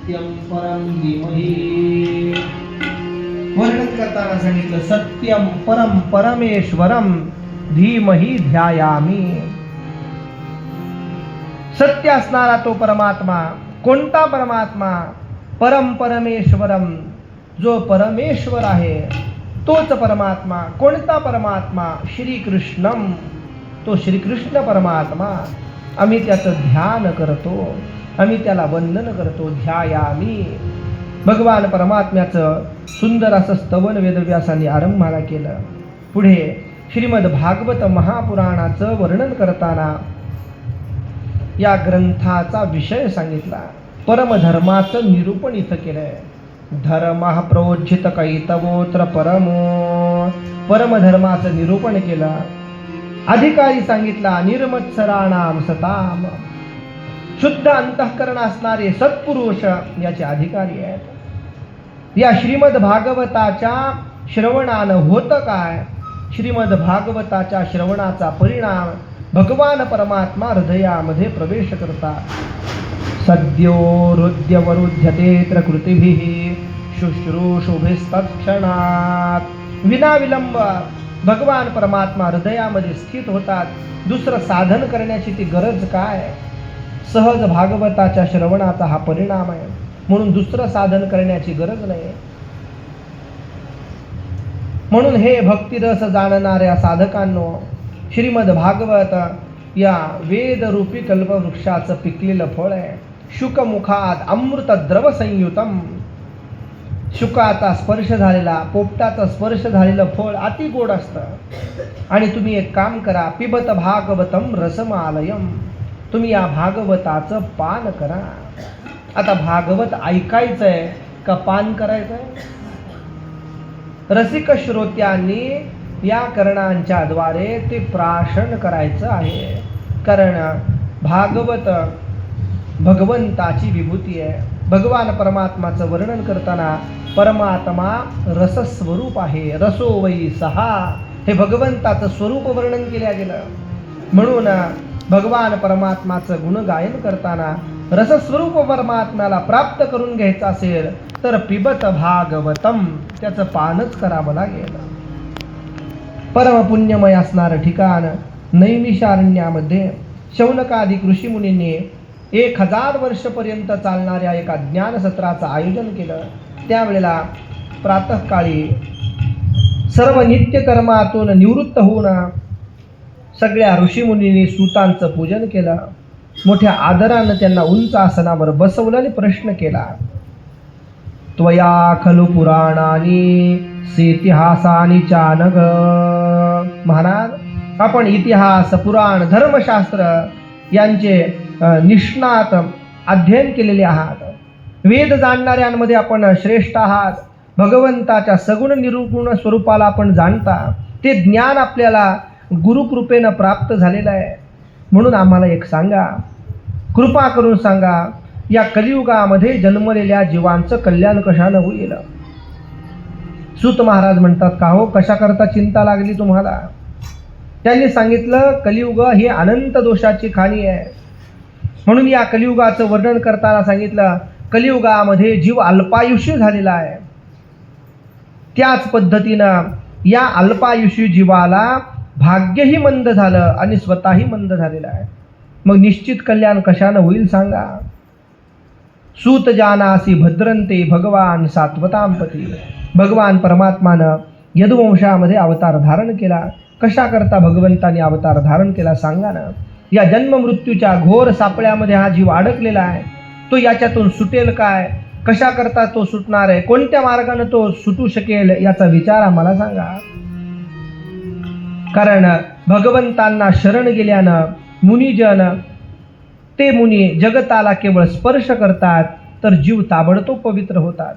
सत्यम परम धीमहि. वर्णन करताना सांगितलं सत्यम परम परमेश्वरम धीमहि ध्यायामी. सत्य असणारा तो परमात्मा. कोणता परमात्मा? परम परमेश्वरम, जो परमेश्वर आहे तोच परमात्मा. कोणता परमात्मा? श्रीकृष्णम, तो श्रीकृष्ण परमात्मा. आम्ही त्याचं ध्यान करतो, आम्ही त्याला वंदन करतो. ध्यायामी. भगवान परमात्म्याचं सुंदर असं स्तवन वेदव्यासांनी आरंभाला केलं. पुढे श्रीमद भागवत महापुराणाचं वर्णन करताना या ग्रंथाचा विषय सांगितला. परमधर्माचं निरूपण इथं केलंय. धर्म प्रोज्झित कैतवोत्र परमो. परमधर्माचं निरूपण केलं. अधिकारी सांगितला निर्मत्सराणाम सताम. शुद्ध अंतःकरण असणारे सत्पुरुष याचे अधिकारी आहेत. या श्रीमद भागवताच्या श्रवणानं होतं काय? श्रीमद भागवताच्या श्रवणाचा परिणाम भगवान परमात्मा हृदयामध्ये प्रवेश करतात. सद्यो हृद्यवरुध्यतेत्र कृतिभिः शुश्रूषुभिस्तत्क्षणात्. विनाविलंब भगवान परमात्मा हृदयामध्ये स्थित होतात. दुसरं साधन करण्याची ती गरज काय? सहज भागवताच्या श्रवणाचा हा परिणाम आहे. म्हणून दुसरं साधन करण्याची गरज नाही. म्हणून हे भक्तिरस जाणणाऱ्या साधकांनो, श्रीमद भागवत या वेदरूपी कल्पवृक्षाचं पिकलेलं फळ आहे. शुकमुखात अमृत द्रव संयुतम. शुकाचा स्पर्श झालेला, पोपटाचा स्पर्श झालेलं फळ अति गोड असतं. आणि तुम्ही एक काम करा, पिबत भागवतम रसमालयम. तुम्ही या भागवताचं पान करा. आता भागवत ऐकायचंय का पान करायचंय? रसिक श्रोत्यांनी या करणांच्या द्वारे ते प्राशन करायचं आहे. कारण भागवत भगवंताची विभूती आहे. भगवान परमात्माचं वर्णन करताना परमात्मा रसस्वरूप आहे. रसो वै सहा. हे भगवंताचं स्वरूप वर्णन केलं गेलं. म्हणून भगवान परमात्माचं गुणगायन करताना रसस्वरूप परमात्म्याला प्राप्त करून घ्यायचं असेल तर पिबत भागवतम, त्याचं पानच करावं लागेल. परमपुण्यमय असणारं ठिकाण नैमिषारण्यामध्ये शौनकादी ऋषीमुनींनी 1000 वर्षपर्यंत चालणाऱ्या एका ज्ञानसत्राचं आयोजन केलं. त्यावेळेला प्रातःकाळी सर्व नित्यकर्मातून निवृत्त होऊन सगळ्या ऋषीमुनींनी सूतांचं पूजन केलं. मोठ्या आदरानं त्यांना उंच आसनावर बसवलं आणि प्रश्न केला. त्वया खलु पुराणानी सेतिहासानी चानग. महाराज, आपण इतिहास, पुराण, धर्मशास्त्र यांचे निष्णात अध्ययन केलेले आहात. वेद जाणणाऱ्यांमध्ये आपण श्रेष्ठ आहात. भगवंताच्या सगुण निरूपण स्वरूपाला आपण जाणता. ते ज्ञान आपल्याला गुरुकृपेनं प्राप्त झालेलं आहे. म्हणून आम्हाला एक सांगा, कृपा करून सांगा, या कलियुगामध्ये जन्मलेल्या जीवांचं कल्याण कशानं होईल? सूत महाराज म्हणतात, का हो, कशा करता चिंता लागली तुम्हाला? त्यांनी सांगितलं, कलियुग ही अनंत दोषाची खाणी आहे. म्हणून या कलियुगाचं वर्णन करताना सांगितलं, कलियुगामध्ये जीव अल्पायुष्य झालेला आहे. त्याच पद्धतीनं या अल्पायुष्य जीवाला भाग्यही मंद झालं आणि स्वतःही मंद झालेला आहे. मग निश्चित कल्याण कशानं होईल सांगा? सूत जानासी भद्रंते भगवान सात्वतांपती. भगवान परमात्मानं यदुवंशामध्ये अवतार धारण केला. कशा करता भगवंताने अवतार धारण केला सांगा ना? या जन्म मृत्यूच्या घोर सापळ्यामध्ये हा जीव अडकलेला आहे. तो याच्यातून सुटेल काय? कशा करता तो सुटणार आहे? कोणत्या मार्गाने तो सुटू शकेल याचा विचार आम्हाला सांगा. कारण भगवंतांना शरण गेल्यानं मुनिजन, ते मुनी जगताला केवळ स्पर्श करतात तर जीव ताबडतोब पवित्र होतात.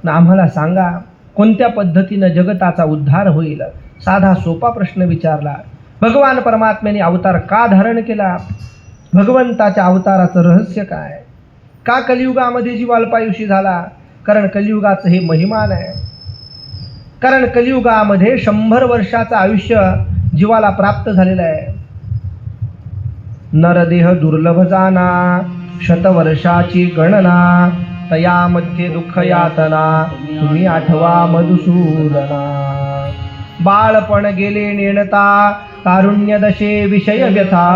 ना आम्हाला सांगा, कोणत्या पद्धतीनं जगताचा उद्धार होईल? साधा सोपा प्रश्न विचारला. भगवान परमात्म्याने अवतार का धारण केला? भगवंताच्या अवताराचं रहस्य काय? का कलियुगामध्ये जीव अल्पायुषी झाला? कारण कलियुगाचं हे महिमान आहे. कारण कलियुगामध्ये 100 वर्षाचं आयुष्य जीवाला प्राप्त झालेलं आहे. नरदेह दुर्लभ जाना, शतवर्षाची गणना, तयामध्ये दुःख यातना तुम्ही आठवा मधुसूदना. बाळपण गेले नेणता तारुण्य दशे विषय व्यथा,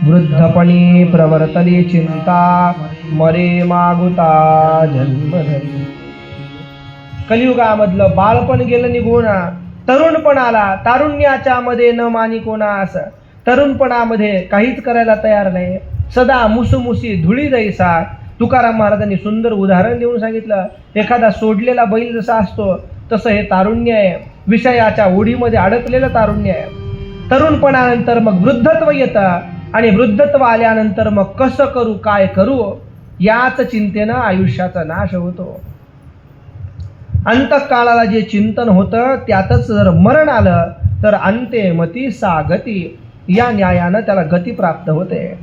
वृद्धपणी प्रवर्तली चिंता मरे मागुता जन्मधरी. कलियुगामधलं बाळपण गेलं निघून, तरुणपण आला. तारुण्याच्या मध्ये न मानी कोणास, तरुणपणामध्ये काहीच करायला तयार नाही, सदा मुसुमुसी धुळी जैसा. तुकाराम महाराजांनी सुंदर उदाहरण देऊन सांगितलं, एखादा सोडलेला बैल जसा असतो तसं हे तारुण्य आहे, विषयाच्या ओढीमध्ये अडकलेलं तारुण्य आहे. तरुणपणानंतर मग वृद्धत्व येतं, आणि वृद्धत्व आल्यानंतर मग कसं करू काय करू याच चिंतेनं आयुष्याचा नाश होतो. अंतःकाळाला जे चिंतन होतं त्यातच जर मरण आलं तर अंते मती सा गती, या न्यायानं त्याला गती प्राप्त होते.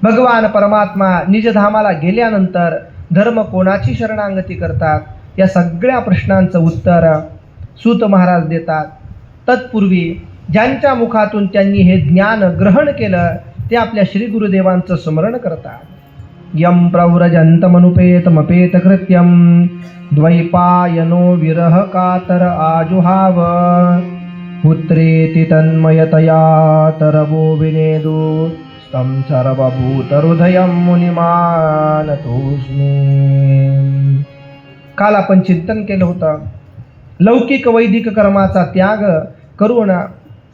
भगवान परमात्मा निजधामाला गेल्यानंतर धर्म कोणाची शरणागती करतात, या सगळ्या प्रश्नांचं उत्तर सूत महाराज देतात. तत्पूर्वी ज्यांच्या मुखातून त्यांनी हे ज्ञान ग्रहण केलं ते आपल्या श्री गुरुदेवांचं स्मरण करतात. यम प्रव्रजंतमनुपेतमपेत कृत्यम द्वैपायनो विरह कातर आजुहाव, पुत्रेति तन्मयतया तरवो विनेदु तं सर्वभूतहृदयं मुनिमानतोऽस्मि. काल आपण चिंतन केलं होतं, लौकिक वैदिक कर्माचा त्याग करून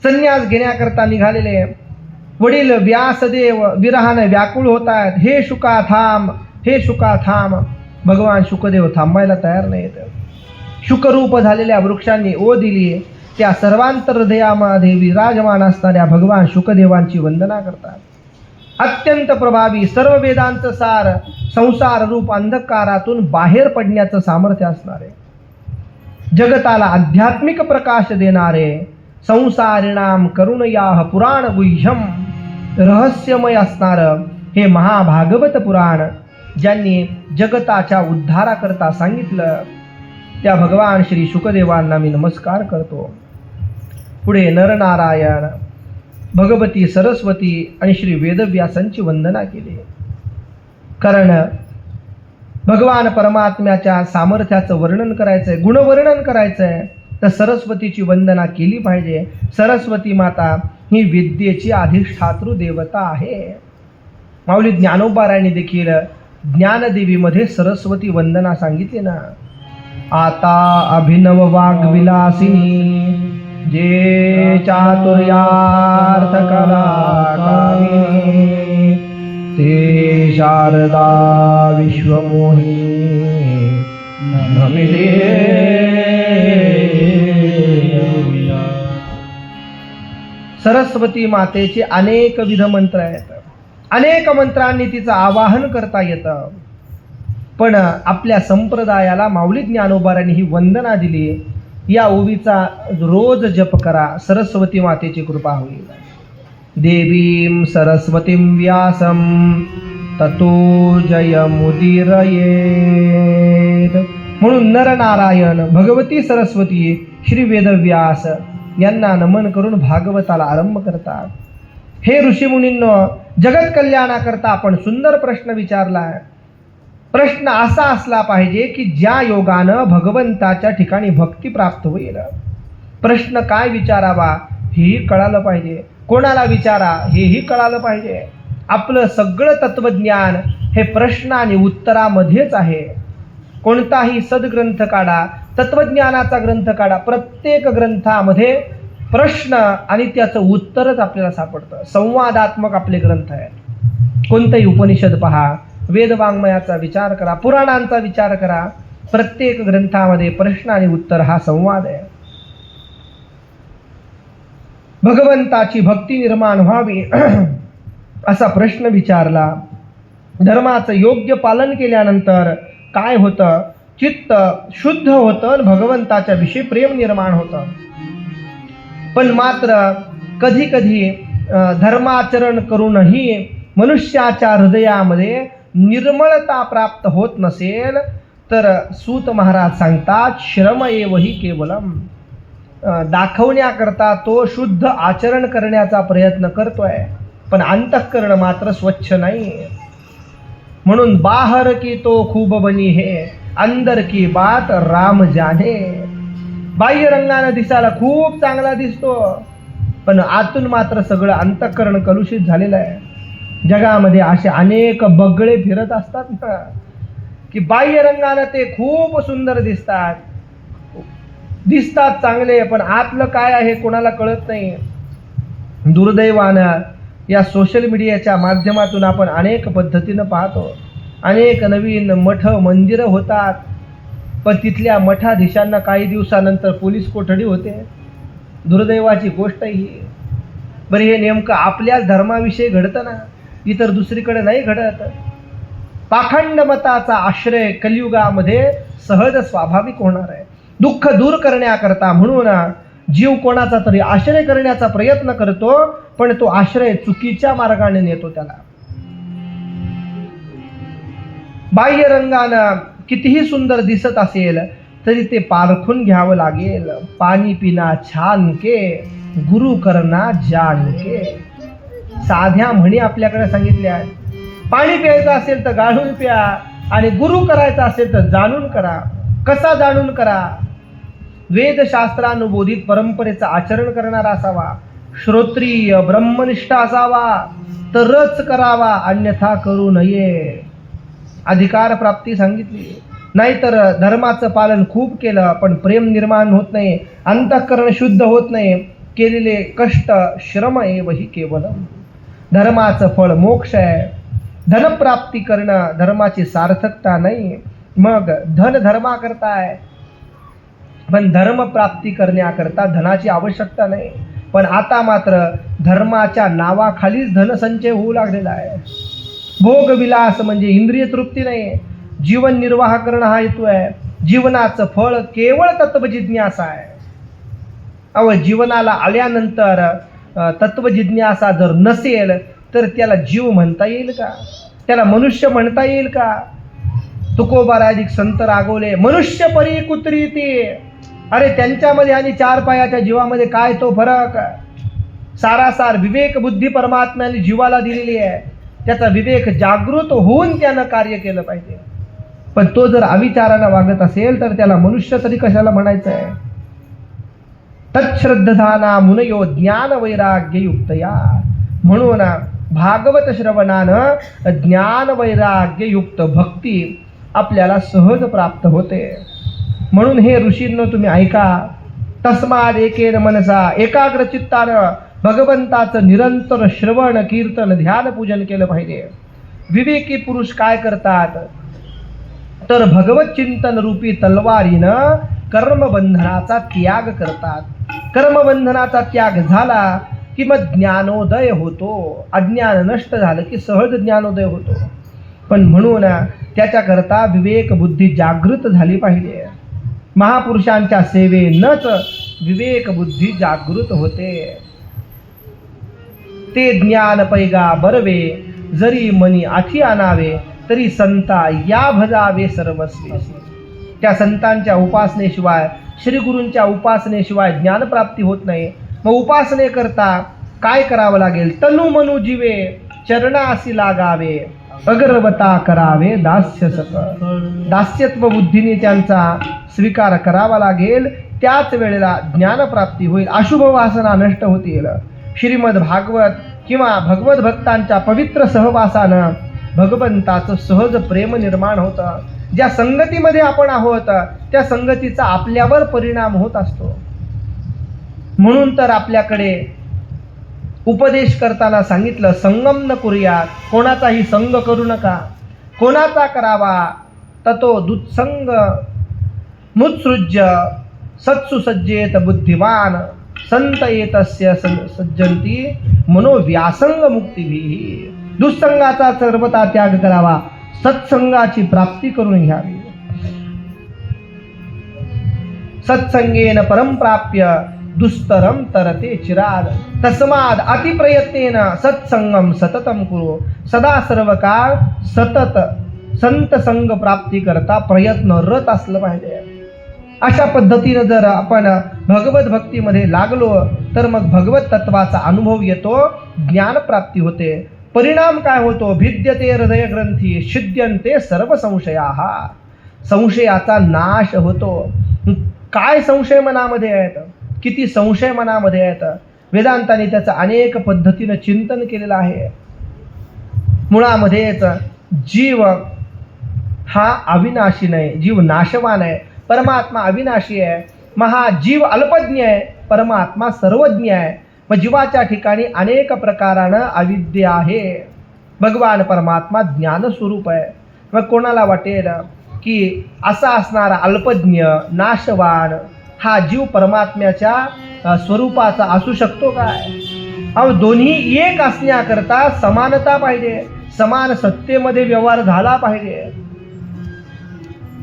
संन्यास घेण्याकरता निघालेले वडील व्यासदेव विरहाने व्याकुळ होत आहेत. हे शुका थांब, हे शुका थांब. भगवान शुकदेव थांबायला तयार नाहीत. शुकरूप झालेल्या वृक्षांनी ओ दिली, त्या सर्वांतर हृदयामध्ये विराजमान असणाऱ्या भगवान शुकदेवांची वंदना करतात. अत्यंत प्रभावी सर्व वेदांचं सार, संसार रूप अंधकारातून बाहेर पडण्याचं सामर्थ्य असणारे, जगताला आध्यात्मिक प्रकाश देणारे, संसारिणाम करुणयाह पुराण गुह्यम, रहस्यमय असणारं हे महाभागवत पुराण ज्यांनी जगताच्या उद्धाराकरता सांगितलं, त्या भगवान श्री शुकदेवांना मी नमस्कार करतो. पुढे नरनारायण, भगवती सरस्वती आणि श्री वेदव्यासांची वंदना केली. कारण भगवान परमात्म्याच्या सामर्थ्याचं वर्णन करायचंय, गुणवर्णन करायचंय, तर सरस्वतीची वंदना केली पाहिजे. सरस्वती माता ही विद्येची अधिष्ठातृ देवता आहे. माऊली ज्ञानोबारायांनी देखील ज्ञानदेवीमध्ये सरस्वती वंदना सांगितली ना. आता अभिनव वाग्विलासिनी, जे चातुर्यार्थ कलाकारिणी, ते शारदा विश्वमोहिनी नमिते. सरस्वती मातेचे अनेक विध मंत्र आहेत, अनेक मंत्रांनी तिचं आवाहन करता येतं. पण आपल्या संप्रदायाला माऊली ज्ञानोबारांनी ही वंदना दिली, या ओवीचा रोज जप करा, सरस्वती मातेची कृपा होईल. देवीं सरस्वतीं व्यासं ततो जयमुदीरयेत्. म्हणून नरनारायण, भगवती सरस्वती, श्री वेदव्यास यांना नमन करून भागवताला आरंभ करतात. हे ऋषीमुनींनो, जगत कल्याणाकरता आपण सुंदर प्रश्न विचारला. प्रश्न असा असला पाहिजे की ज्या योगानं भगवंताच्या ठिकाणी भक्ती प्राप्त होईल. प्रश्न काय विचारावा हेही कळालं पाहिजे, कोणाला विचारा हेही कळालं पाहिजे. आपलं सगळं तत्वज्ञान हे प्रश्न आणि उत्तरामध्येच आहे. कोणताही सद्ग्रंथ काढा, तत्वज्ञानाचा ग्रंथ काढा, प्रत्येक ग्रंथामध्ये प्रश्न आणि त्याचं उत्तरच आपल्याला सापडतं. संवादात्मक आपले ग्रंथ आहेत. कोणतंही उपनिषद पहा, वेदवाङ्मयाचा विचार करा, पुराणांचा विचार करा, प्रत्येक ग्रंथामध्ये प्रश्न आणि उत्तर हा संवाद आहे. भगवंताची भक्ती निर्माण व्हावी असा प्रश्न विचारला. धर्माचं योग्य पालन केल्यानंतर काय होतं? चित्त शुद्ध होतं, भगवंताच्या विषयी प्रेम निर्माण होतं. पण मात्र कधी कधी धर्माचरण करूनही मनुष्याच्या हृदयामध्ये निर्मळता प्राप्त होत नसेल तर सूत महाराज सांगतात, श्रम एवही केवलम. दाखवण्याकरता तो शुद्ध आचरण करण्याचा प्रयत्न करतोय, पण अंतःकरण मात्र स्वच्छ नाही. म्हणून बाहर की तो खूब बनी है, अंदर की बात राम जाने. बाह्य रंगाने दिसायला खूप चांगला दिसतो, पण आतून मात्र सगळं अंतःकरण कलुषित झालेलं आहे. जगामध्ये असे अनेक बगळे फिरत असतात ना, की बाह्य रंगाने ते खूप सुंदर दिसतात चांगले, पण आतलं काय आहे कोणाला कळत नाही. दुर्दैवानं या सोशल मीडियाच्या माध्यमातून आपण अनेक पद्धतीनं पाहतो. अनेक नवीन मठ मंदिरं होतात, पण तिथल्या मठाधीशांना काही दिवसानंतर पोलीस कोठडी होते. दुर्दैवाची गोष्ट ही. बरं, हे नेमकं आपल्याच धर्माविषयी घडतं ना, इतर दुसरीकडे नाही घडत. पाखंड मताचा आश्रय कलियुगामध्ये सहज स्वाभाविक होणार आहे. दुःख दूर करण्याकरता म्हणून जीव कोणाचा तरी आश्रय करण्याचा प्रयत्न करतो, पण तो आश्रय चुकीच्या मार्गाने नेतो त्याला. बाह्य रंगानं कितीही सुंदर दिसत असेल तरी ते पारखून घ्यावं लागेल. पाणी पिना छान के, गुरु करना जान के. साध्या म्हणी आपल्याकडे सांगितल्या आहेत. पाणी प्यायचं असेल तर गाळून प्या, आणि गुरु करायचा असेल तर जाणून करा. कसा जाणून करा? वेदशास्त्रानुबोधित परंपरेचं आचरण करणारा असावा, श्रोत्रिय ब्रह्मनिष्ठ असावा, तरच करावा, अन्यथा करू नये. अधिकार प्राप्ती सांगितली. नाहीतर धर्माचं पालन खूप केलं पण प्रेम निर्माण होत नाही, अंतःकरण शुद्ध होत नाही. केलेले कष्ट श्रम एवही केवलम. धर्माचं फळ मोक्ष आहे. धनप्राप्ती करणं धर्माची सार्थकता नाही. मग धन धर्मा करताय, पण धर्म प्राप्ती करण्याकरता धनाची आवश्यकता नाही. पण आता मात्र धर्माच्या नावाखालीच धनसंचय होऊ लागलेला आहे. भोगविलास म्हणजे इंद्रिय तृप्ती नाही, जीवन निर्वाह करणं हा हेतू आहे. जीवनाचं फळ केवळ तत्वजिज्ञासा आहे. जीवनाला आल्यानंतर तत्वजिज्ञासा जर नसेल तर त्याला जीव म्हणता येईल का? त्याला मनुष्य म्हणता येईल का? तुकोबाराधिक संत रागवले, मनुष्य परी कुत्री ती. अरे त्यांच्यामध्ये आणि चार पायाच्या जीवामध्ये काय तो फरक? सारासार विवेक बुद्धी परमात्म्याने जीवाला दिलेली आहे. त्याचा विवेक जागृत होऊन त्यानं कार्य केलं पाहिजे. पण तो जर अविचारानं वागत असेल तर त्याला मनुष्य तरी कशाला म्हणायचं आहे? तच्छ्रद्धाना मुनयो ज्ञान वैराग्य युक्तया. म्हणून भागवत श्रवणानं ज्ञान वैराग्य युक्त भक्ती आपल्याला सहज प्राप्त होते. म्हणून हे ऋषींनो तुम्ही ऐका. तस्माद एकेन मनसा एकाग्र चित्तानं भगवंताचं निरंतर श्रवण कीर्तन ध्यान पूजन केलं पाहिजे. विवेकी पुरुष काय करतात तर भगवत चिंतन रूपी तलवारीनं कर्मबंधनाचा त्याग करतात. कर्मबंधनाचा त्याग झाला की मग ज्ञानोदय होतो. अज्ञान नष्ट झालं की सहज ज्ञानोदय होतो. पण म्हणून त्याच्याकरता विवेक बुद्धी जागृत झाली पाहिजे. महापुरुषांच्या सेवेनंच विवेक बुद्धी जागृत होते. ते ज्ञान पैगा बरवे, जरी मनी आठी आणावे, तरी संता या भजावे सर्वस्वी. त्या संतांच्या उपासनेशिवाय, श्री गुरूंच्या उपासनेशिवाय ज्ञानप्राप्ती होत नाही. मग उपासनेकरता काय करावं लागेल? तनु मनु जीवे चरणासी लागावे, अगरवता करावे दास्य सक. दास्यत्व बुद्धीने त्यांचा स्वीकार करावा लागेल. त्याच वेळेला ज्ञानप्राप्ती होईल. अशुभ वासना नष्ट होतील. श्रीमद भागवत किंवा भगवत भक्तांच्या पवित्र सहवासानं भगवंताचं सहज प्रेम निर्माण होतं. ज्या संगतीमध्ये आपण आहोत त्या संगतीचा आपल्यावर परिणाम होत असतो. म्हणून तर आपल्याकडे उपदेश करताना सांगितलं, संगम न करूया, कोणाचाही संग करू नका. कोणाचा करावा? ततो दुत्संग मुत्सृज्य सत्सुसज्जेत बुद्धिवान संत एतस्य सज्जंती मनोव्यासंग मुक्तिभिः. दुस्संगाचा सर्वथा त्याग करावा, सत्संगाची प्राप्ती करून घ्यावी. सत्संगेन परम प्राप्य दुस्तरम तरते चिराद. तस्माद अतिप्रयत्नेन सत्संगम सततम कुरु. सदा सर्व काळ सतत संत संग प्राप्ती करता प्रयत्नरत असलं पाहिजे. अशा पद्धतीनं जर आपण भगवत भक्तीमध्ये लागलो तर मग भगवत तत्वाचा अनुभव येतो, ज्ञानप्राप्ती होते. परिणाम काय होतो? भिद्यते हृदय ग्रंथी छिद्यन्ते सर्व संशयाः. संशयाचा नाश होतो. काय संशय मनामध्ये आहेत? किती संशय मनामध्ये आहेत? वेदांताने त्याचं अनेक पद्धतीनं चिंतन केलेलं आहे. मुळामध्येच जीव हा अविनाशी नाही, जीव नाशवान आहे. परमात्मा अविनाशी आहे. जीव अल्पज्ञ आहे, परमात्मा सर्वज्ञ आहे. मग जीवाच्या ठिकाणी अनेक प्रकारानं अविद्या आहे. भगवान परमात्मा ज्ञानस्वरूप आहे. मग कोणाला वाटेल की असा असणारा अल्पज्ञ नाशवान हा जीव परमात्म्याच्या स्वरूपाचा असू शकतो काय? अहो, दोन्ही एक असण्याकरता समानता पाहिजे, समान सत्तेमध्ये व्यवहार झाला पाहिजे.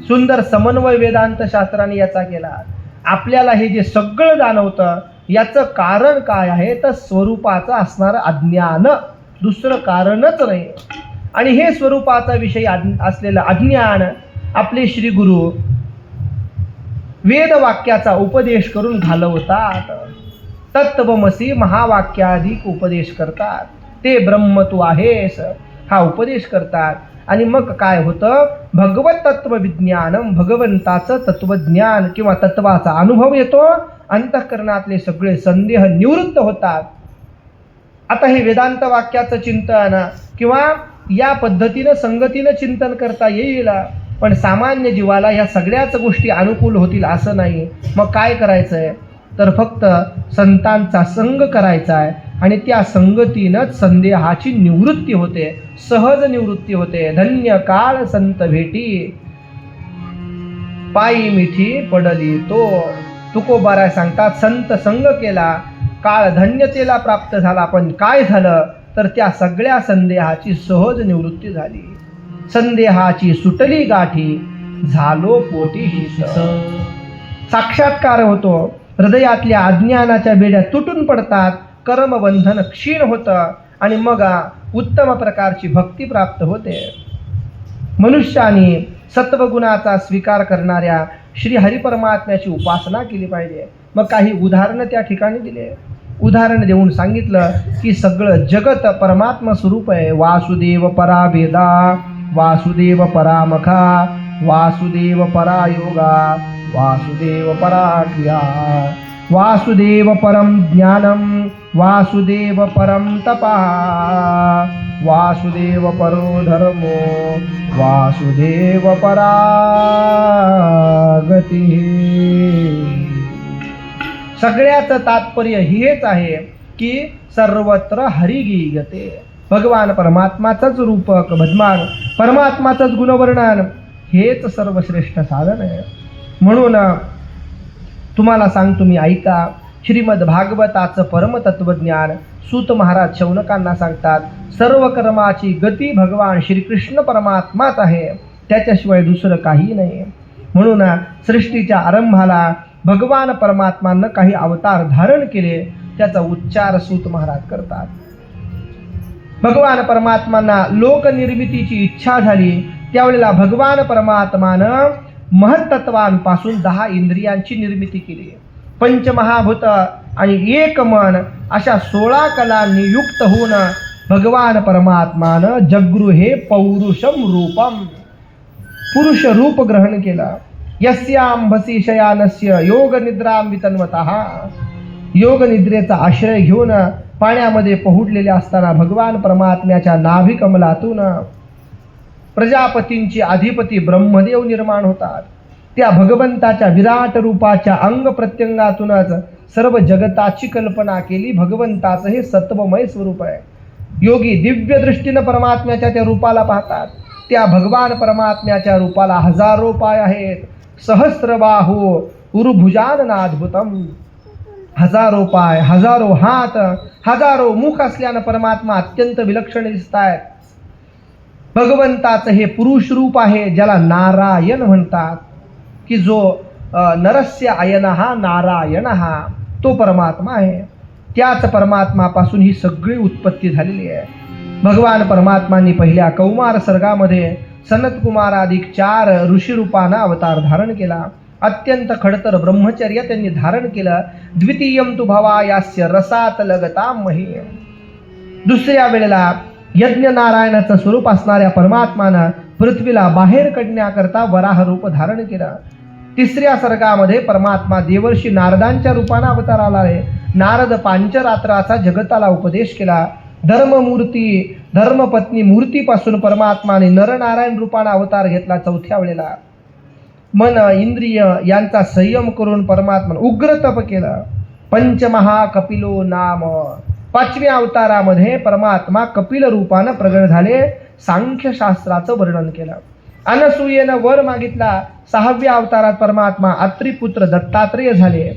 सुंदर समन्वय वेदांत शास्त्राने याचा केला. आपल्याला हे जे सगळं जाणवतं याचं कारण काय आहे? तर स्वरूपाचं असणारं अज्ञान, दुसरं कारणच नाही. आणि हे स्वरूपाचा विषय असलेलं अज्ञान आपले श्री गुरु वेदवाक्याचा उपदेश करून घालवतात. तत्त्वमसी महावाक्याधिक उपदेश करतात. ते ब्रह्म तू आहेस हा उपदेश करतात. आणि मग काय होतं? भगवत तत्वविज्ञानम, भगवंताचं तत्वज्ञान किंवा तत्वाचा अनुभव येतो. अंतःकरणातले सगळे संदेह निवृत्त होतात. आता हे वेदांत वाक्याचं चिंतन किंवा या पद्धतीनं संगतीनं चिंतन करता येईल. पण सामान्य जीवाला ह्या सगळ्याच गोष्टी अनुकूल होतील असं नाही. मग काय करायचंय? तर फक्त संतांचा संग करायचा आहे आणि त्या संगतीनंच संदेहाची निवृत्ती होते, सहज निवृत्ती होते. धन्य काळ संत भेटी, पायी मिठी पडली तो. तुकोबाराय सांगतात, संत संग केला, काळ धन्यतेला प्राप्त झाला. पण काय झालं? तर त्या सगळ्या संदेहाची सहज निवृत्ती झाली. संदेहाची सुटली गाठी, झालो पोटी शीत. साक्षात्कार होतो. हृदयातल्या अज्ञानाच्या बेड्या तुटून पडतात. कर्मबंधन क्षीण होतं आणि मग उत्तम प्रकारची भक्ती प्राप्त होते. मनुष्याने सत्वगुणाचा स्वीकार करणाऱ्या श्री हरिपरमात्म्याची उपासना केली पाहिजे. मग काही उदाहरणं त्या ठिकाणी दिले. उदाहरण देऊन सांगितलं की सगळं जगत परमात्मा स्वरूप आहे. वासुदेव परा वेदा, वासुदेव परा मखा, वासुदेव परा योगा, वासुदेव परा क्रिया, वासुदेव परम ज्ञानम, वासुदेव परम तपा, वासुदेव परो धर्मो, वासुदेव परा गती. सगळ्याचं तात्पर्य हेच आहे की सर्वत्र हरी गीयते. भगवान परमात्माचंच रूपक, भगवान परमात्माचंच गुणवर्णन हेच सर्वश्रेष्ठ साधन आहे. म्हणून तुम्हाला सांगतो मी, ऐका. श्रीमद भागवताचं परमतत्वज्ञान सूत महाराज शौनकांना सांगतात. सर्व कर्माची गती भगवान श्रीकृष्ण परमात्माच आहे, त्याच्याशिवाय दुसरं काही नाही. म्हणून सृष्टीच्या आरंभाला भगवान परमात्मानं काही अवतार धारण केले, त्याचा उच्चार सूत महाराज करतात. भगवान परमात्मांना लोकनिर्मितीची इच्छा झाली, त्यावेळेला भगवान परमात्मानं महत्त्वांपासून 10 इंद्रियांची निर्मिती केली. पंचमहाभूत आणि एक मन अशा 16 कलांनी युक्त होऊन भगवान परमात्मानं जगृहे पौरुषम रूपम, पुरुष रूप ग्रहण केलं. यस्यांभसी शयानस्य योग निद्राम वितन्वतः, योग निद्रेचा आश्रय घेऊन पाण्यामध्ये पहुडलेले असताना भगवान परमात्म्याच्या नाभी कमलातून प्रजापतींची अधिपती ब्रह्मदेव निर्माण होतात. त्या भगवंताच्या विराट रूपाच्या अंग प्रत्यंगातूनच सर्व जगताची कल्पना केली. भगवंताचं हे सत्वमय स्वरूप आहे. योगी दिव्य दृष्टीनं परमात्म्याच्या त्या रूपाला पाहतात. त्या भगवान परमात्म्याच्या रूपाला हजारो पाय आहेत. सहस्रबाहू उरुभुजाननाद्भुतम, हजारो पाय, हजारो हात, हजारो मुख असल्यानं परमात्मा अत्यंत विलक्षण दिसत आहेत. भगवंताचं हे पुरुष रूप आहे, ज्याला नारायण म्हणतात, की जो नरस्य अयनः नारायणः, तो परमात्मा आहे. त्याच परमात्मापासून ही सगळी उत्पत्ती झालेली आहे. भगवान परमात्मांनी पहिल्या कौमार सर्गामध्ये सनत कुमाराधिक 4 ऋषीरूपांना अवतार धारण केला. अत्यंत खडतर ब्रह्मचर्य त्यांनी धारण केलं. द्वितीयम तु भवा यास्य रसात लगताम मही. दुसऱ्या वेळेला यज्ञ नारायणाचं स्वरूप असणाऱ्या परमात्मानं पृथ्वीला बाहेर काढण्याकरता वराह रूप धारण केलं. तिसऱ्या सर्गामध्ये परमात्मा देवर्षी नारदांच्या रूपाने अवताराला आले. नारद पांचरात्राचा जगताला उपदेश केला. धर्मपत्नी मूर्तीपासून परमात्माने नरनारायण रूपाने अवतार घेतला. चौथ्या वेळेला मन इंद्रिय यांचा संयम करून परमात्मा उग्र तप केलं. पंचमहाकपिलो नाम, पाचव्या अवतारामध्ये परमात्मा कपिल रूपानं प्रगट झाले. सांख्यशास्त्राचं वर्णन केलं. अनसूयेनं वर मागितला. सहाव्या अवतारात परमात्मा अत्रिपुत्र दत्तात्रेय झाले.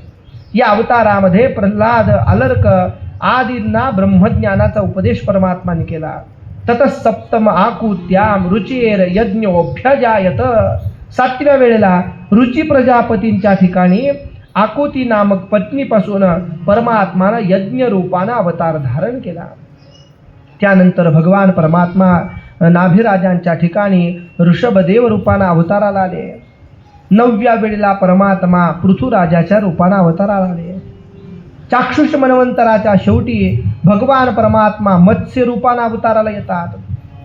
या अवतारामध्ये प्रल्हाद, अलर्क आदींना ब्रह्मज्ञानाचा उपदेश परमात्माने केला. ततसप्तम आकुत्याम रुचेर यज्ञोभ्यजायत, सातव्या वेळेला रुची प्रजापतींच्या ठिकाणी आकुती नामक पत्नीपासून परमात्मानं यज्ञ रूपानं अवतार धारण केला. त्यानंतर भगवान परमात्मा नाभिराजांच्या ठिकाणी ऋषभदेव रूपानं अवताराला आले. नवव्या वेळेला परमात्मा पृथुराजाच्या रूपानं अवताराला आले. चाक्षुष मनवंतराच्या शेवटी भगवान परमात्मा मत्स्य रूपानं अवताराला येतात.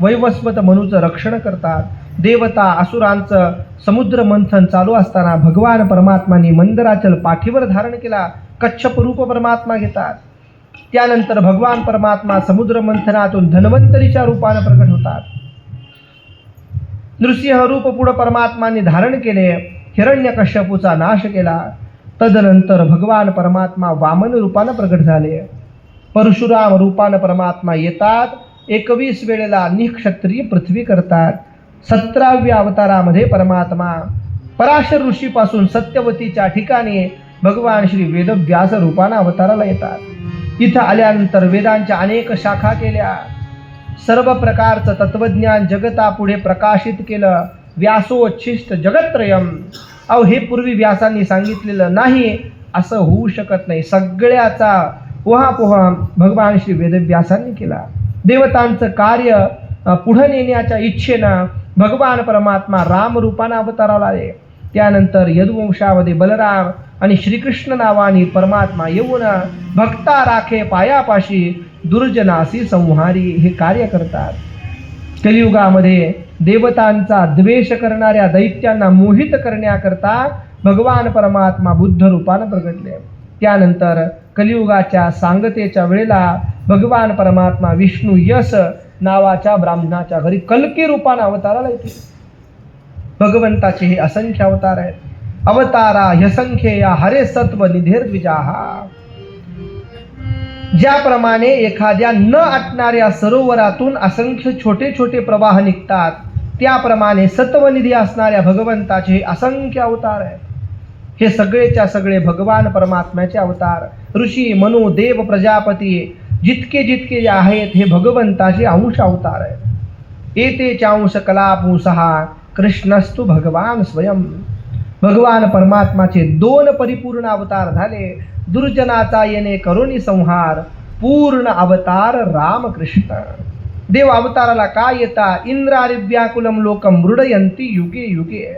वैवस्वत मनुचं रक्षण करतात. देवता असुरांचं समुद्र मंथन चालू असताना भगवान परमात्माने मंदराचल पाठीवर धारण केला. कच्छप रूप परमात्मा घेतात. त्यानंतर भगवान परमात्मा समुद्र मंथनातून धन्वंतरीच्या रूपाने प्रकट होतात. नृसिंह रूप पुढे परमात्माने धारण केले. हिरण्यकश्यपूचा नाश केला. तदनंतर भगवान परमात्मा वामन रूपाने प्रकट झाले. परशुराम रूपाने परमात्मा येतात. 21 वेळेला निक्षत्रिय पृथ्वी करतात. 17व्या अवतारामध्ये परमात्मा पराशर ऋषीपासून सत्यवतीच्या ठिकाणी भगवान श्री वेदव्यास रूपाने अवताराला येतात. इथं आल्यानंतर वेदांच्या अनेक शाखा केल्या. सर्व प्रकारचं तत्वज्ञान जगतापुढे प्रकाशित केलं. व्यासोच्छिष्ट जगत्त्रयम. हे पूर्वी व्यासांनी सांगितलेलं नाही असं होऊ शकत नाही. सगळ्याचा उहापोहा भगवान श्री वेदव्यासांनी केला. देवतांचं कार्य पुढे नेण्याच्या इच्छेनं भगवान परमात्मा राम रूपाने अवताराला आले. त्यानंतर यदुवंशामध्ये बलराम आणि श्रीकृष्ण नावाने परमात्मा येऊन भक्ता राखे पायापाशी दुर्जनासी संहारी हे कार्य करतात. कलियुगामध्ये देवतांचा द्वेष करणाऱ्या दैत्यांना मोहित करण्याकरता भगवान परमात्मा बुद्ध रूपाने प्रगटले. त्यानंतर कलियुगाच्या सांगतेच्या वेळेला भगवान परमात्मा विष्णू यश नावाच्या ब्राह्मणाच्या घरी कल्की रूपाने अवताराला येते. भगवंताचे हे असंख्य अवतार आहेत. अवतारा ह्यसंख्येया हरे सत्व निधेर्द्विजाहा. ज्याप्रमाणे एखाद्या न आटणाऱ्या सरोवरातून असंख्य छोटे छोटे प्रवाह निघतात, त्याप्रमाणे सत्वनिधी असणाऱ्या भगवंताचे हे असंख्य अवतार आहेत. हे सगळेच्या सगळे भगवान परमात्म्याचे अवतार. ऋषी, मनु, देव, प्रजापती जितके जितके जे आहेत हे भगवंताचे अंश अवतार आहेत. एते चांश कलापुंसहा कृष्णस्तु भगवान स्वयं. भगवान परमात्माचे 2 परिपूर्ण अवतार झाले. दुर्जनाचा येणे करुणी संहार, पूर्ण अवतार रामकृष्ण. देव अवताराला काय येतात? इंद्रारिव्याकुलम लोकम मृडयंती युगे युगे.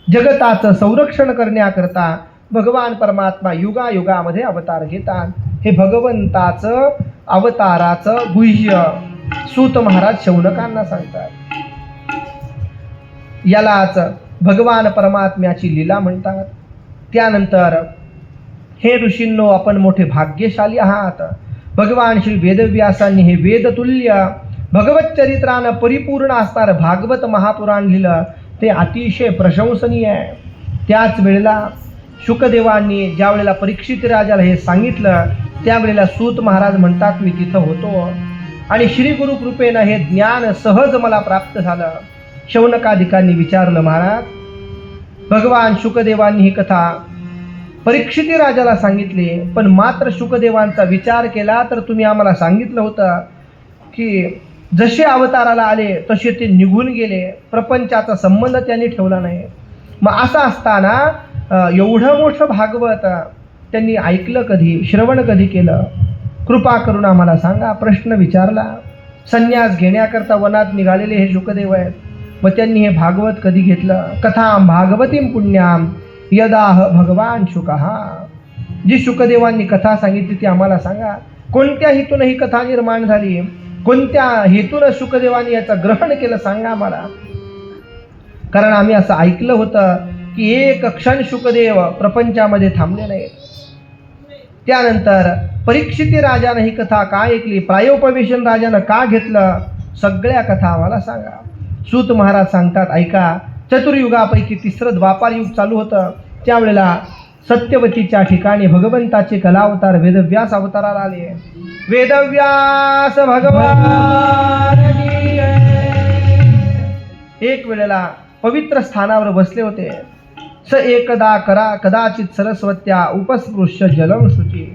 जगताचं संरक्षण करण्याकरता भगवान परमात्मा युगायुगामध्ये अवतार घेतात. हे भगवंताचं अवताराचं गुह्य सूत महाराज शौनकांना सांगतात. यालाच भगवान परमात्म्याची लीला म्हणतात. त्यानंतर हे ऋषींनो, आपण मोठे भाग्यशाली आहात. भगवान श्री वेदव्यासांनी हे वेदतुल्य भगवत चरित्रानं परिपूर्ण असणारं भागवत महापुराण लिहिलं. ते अतिशय प्रशंसनीय आहे. त्याच वेळेला शुकदेवांनी ज्या वेळेला परीक्षित राजाला हे सांगितलं, त्यावेळेला सूत महाराज म्हणतात, मी तिथं होतो आणि श्री गुरु कृपेनं हे ज्ञान सहज मला प्राप्त झालं. शौनकादिकांनी विचारलं, महाराज, भगवान शुकदेवांनी ही कथा परीक्षित राजाला सांगितली, पण मात्र शुकदेवांचा विचार केला तर तुम्ही आम्हाला सांगितलं होतं की जसे अवताराला आले तसे ते निघून गेले, प्रपंचाचा संबंध त्यांनी ठेवला नाही. मग असं असताना एवढं मोठं भागवत त्यांनी ऐकलं कधी, श्रवण कधी केलं? कृपा करून आम्हाला सांगा. प्रश्न विचारला. संन्यास घेण्याकरता वनात निघालेले हे शुकदेव आहेत. मग त्यांनी हे भागवत कधी घेतलं? कथाम भागवतीम पुण्याम यदाह भगवान शुकहा. जी शुकदेवांनी कथा सांगितली ती आम्हाला सांगा. कोणत्या हेतून ही कथा निर्माण झाली? कोणत्या हेतून शुकदेवाने याचं ग्रहण केलं सांगा मला. कारण आम्ही असं ऐकलं होतं की एक क्षण शुकदेव प्रपंचामध्ये थांबले नाहीत. त्यानंतर परीक्षिती राजानं ही कथा का ऐकली, प्रायोपवेशन राजानं का घेतलं, सगळ्या कथा आम्हाला सांगा. सूत महाराज सांगतात ऐका. चतुर्युगापैकी तिसरं द्वापार युग चालू होतं. त्यावेळेला सत्यवतीच्या ठिकाणी भगवंताचे कलावतार वेदव्यास अवताराला आले. वेदव्यास भगवान एक वेळेला पवित्र स्थानावर बसले होते. स एकदा कदाचित सरस्वत्या उपस्पृश्य जलम शुची.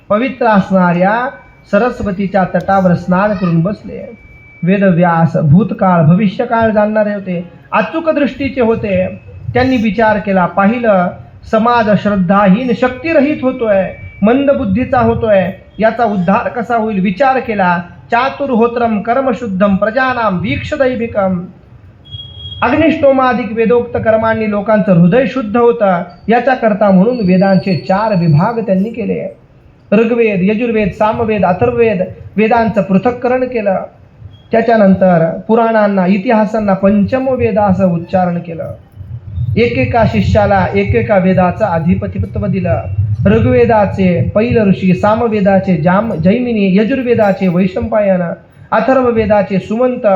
पवित्र असणाऱ्या सरस्वतीच्या तटावर स्नान करून बसले. वेदव्यास भूतकाळ भविष्यकाळ जाणणारे होते, अचूक दृष्टीचे होते. त्यांनी विचार केला, पाहिलं समाज श्रद्धाहीन शक्तिरहित होतोय, मंदबुद्धीचा होतोय, याचा उद्धार कसा होईल विचार केला. चातुर्होत्रम कर्मशुद्धम प्रजानाम वीक्षदैविकम. अग्निष्टोमाधिक वेदोक्त कर्मांनी लोकांचं हृदय शुद्ध होतं. याच्याकरता म्हणून वेदांचे 4 विभाग त्यांनी केले. ऋग्वेद, यजुर्वेद, सामवेद, अथर्ववेद वेदांचं पृथक्करण केलं. त्याच्यानंतर पुराणांना इतिहासांना पंचमवेद असं उच्चारण केलं. एकेका शिष्याला एकेका वेदाचं अधिपतित्व दिलं. ऋग्वेदाचे पैल ऋषी, सामवेदाचे जैमिनी, यजुर्वेदाचे वैशंपायन, अथर्ववेदाचे सुमंत,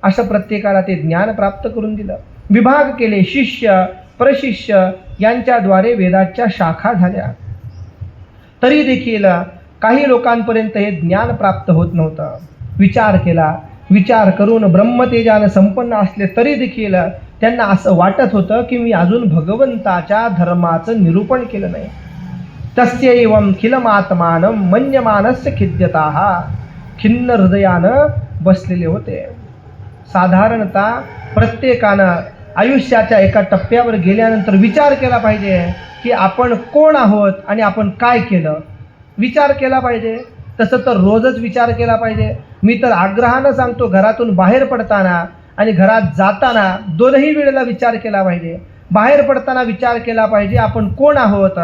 असं प्रत्येकाला ते ज्ञान प्राप्त करून दिलं. विभाग केले. शिष्य प्रशिष्य यांच्याद्वारे वेदाच्या शाखा झाल्या. तरी देखील काही लोकांपर्यंत हे ज्ञान प्राप्त होत नव्हतं. विचार केला. विचार करून ब्रह्मतेजाने संपन्न असले तरी देखील त्यांना असं वाटत होतं की मी अजून भगवंताच्या धर्माचं निरूपण केलं नाही. तस्यैवं खिलमात्मानं मन्यमानस्य खिद्यताः. खिन्न हृदयानं बसलेले होते. साधारणतः प्रत्येकानं आयुष्याच्या एका टप्प्यावर गेल्यानंतर विचार केला पाहिजे की आपण कोण आहोत आणि आपण काय केलं. विचार केला पाहिजे. तसं तर रोजच विचार केला पाहिजे. मी तर आग्रहानं सांगतो, घरातून बाहेर पडताना आणि घरात जाताना दोनही वेळेला विचार केला पाहिजे. बाहेर पडताना विचार केला पाहिजे आपण कोण आहोत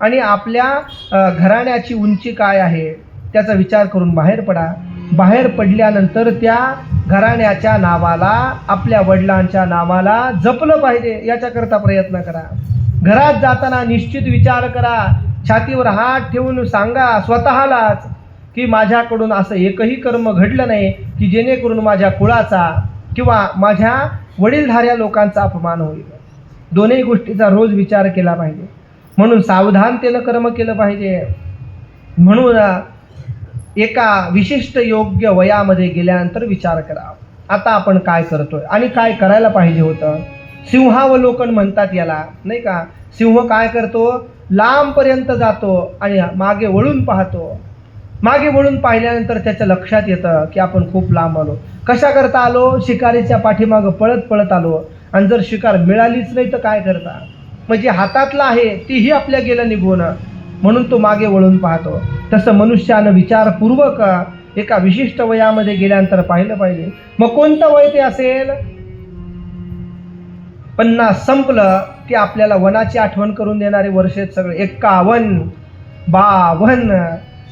आणि आपल्या घराण्याची उंची काय आहे त्याचा विचार करून बाहेर पडा. बाहेर पडल्यानंतर त्या घराण्याच्या नावाला, आपल्या वडिलांच्या नावाला जपलं पाहिजे, याच्याकरता प्रयत्न करा. घरात जाताना निश्चित विचार करा. छातीवर हात ठेवून सांगा स्वतःलाच की माझ्याकडून असं एकही कर्म घडलं नाही की जेणेकरून माझ्या कुळाचा किंवा माझ्या वडीलधाऱ्या लोकांचा अपमान होईल. दोन्ही गोष्टीचा रोज विचार केला पाहिजे. म्हणून सावधानतेनं कर्म केलं पाहिजे. म्हणून एका विशिष्ट योग्य वयामध्ये गेल्यानंतर विचार करा आता आपण काय करतोय आणि काय करायला पाहिजे होतं. सिंहावलोकन म्हणतात याला, नाही का. सिंह काय करतो, लांबपर्यंत जातो आणि मागे वळून पाहतो. मागे वळून पाहिल्यानंतर त्याच्या लक्षात येतं की आपण खूप लांब आलो. कशा करता आलो, शिकारीच्या पाठीमागं पळत पळत आलो. आणि जर शिकार मिळालीच नाही तर काय करता, म्हणजे हातातला आहे तीही आपल्या गेलं निघून, म्हणून तो मागे वळून पाहतो. तसं मनुष्यानं विचारपूर्वक एका विशिष्ट वयामध्ये गेल्यानंतर पाहिलं पाहिजे. मग कोणतं वय ते असेल, 50 संपलं की आपल्याला वनाची आठवण करून देणारे वर्ष आहेत सगळे. 51, 52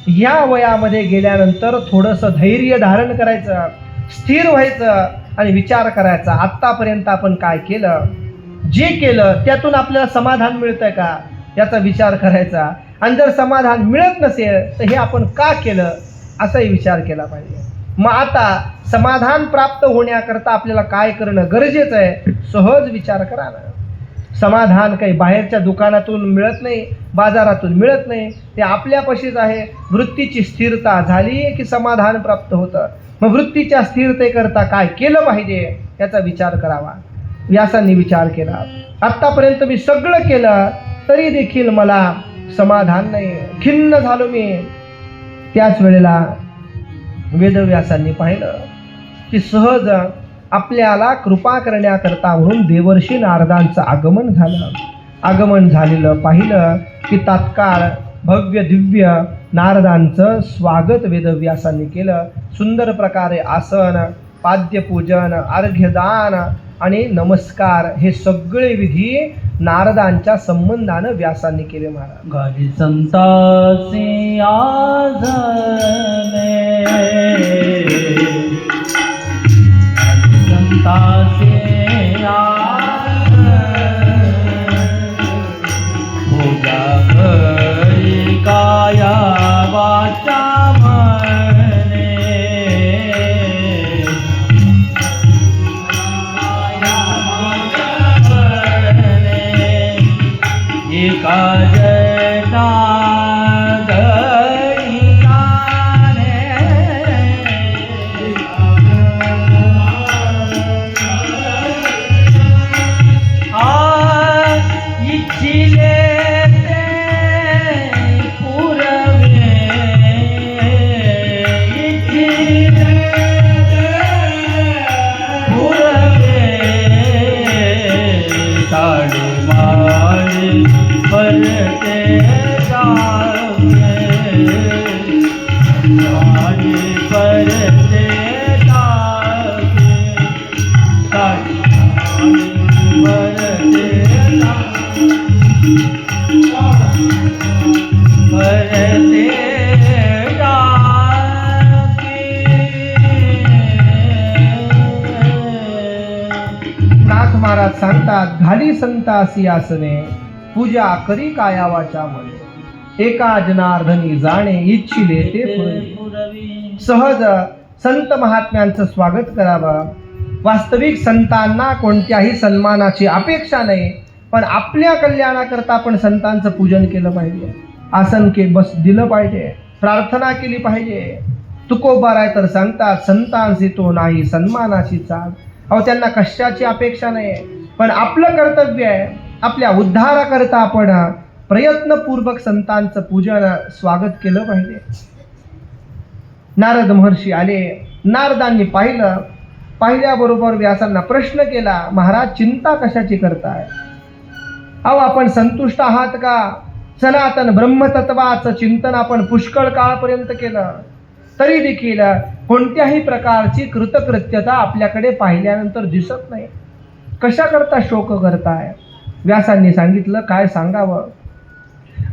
या वयामध्ये गेल्यानंतर थोडंसं धैर्य धारण करायचं, स्थिर व्हायचं आणि विचार करायचा आत्तापर्यंत आपण काय केलं, जे केलं त्यातून आपल्याला समाधान मिळतंय का याचा विचार करायचा. आणि जर समाधान मिळत नसेल तर हे आपण का केलं असाही विचार केला पाहिजे. मग आता समाधान प्राप्त होण्याकरता आपल्याला काय करणं गरजेचं आहे, सहज विचार करा ना. समाधान काही बाहेरच्या दुकानातून मिळत नाही, बाजारातून मिळत नाही, ते आपल्यापाशीच आहे. वृत्तीची स्थिरता झाली की समाधान प्राप्त होतं. मग वृत्तीच्या स्थिरतेकरता काय केलं पाहिजे याचा विचार करावा. व्यासांनी विचार केला, आत्तापर्यंत मी सगळं केलं तरी देखील मला समाधान नाही, खिन्न झालो मी. त्याच वेळेला वेदव्यासांनी पाहिलं की सहज आपल्याला कृपा करण्याकरता म्हणून देवर्षी नारदांचं आगमन झालं. आगमन झालेलं पाहिलं की तात्काळ भव्य दिव्य नारदांचं स्वागत वेदव्यासांनी केलं. सुंदर प्रकारे आसन, पाद्यपूजन, अर्घ्यदान आणि नमस्कार हे सगळे विधी नारदांच्या संबंधानं व्यासांनी केले. महाराज गाली संतासी आज संतासे पूजा करी काया वाचा मने एका जना नाथ महाराज सांगतात, घाली संतासी आसने पूजा करी काया वाचा मने एका जनार्दनी जाणे इच्छिले ते पुरवी. सहज संत महात्म्यांचं स्वागत करावं. वास्तविक संतांना कोणत्याही सन्मानाची अपेक्षा नाही, पण आपल्या कल्याणाकरता आपण संतांचं पूजन केलं पाहिजे. आसन के बस दिलं पाहिजे, प्रार्थना केली पाहिजे. तुकोबाराय तर सांगतात, संतांशी तो नाही सन्मानाची चाल. अहो, त्यांना कशाची अपेक्षा नाही, पण आपलं कर्तव्य आहे, आपल्या उद्धाराकरता आपण प्रयत्नपूर्वक संतांचं पूजन स्वागत केलं पाहिजे. नारद महर्षी आले. नारदांनी पाहिल्याबरोबर व्यासांना प्रश्न केला, महाराज चिंता कशाची करताय? अहो, आपण संतुष्ट आहात का? सनातन ब्रह्मतत्वाचं चिंतन आपण पुष्कळ काळपर्यंत केलं, तरी देखील कोणत्याही प्रकारची कृतकृत्यता आपल्याकडे पाहिल्यानंतर दिसत नाही. कशा करता शोक करताय? व्यासांनी सांगितलं, काय सांगावं?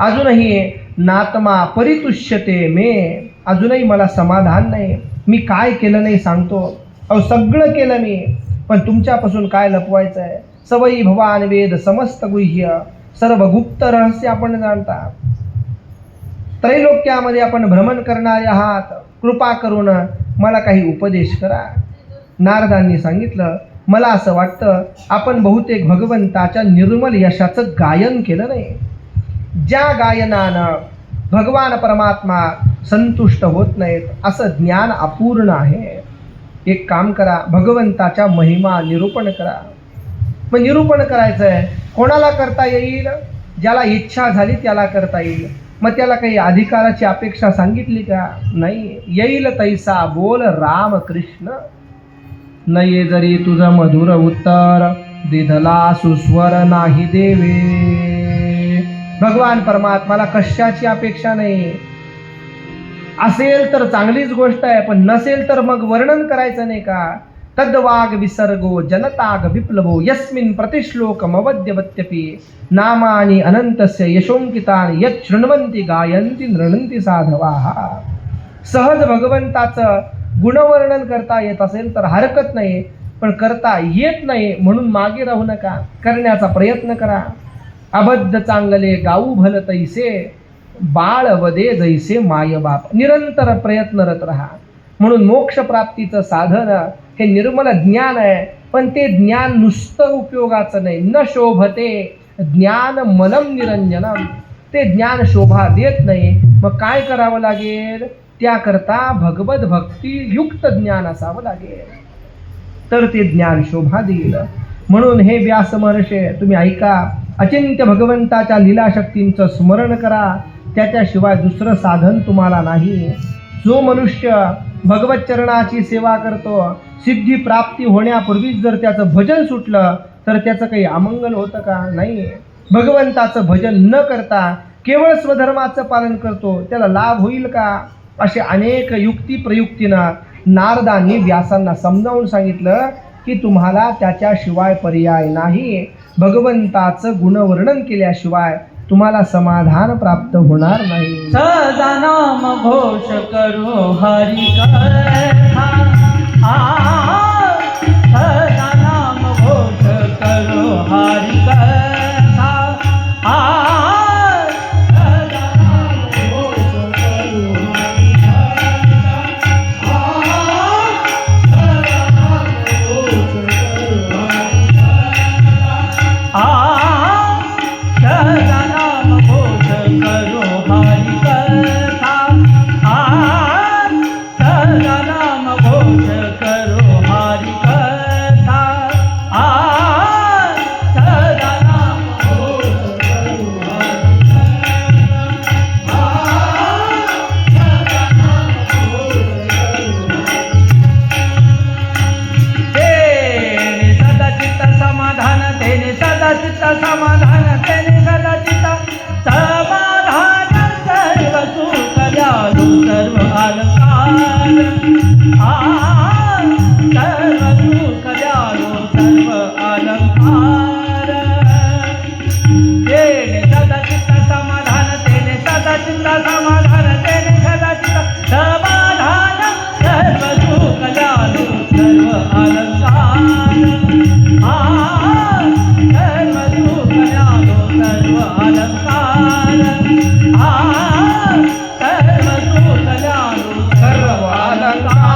अजूनही नात्मा परितुष्यते मे, अजूनही मला समाधान नाही. मी काय केलं नाही सांगतो. अहो, सगळं केलं मी, पण तुमच्यापासून काय लपवायचं आहे? सवयी भवान वेद समस्त गुह्य, सर्व गुप्त रहस्य आपण जाणता. त्रैलोक्यामध्ये आपण भ्रमण करणारे आहात, कृपा करून मला काही उपदेश करा. नारदांनी सांगितलं, मला असं वाटतं आपण बहुतेक भगवंताच्या निर्मल यशाचं गायन केलं नाही. ज्या गायनानं भगवान परमात्मा संतुष्ट होत नाहीत असं ज्ञान अपूर्ण आहे. एक काम करा, भगवंताच्या महिमा निरूपण करा. मग निरूपण करायचं आहे, कोणाला करता येईल? ज्याला इच्छा झाली त्याला करता येईल. मग त्याला काही अधिकाराची अपेक्षा सांगितली का? नाही. येईल तैसा बोल राम कृष्ण, नये जरी तुझं मधुर उत्तर, दिधला सुस्वर नाही देवे. भगवान परमात्माला कशाची अपेक्षा नाही. असेल तर चांगलीच गोष्ट आहे, पण नसेल तर मग वर्णन करायचं नाही का? तद्वाग विसर्गो जनताग विप्लवो यस्मिन् प्रतिश्लोकमवद्यवत्यपि नामानि अनंतस्य यशोंकितानि यत् शृण्वन्ति गायन्ति नृणन्ति साधवाः. सहज भगवंताचं गुणवर्णन करता येत असेल तर हरकत नाही, पण करता येत नाही म्हणून मागे राहू नका, करण्याचा प्रयत्न करा. अबद्ध चांगले गाऊ भल तैसे, बाळ वदे जैसे मायबाप. निरंतर प्रयत्नरत राहा. म्हणून मोक्ष प्राप्तीचं साधन हे निर्मल ज्ञान आहे, पण ते ज्ञान नुसतं उपयोगाचं नाही. न शोभते ज्ञान मलम निरंजनम, ते ज्ञान शोभा देत नाही. मग काय करावं लागेल? त्याकरता भगवत भक्ती युक्त ज्ञान असावं लागेल, तर ते ज्ञान शोभा देईल. म्हणून हे व्यास महर्षी तुम्ही ऐका, अचिंत्य भगवंताच्या लीलाशक्तींचं स्मरण करा. त्याच्याशिवाय दुसरं साधन तुम्हाला नाही. जो मनुष्य भगवत चरणाची सेवा करतो, सिद्धी प्राप्ती होण्यापूर्वीच जर त्याचं भजन सुटलं तर त्याचं काही अमंगल होतं का? नाही. भगवंताचं भजन न करता केवळ स्वधर्माचं पालन करतो, त्याला लाभ होईल का? असे अनेक युक्ती प्रयुक्तीनं नारदांनी व्यासांना समजावून सांगितलं की तुम्हाला त्याच्याशिवाय पर्याय नाही. भगवंताचं गुणवर्णन केल्याशिवाय तुम्हाला समाधान प्राप्त होणार नाही. सदा नाम घोष करो हरि कथा सदा नाम घोष करो हरि कथा सदा नाम घोष करो हरि कथा सदा नाम घोष करो हरि कथा सदा नाम घोष करो हरि कथा सदा नाम घोष करो हरि कथा सदा नाम घोष करो हरि तेने सदा चित्त समाधान तेने सदा चित्त समाधान तेने सदा चित्त समाधान सर्व सुख दयालु सर्व अलंकार सर्व सुख दयालु सर्व अलंकार तेने सदा चित्त समाधान तेने सदा चित्त समाधान तेने सदा चित्त समाधान सर्व सुख दयालु सर्व अलंकार सर्व सुख दयालु सर्व अलंकार सर्व सुख दयालु सर्व अलंकार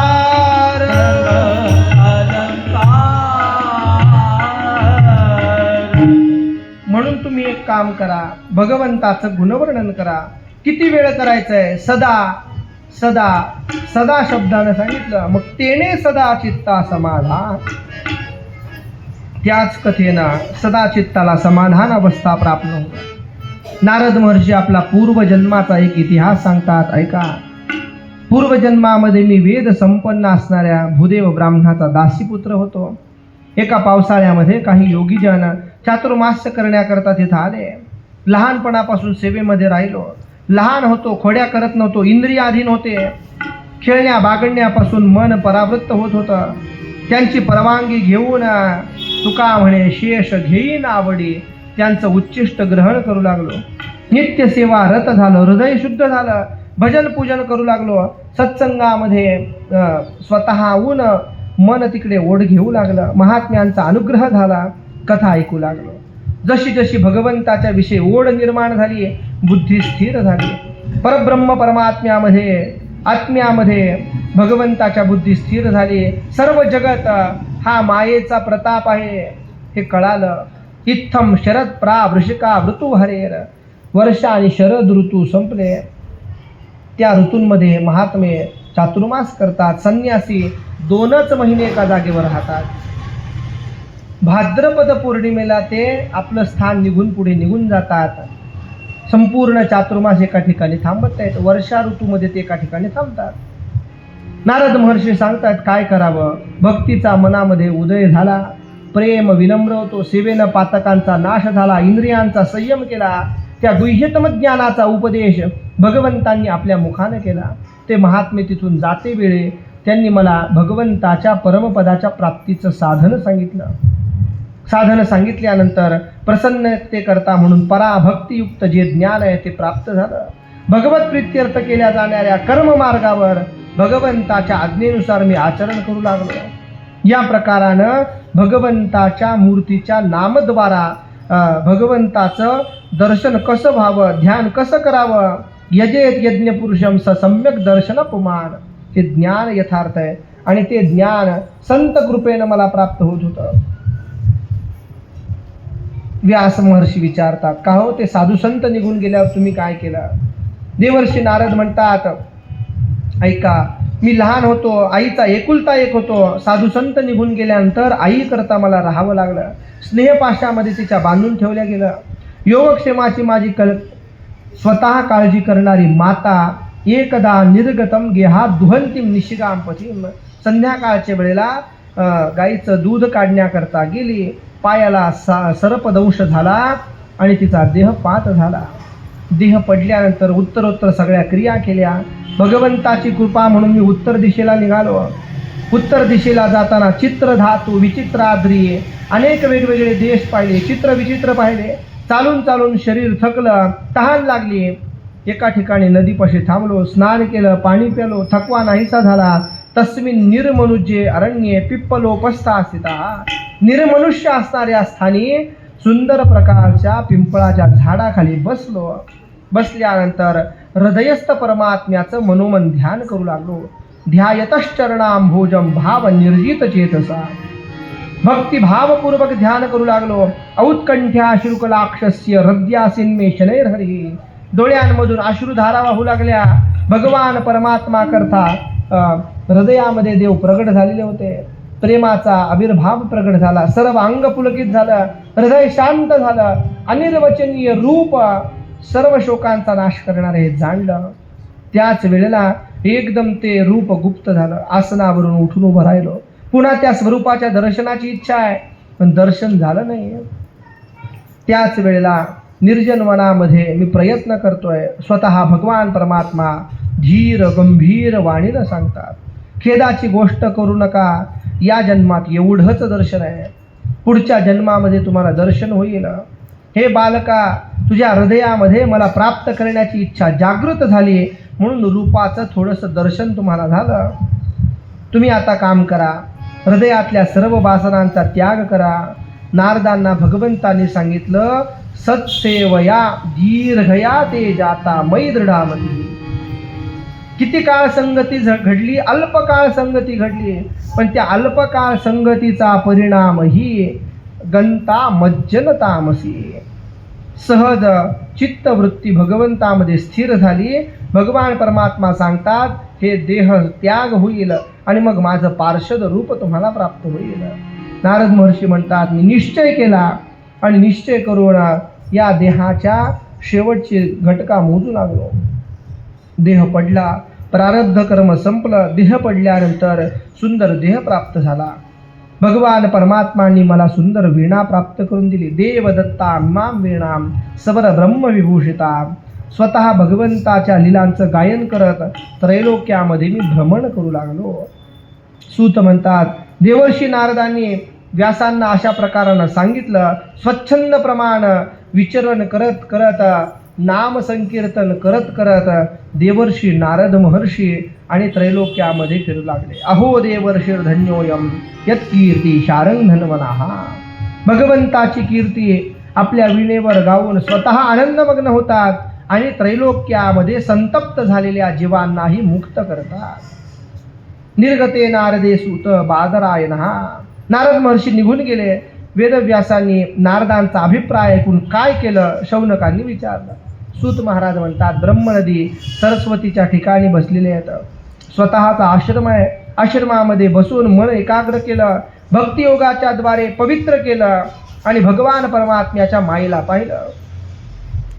म्हणून तुम्ही एक काम करा, भगवंताचं गुणवर्णन करा. किती वेळ करायचंय? सदा सदा सदा शब्दानं सांगितलं. मग तेने सदा चित्ता समाधान, त्याच कथेनं सदा चित्ताला समाधान अवस्था प्राप्त होते. नारद महर्षी आपला पूर्वजन्माचा एक इतिहास सांगतात, ऐका. पूर्वजन्मामध्ये मी वेद संपन्न असणाऱ्या भूदेव ब्राह्मणाचा दासीपुत्र होतो. एका पावसाळ्यामध्ये काही योगीजन चातुर्मास्य करण्याकरता तिथं आले. लहानपणापासून सेवेमध्ये राहिलो. लहान होतो, खोड्या करत नव्हतो, इंद्रियाधीन होते. खेळण्या बागडण्यापासून मन परावृत्त होत होतं. त्यांची परवानगी घेऊन तुका म्हणे शेष घेईन आवडी, त्यांचं उच्चिष्ट ग्रहण करू लागलो. नित्यसेवा रत झालं, हृदय शुद्ध झालं, भजन पूजन करू लागलो. सत्संगामध्ये स्वतःहून मन तिकडे ओढ घेऊ लागलं. महात्म्यांचा अनुग्रह झाला, कथा ऐकू लागलो. जशी जशी भगवंताच्या विषयी ओढ निर्माण झाली, बुद्धी स्थिर झाली. परब्रह्म परमात्म्यामध्ये आत्म्यामध्ये भगवंताच्या बुद्धी स्थिर झाली. सर्व जगत हा मायेचा प्रताप आहे हे कळालं. इत्थम शरद प्रा वृषिका ऋतू हरेर, वर्षा आणि शरद ऋतू संपले. त्या ऋतूंमध्ये महात्मे चातुर्मास करतात. संन्यासी 2च महिने एका जागेवर राहतात. भाद्रपद पौर्णिमेला ते आपलं स्थान निघून पुढे निघून जातात. संपूर्ण चातुर्मास एका ठिकाणी थांबत आहेत. वर्षा ऋतूमध्ये ते एका ठिकाणी थांबतात. नारद महर्षी सांगतात, काय करावं? भक्तीचा मनामध्ये उदय झाला, प्रेम विनम्र होतो, सेवेनं पातकांचा नाश झाला, इंद्रियांचा संयम केला. त्या गुह्यतम ज्ञानाचा उपदेश भगवंतांनी आपल्या मुखानं केला. ते महात्मे तिथून जाते वेळी त्यांनी मला भगवंताच्या परमपदाच्या प्राप्तीचं साधन सांगितलं. साधन सांगितल्यानंतर प्रसन्नतेकरता म्हणून पराभक्तियुक्त जे ज्ञान आहे ते प्राप्त झालं. भगवत प्रीत्यर्थ केल्या जाणाऱ्या कर्ममार्गावर भगवंताच्या आज्ञेनुसार मी आचरण करू लागलो. या प्रकारानं भगवंताच्या मूर्तीच्या नामद्वारा भगवंताचं दर्शन कसं व्हावं, ध्यान कसं करावं, यजेत यज्ञपुरुषम स सम्यक दर्शन पुमान, हे ज्ञान यथार्थ आहे. आणि ते ज्ञान संत कृपेनं मला प्राप्त होत होतं. व्यास महर्षी विचारतात, का हो ते साधू संत निघून गेल्यावर तुम्ही काय केलं? देवर्षी नारद म्हणतात, ऐका, मी लहान होतो, आईचा एकुलता एक होतो. साधू संत निघून गेल्यानंतर आई करता मला राहावं लागलं. स्नेहपाशामध्ये तिच्या बांधून ठेवल्या गेलं. योगक्षेमाची माझी स्वतः काळजी करणारी माता एकदा निर्गतम गेहा दुहंतीम निशिगाम पतीम, संध्याकाळच्या वेळेला गाईचं दूध काढण्याकरता गेली. पायाला सर्पदंश झाला आणि तिचा देह पात झाला. देह पडल्यानंतर उत्तरोत्तर सगळ्या क्रिया केल्या. भगवंताची कृपा म्हणून मी उत्तर दिशेला निघालो. उत्तर दिशेला जाताना चित्रधातू विचित्राद्री अनेक वेगवेगळे देश पाहिले, चित्र विचित्र पाहिले. चालून चालून शरीर थकलं, तहान लागली. एका ठिकाणी नदीपाशी थांबलो, स्नान केलं, पाणी प्यालो, थकवा नाहीसा झाला. तस्मिन निर्मनुष्ये अरण्ये पिप्पलोपस्थासिता. निर्मनुष्य असणाऱ्या स्थानी सुंदर प्रकारच्या पिंपळाच्या झाडाखाली बसलो. बसल्यानंतर हृदयस्थ परमात्म्याचं मनोमन ध्यान करू लागलो. ध्यायतश्चरणांभोजं भाव निर्जित चेतसा. भक्तिभावपूर्वक ध्यान करू लागलो. औत्कंठ्या शुक्लाक्षस्य हृदयासिन्मे शनैर्हरी. डोळ्यांमधून अश्रुधारा वाहू लागल्या. भगवान परमात्मा करता हृदयामध्ये देव प्रगट झालेले होते. प्रेमाचा आविर्भाव प्रगट झाला. सर्व अंग पुलकित झालं. हृदय शांत झालं. अनिर्वचनीय रूप सर्व शोकांचा नाश करणारे हे जाणलं. त्याच वेळेला एकदम ते रूप गुप्त झालं. आसनावरून उठून उभं राहिलो. पुन्हा त्या स्वरूपाच्या दर्शनाची इच्छा आहे, पण दर्शन झालं नाही. त्याच वेळेला निर्जन वनामध्ये मी प्रयत्न करतोय. स्वतः भगवान परमात्मा धीर गंभीर वाणीनं सांगतात, खेदाची गोष्ट करू नका. या जन्मात एवढंच दर्शन आहे. पुढच्या जन्मामध्ये तुम्हाला दर्शन होईल. हे बालका, तुझ्या हृदयामध्ये मला प्राप्त करण्याची इच्छा जागृत झाली, म्हणून रूपाचं थोडंसं दर्शन तुम्हाला झालं. तुम्ही आता काम करा. हृदयातल्या सर्व वासनांचा त्याग करा. नारदांना भगवंतांनी सांगितलं, सत्सेवया दीर्घया ते जाता मै दृढामती. किती काळ संगती घडली, अल्पकाळ संगती घडली, पण त्या अल्पकाळ संगतीचा परिणामही गंता मज्जन तामसी. सहज चित्तवृत्ती भगवंतामध्ये स्थिर झाली. भगवान परमात्मा सांगतात, हे देह त्याग होईल आणि मग माझं पार्षद रूप तुम्हाला प्राप्त होईल. नारद महर्षी म्हणतात, मी निश्चय केला आणि निश्चय करून या देहाच्या शेवटची घटका मोजू लागलो. देह पडला, प्रारब्ध कर्म संपलं. देह पडल्यानंतर सुंदर देह प्राप्त झाला. भगवान परमात्मांनी मला सुंदर वीणा प्राप्त करून दिली. देवदत्ता माम वीणाम सबर ब्रह्मविभूषिता. स्वतः भगवंताच्या लीलांचं गायन करत त्रैलोक्यामध्ये मी भ्रमण करू लागलो. सूत म्हणतात, देवर्षी नारदांनी व्यासांना अशा प्रकारानं सांगितलं. स्वच्छंद प्रमाण विचरण करत करत, नाम संकीर्तन करत करत देवर्षी नारद महर्षी आणि त्रैलोक्यामध्ये फिरू लागले. अहो देवर्षिर्धन्योयम यत्कीर्ती शारंग धन्वनाः. भगवंताची कीर्ती आपल्या वीणेवर गाऊन स्वतः आनंदमग्न होतात आणि त्रैलोक्यामध्ये संतप्त झालेल्या जीवांनाही मुक्त करतात. निर्गते नारदे सूत बादरायणः. नारद महर्षी निघून गेले. वेदव्यासांनी नारदांचा अभिप्राय ऐकून काय केलं शौनकांनी विचारलं. सूत महाराज म्हणतात, ब्रह्मनदी सरस्वतीच्या ठिकाणी बसलेले आहेत. स्वतःचा आश्रम आहे. आश्रमामध्ये बसून मन एकाग्र केलं. भक्तियोगाच्या द्वारे पवित्र केलं आणि भगवान परमात्म्याच्या मायेला पाहिलं.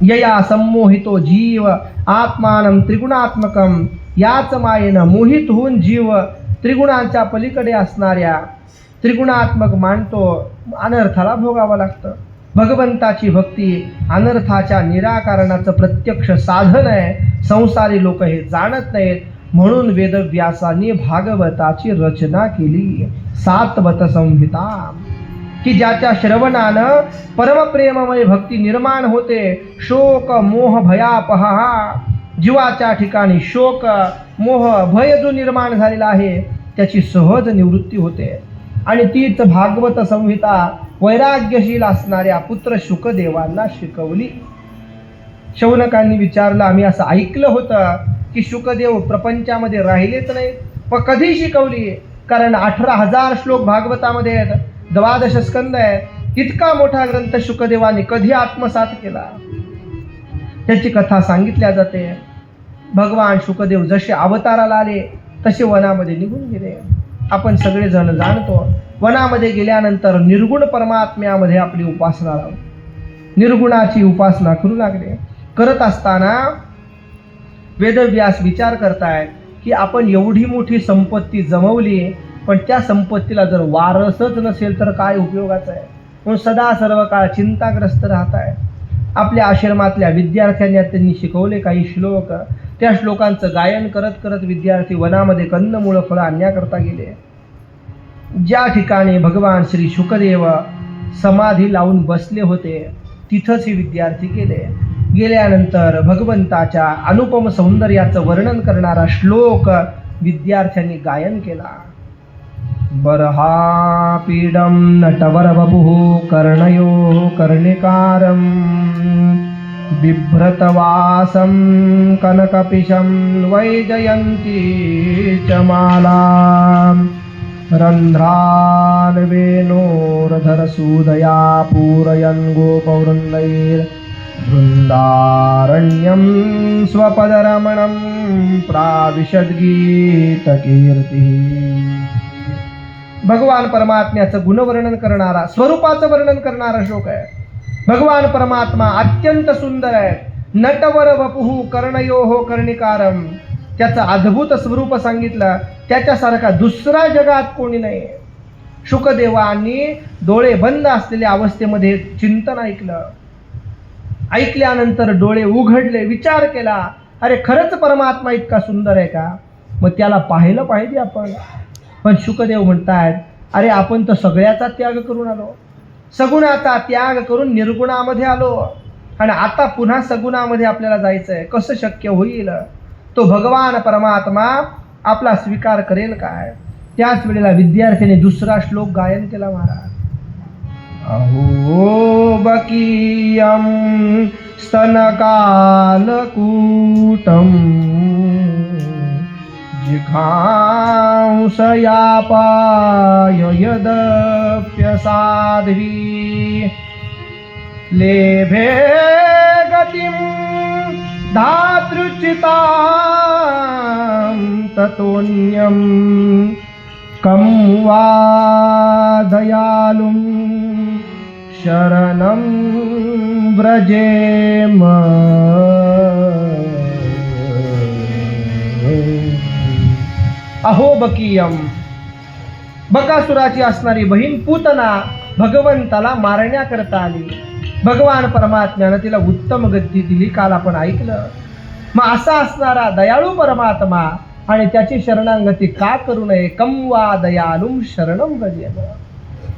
यया संमोहितो जीव आत्मानं त्रिगुणात्मकम. याच मायेनं मोहित होऊन जीव त्रिगुणांच्या पलीकडे असणाऱ्या त्रिगुणात्मक मानतो. अनर्थाला भोगावं लागतं. भगवंताची भक्ती अनर्थाच्या निराकरणाचं प्रत्यक्ष साधन आहे. संसारी लोक हे जाणत नाहीत, म्हणून वेदव्यासांनी भागवताची रचना केली. सातवत संहिता, की ज्याच्या श्रवणानं परमप्रेममय भक्ती निर्माण होते. शोक मोह भयापहा. जीवाच्या ठिकाणी शोक मोह भय जो निर्माण झालेला आहे त्याची सहज निवृत्ती होते. आणि तीच भागवत संहिता वैराग्यशील असणाऱ्या पुत्र शुकदेवांना शिकवली. शौनकांनी विचारलं, आम्ही असं ऐकलं होतं की शुकदेव प्रपंचामध्ये राहिलेच नाही, पण कधी शिकवली? कारण 18,000 श्लोक भागवतामध्ये आहेत, 12 स्कंद आहेत. इतका मोठा ग्रंथ शुकदेवाने कधी आत्मसात केला? त्याची कथा सांगितल्या जाते. भगवान शुकदेव जसे अवताराला आले तसे वनामध्ये निघून गेले. आपण सगळेजण जाणतो, वनामध्ये गेल्यानंतर निर्गुण परमात्म्यामध्ये आपली उपासना लावली. निर्गुणाची उपासना करू लागले. करत असताना वेदव्यास विचार करतायत की आपण एवढी मोठी संपत्ती जमवली, पण त्या संपत्तीला जर वारसच नसेल तर काय उपयोगाचं आहे? म्हणून सदा सर्व काळ चिंताग्रस्त राहत आहे. आपल्या आश्रमातल्या विद्यार्थ्यांना त्यांनी शिकवले काही श्लोक. त्या श्लोकांचं गायन करत करत विद्यार्थी वनामध्ये कंदमुळं फळं आणण्याकरता गेले. ज्या ठिकाणी भगवान श्री शुकदेव समाधी लावून बसले होते तिथंच हे विद्यार्थी गेले. गेल्यानंतर भगवंताच्या अनुपम सौंदर्याचं वर्णन करणारा श्लोक विद्यार्थ्यांनी गायन केला. बर्हापीडं नटवरवपुः कर्णयो कर्णिकारं बिभ्रतवासं कनकपिशं वैजयन्ती च मालां रन्ध्रान् वेणोर्धरसूदया पूरयन् गोपवृन्दैर्वृन्दारण्यं स्वपदरमणं प्राविशद्गीतकीर्तिः. भगवान परमात्म्याचं गुणवर्णन करणारा, स्वरूपाचं वर्णन करणारा श्लोक आहे. भगवान परमात्मा अत्यंत सुंदर आहे. नटवर वपुः कर्णयोः कर्णिकारम, त्याचं अद्भुत स्वरूप सांगितलं. त्याच्यासारखा दुसरा जगात कोणी नाही. शुकदेवांनी डोळे बंद असलेल्या अवस्थेमध्ये चिंतन ऐकलं. ऐकल्यानंतर डोळे उघडले, विचार केला, अरे खरंच परमात्मा इतका सुंदर आहे का? मग त्याला पाहिलं पाहिजे आपण. पण शुकदेव म्हणतायत, अरे आपण तर सगळ्याचा त्याग करून आलो, सगुणाचा त्याग करून निर्गुणामध्ये आलो, आणि आता पुन्हा सगुणामध्ये आपल्याला जायचं आहे, कसं शक्य होईल? तो भगवान परमात्मा आपला स्वीकार करेल काय? त्याच वेळेला विद्यार्थ्याने दुसरा श्लोक गायन केला महाराज. अहो बकीयं स्तनकालकूटं जिघांसयापाय यदप्यसाध्वी लेभे गतिं धातृचितां ततोऽन्यं कं वा दयालुं शरणं व्रजेम. अहो बकीयम, बकासुराची असणारी बहीण पूतना भगवंताला मारण्याकरता आली. भगवान परमात्म्यानं तिला उत्तम गती दिली, काल आपण ऐकलं. मग असा असणारा दयाळू परमात्मा आणि त्याची शरणांगती का करू नये? कं वा दयालुं शरणं व्रजेम.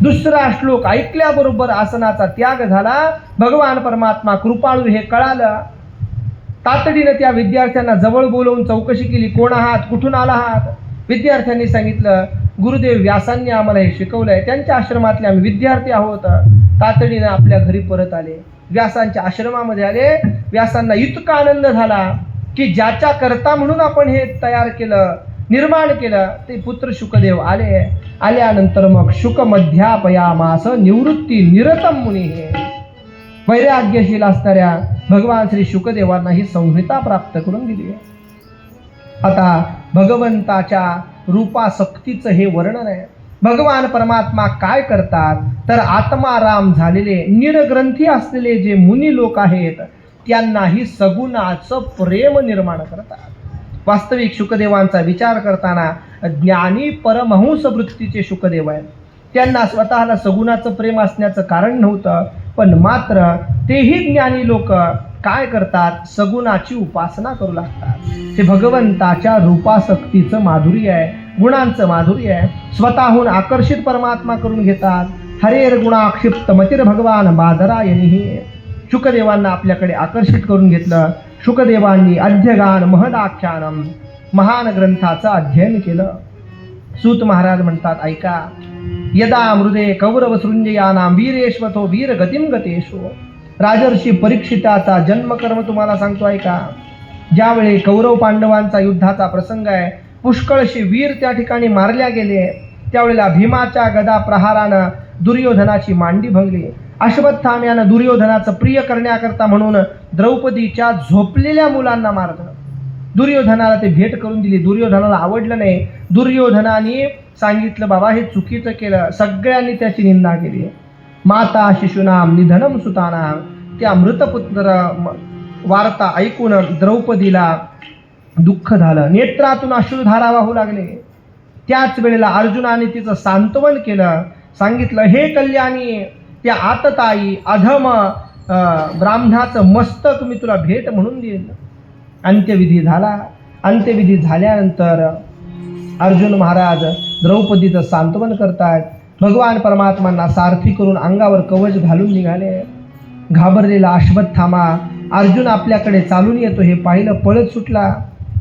दुसरा श्लोक ऐकल्याबरोबर आसनाचा त्याग झाला. भगवान परमात्मा कृपाळू हे कळालं. तातडीनं त्या विद्यार्थ्यांना जवळ बोलवून चौकशी केली, कोण आहात, कुठून आला आहात? विद्यार्थ्यांनी सांगितलं, गुरुदेव व्यासांनी आम्हाला हे शिकवलंय, त्यांच्या आश्रमातले आम्ही विद्यार्थी आहोत. तातडीनं आपल्या घरी परत आले, व्यासांच्या आश्रमामध्ये आले. व्यासांना इतका आनंद झाला की ज्याच्या करता म्हणून आपण हे तयार केलं, निर्माण केलं, ते पुत्र शुकदेव आले. आल्यानंतर मग शुक मध्यापयामास निवृत्ती निरतम मुनी, हे वैराग्यशील असणाऱ्या भगवान श्री शुकदेवांना ही संहिता प्राप्त करून दिली. आता भगवंताच्या रूपासक्तीचं हे वर्णन आहे. भगवान परमात्मा काय करतात तर आत्माराम झालेले निरग्रंथी असलेले जे मुनी लोक आहेत त्यांनाही सगुणाचं प्रेम निर्माण करतात. वास्तविक शुकदेवांचा विचार करताना ज्ञानी परमहंस वृत्तीचे शुकदेव आहेत. त्यांना स्वतःला सगुणाचं प्रेम असण्याचं कारण नव्हतं, पण मात्र तेही ज्ञानी लोक काय करतात, सगुणाची उपासना करू लागतात. ते भगवंताच्या रूपासक्तीचं माधुर्य आहे, गुणांचं माधुर्य आहे. स्वतःहून आकर्षित परमात्मा करून घेतात. हरेर गुणाक्षिप्त मतिर भगवान बादरायणी. शुकदेवांना आपल्याकडे आकर्षित करून घेतलं. शुकदेवांनी अध्यगान महदाख्यानम महान ग्रंथाचं अध्ययन केलं. सूत महाराज म्हणतात, ऐका, यदा मृदे कौरव सृंजयानाम वीरेश्वतो वीर गतिम गतेषु. राजर्षी परीक्षिताचा जन्मकर्म तुम्हाला सांगतो, ऐका. ज्यावेळी कौरव पांडवांचा युद्धाचा प्रसंग आहे, पुष्कळशी वीर त्या ठिकाणी मारल्या गेले. त्यावेळेला भीमाच्या गदा प्रहारानं दुर्योधनाची मांडी भंगली. अश्वत्थाम्यानं दुर्योधनाचं प्रिय करण्याकरता म्हणून द्रौपदीच्या झोपलेल्या मुलांना मारलं. दुर्योधनाला ते भेट करून दिली. दुर्योधनाला आवडलं नाही. दुर्योधनाने सांगितलं, बाबा हे चुकीचं केलं. सगळ्यांनी त्याची निंदा केली. माता शिशूनाम निधनम सुतानाम. त्या मृतपुत्र वार्ता ऐकून द्रौपदीला दुःख झालं. नेत्रातून अश्रुधारा वाहू लागले. त्याच वेळेला अर्जुनाने तिचं सांत्वन केलं. सांगितलं, हे कल्याणी, त्या आतताई अधम ब्राह्मणाचं मस्तक मी तुला भेट म्हणून देईन. अंत्यविधी झाला. अंत्यविधी झाल्यानंतर अर्जुन महाराज द्रौपदीचं सांत्वन करतायत. भगवान परमात्मांना सारथी करून अंगावर कवच घालून निघाले. घाबरलेला अश्वत्थामा अर्जुन आपल्याकडे चालून येतो हे पाहिलं, पळत सुटला.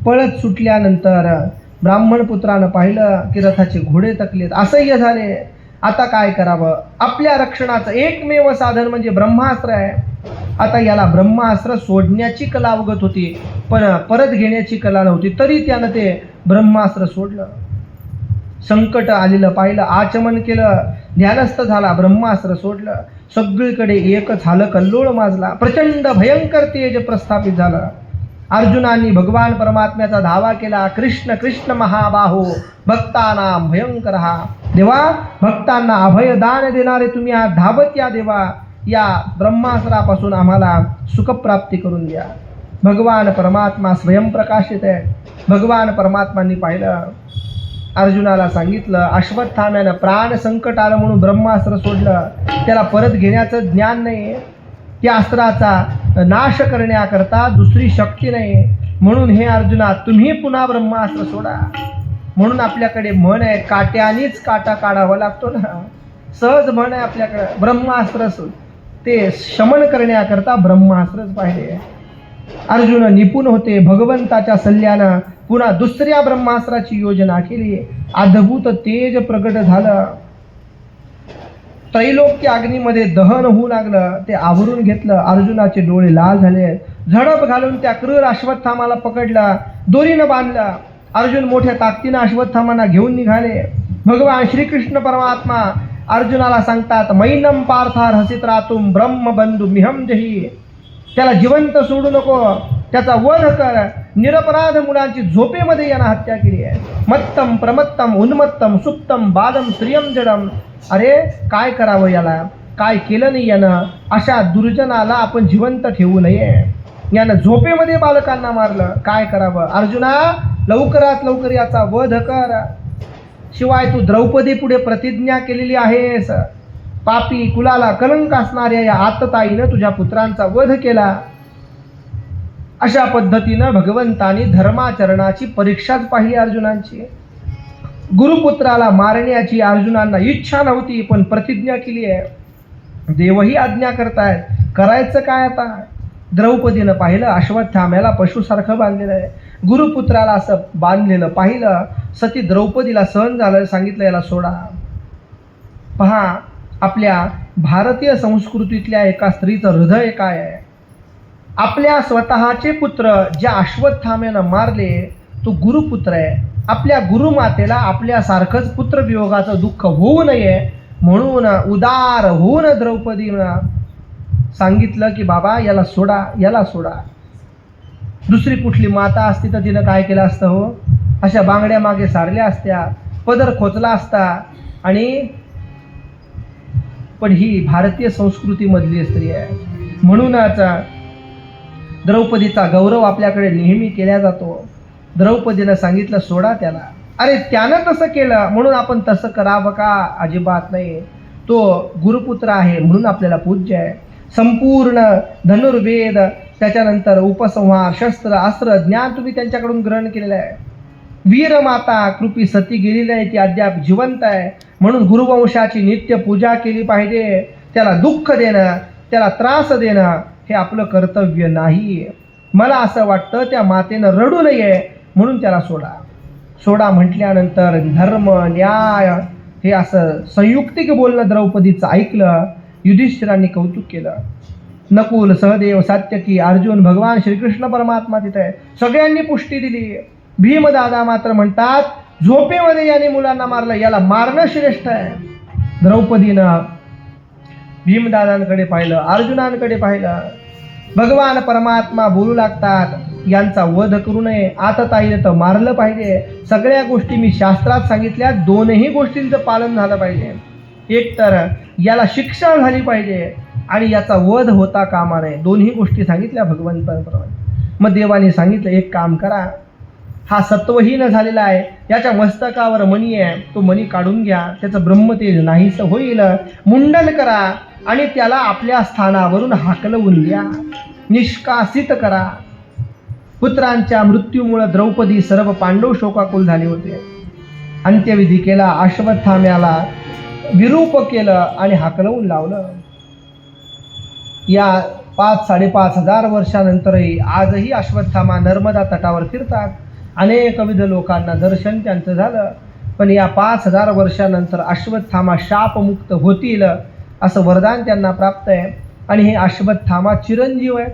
पळत सुटल्यानंतर ब्राह्मण पुत्रानं पाहिलं की रथाचे घोडे थकलेत, असह्य झाले. आता काय करावं? आपल्या रक्षणाचं एकमेव साधन म्हणजे ब्रह्मास्त्र आहे. आता याला ब्रह्मास्त्र सोडण्याची कला अवगत होती, पण परत घेण्याची कला नव्हती. तरी त्यानं ते ब्रह्मास्त्र सोडलं. संकट आलेलं पाहिलं, आचमन केलं, ध्यानस्थ झाला, ब्रह्मास्त्र सोडलं. सगळीकडे एकच हालकल्लोळ माजला. प्रचंड भयंकर तेज प्रस्थापित झालं. अर्जुनांनी भगवान परमात्म्याचा धावा केला. कृष्ण कृष्ण महाबाहो भक्तानां भयंकर. देवा, भक्तांना अभयदान देणारे तुम्ही आहात, धावत या देवा, या ब्रह्मास्त्रापासून आम्हाला सुखप्राप्ती करून द्या. भगवान परमात्मा स्वयंप्रकाशित आहे. भगवान परमात्मांनी पाहिलं, अर्जुनाला सांगितलं, अश्वत्थाम्यानं प्राण संकट आलं म्हणून ब्रह्मास्त्र सोडलं, त्याला परत घेण्याचं ज्ञान नाही, त्या अस्त्राचा नाश करण्याकरता दुसरी शक्ती नाही. म्हणून हे अर्जुना, तुम्ही पुन्हा ब्रह्मास्त्र सोडा. म्हणून आपल्याकडे म्हण आहे, काट्यानेच काटा काढावा लागतो ना. सहज म्हण आहे आपल्याकडे, ब्रह्मास्त्र ते शमन करण्याकरता ब्रह्मास्त्रच पाहिजे. अर्जुन निपुण होते. भगवंताच्या सल्ल्यानं पुन्हा दुसऱ्या ब्रह्मास्त्राची योजना केली. अद्भुत तेज प्रगट झालं. त्रैलोक्य अग्नीमध्ये दहन होऊ लागलं. ते आवरून घेतलं. अर्जुनाचे डोळे लाल झाले. झडप घालून त्या क्रूर अश्वत्थामाला पकडलं, दोरीनं बांधलं. अर्जुन मोठ्या ताकदीनं अश्वत्थामांना घेऊन निघाले. भगवान श्रीकृष्ण परमात्मा अर्जुनाला सांगतात, मैनम पार्थार हसित रातुम ब्रह्मबंधू मिहम जही. त्याला जिवंत सोडू नको, त्याचा वध कर. निरपराध मुलांची झोपेमध्ये यानं हत्या केली आहे. मत्तम प्रमत्तम उन्मत्तम सुप्तम बादम श्रियम जडम. अरे काय करावं याला? काय केलं नाही यानं? अशा दुर्जनाला आपण जिवंत ठेवू नये. यानं झोपेमध्ये बालकांना मारलं. काय करावं? अर्जुना, लवकरात लवकर याचा वध कर. शिवाय तू द्रौपदी पुढे प्रतिज्ञा केलेली आहेस. पापी कुलाला कलंक असणाऱ्या या आतताईनं तुझ्या पुत्रांचा वध केला. अशा पद्धतीनं भगवंतानी धर्माचरणाची परीक्षाच पाहिली अर्जुनांची. गुरुपुत्राला मारण्याची अर्जुनांना इच्छा नव्हती, पण प्रतिज्ञा केली आहे. देवही आज्ञा करतायत, करायचं काय आता? द्रौपदीनं पाहिलं, अश्वत्थाम्याला पशुसारखं बांधलेलं आहे. गुरुपुत्राला असं बांधलेलं पाहिलं. सती द्रौपदीला सहन झालं. सांगितलं, याला सोडा. पहा, आपल्या भारतीय संस्कृतीतल्या एका स्त्रीचं हृदय काय आहे. आपल्या स्वतःचे पुत्र ज्या अश्वत्थाम्यानं मारले, तो गुरुपुत्र आहे. आपल्या गुरुमातेला आपल्यासारखंच पुत्रवियोगाचं दुःख होऊ नये म्हणून उदार होऊन द्रौपदीनं सांगितलं की बाबा याला सोडा, याला सोडा. दुसरी कुठली माता असती तर तिनं काय केलं असतं हो? अशा बांगड्या मागे सारल्या असत्या, पदर खोचला असता. आणि पण ही भारतीय संस्कृतीमधली स्त्री आहे. म्हणूनच द्रौपदीचा गौरव आपल्याकडे नेहमी केला जातो. द्रौपदीनं सांगितलं, सोडा त्याला. अरे त्यानं तसं केलं म्हणून आपण तसं करावं का? अजिबात नाही. तो गुरुपुत्र आहे म्हणून आपल्याला पूज्य आहे. संपूर्ण धनुर्वेद, त्याच्यानंतर उपसंहार, शस्त्र, अस्त्र, ज्ञान तुम्ही त्यांच्याकडून ग्रहण केलेलं आहे. वीरमाता कृपी सती गेलेली आहे, ती अद्याप जिवंत आहे. म्हणून गुरुवंशाची नित्य पूजा केली पाहिजे. त्याला दुःख देणं, त्याला त्रास देणं हे आपलं कर्तव्य नाही. मला असं वाटतं त्या मातेनं रडू नये म्हणून त्याला सोडा. सोडा म्हटल्यानंतर धर्म, न्याय हे असं संयुक्तिक बोलणं द्रौपदीचं ऐकलं. युधिष्ठिरांनी कौतुक केलं. नकुल, सहदेव, सात्यकी, अर्जुन, भगवान श्रीकृष्ण परमात्मा तिथे आहे. सगळ्यांनी पुष्टी दिली. भीमदादा मात्र म्हणतात, झोपेमध्ये याने मुलांना मारलं, याला मारणं श्रेष्ठ आहे. द्रौपदीनं भीमदादांकडे पाहिलं, अर्जुनांकडे पाहिलं. भगवान परमात्मा बोलू लागतात, यांचा वध करू नये, आतताईने तर मारलं पाहिजे. सगळ्या गोष्टी मी शास्त्रात सांगितल्या, दोनही गोष्टींचं पालन झालं पाहिजे. एक तर याला शिक्षा झाली पाहिजे आणि याचा वध होता कामा नये. दोन्ही गोष्टी सांगितल्या भगवंतांप्रमाणे. मग देवाने सांगितलं, एक काम करा, हा सत्वहीन झालेला आहे, याच्या मस्तकावर मणी आहे, तो मणी काढून घ्या, त्याचं ब्रह्मतेज नाहीसं होईल. मुंडन करा आणि त्याला आपल्या स्थानावरून हाकलवून द्या, निष्कासित करा. पुत्रांच्या मृत्यूमुळे द्रौपदी सर्व पांडव शोकाकुल झाले होते. अंत्यविधी केला, अश्वत्थाम्याला विरूप केलं आणि हाकलवून लावलं. या 5,000-5,500 वर्षानंतरही आजही अश्वत्थामा नर्मदा तटावर फिरतात. अनेकविध लोकांना दर्शन त्यांचं झालं. पण या 5,000 वर्षानंतर अश्वत्थामा शापमुक्त होतील असं वरदान त्यांना प्राप्त आहे. आणि हे अश्वत्थामा चिरंजीव आहे.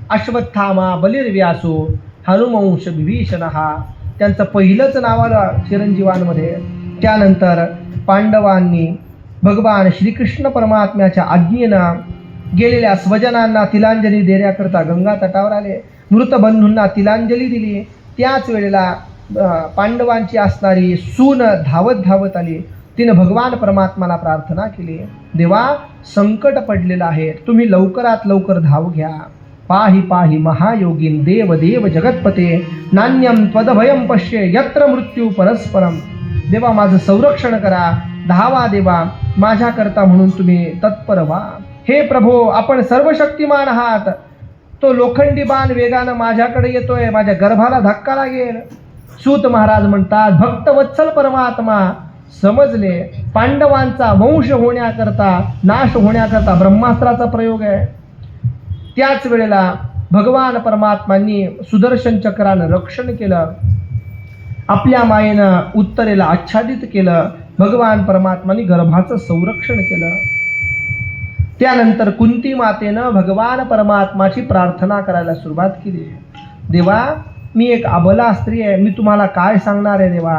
अश्वत्थामा बलिर्व्यासो हनुवंश विभीषण हा त्यांचं पहिलंच नाव आलं चिरंजीवांमध्ये. त्यानंतर पांडवांनी भगवान श्रीकृष्ण परमात्म्याच्या आज्ञेनं गेलेल्या स्वजनांना तिलांजली देण्याकरता गंगा तटावर आले. मृत बंधूंना तिलांजली दिली. त्याच वेळेला पांडवांची असणारी सून धावत धावत आली. तिनं भगवान परमात्माला प्रार्थना केली, देवा संकट पडलेलं आहे, तुम्ही लवकरात लवकर धाव घ्या. पाहि पाहि महायोगीन देव देव जगतपते नान्यम त्वदभयम पश्ये यत्र मृत्यू परस्परम. देवा माझं संरक्षण करा, धावा देवा माझ्याकरता म्हणून तुम्ही तत्पर व्हा. हे प्रभो आपण सर्वशक्तिमान आहात. तो लोखंडी बाण वेगानं माझ्याकडे येतोय, माझ्या गर्भाला धक्का लागेल. सूत महाराज म्हणतात भक्तवत्सल परमात्मा समजले पांडवांचा वंश होण्याकरता नाश होण्याकरता ब्रह्मास्त्राचा प्रयोग आहे. त्याच वेळेला भगवान परमात्मांनी सुदर्शन चक्रानं रक्षण केलं. आपल्या मायेनं उत्तरेला आच्छादित केलं. भगवान परमात्मांनी गर्भाचं संरक्षण केलं. त्यानंतर कुंती मातेनं भगवान परमात्माची प्रार्थना करायला सुरुवात केली. देवा मी एक अबला स्त्री आहे, मी तुम्हाला काय सांगणार आहे देवा,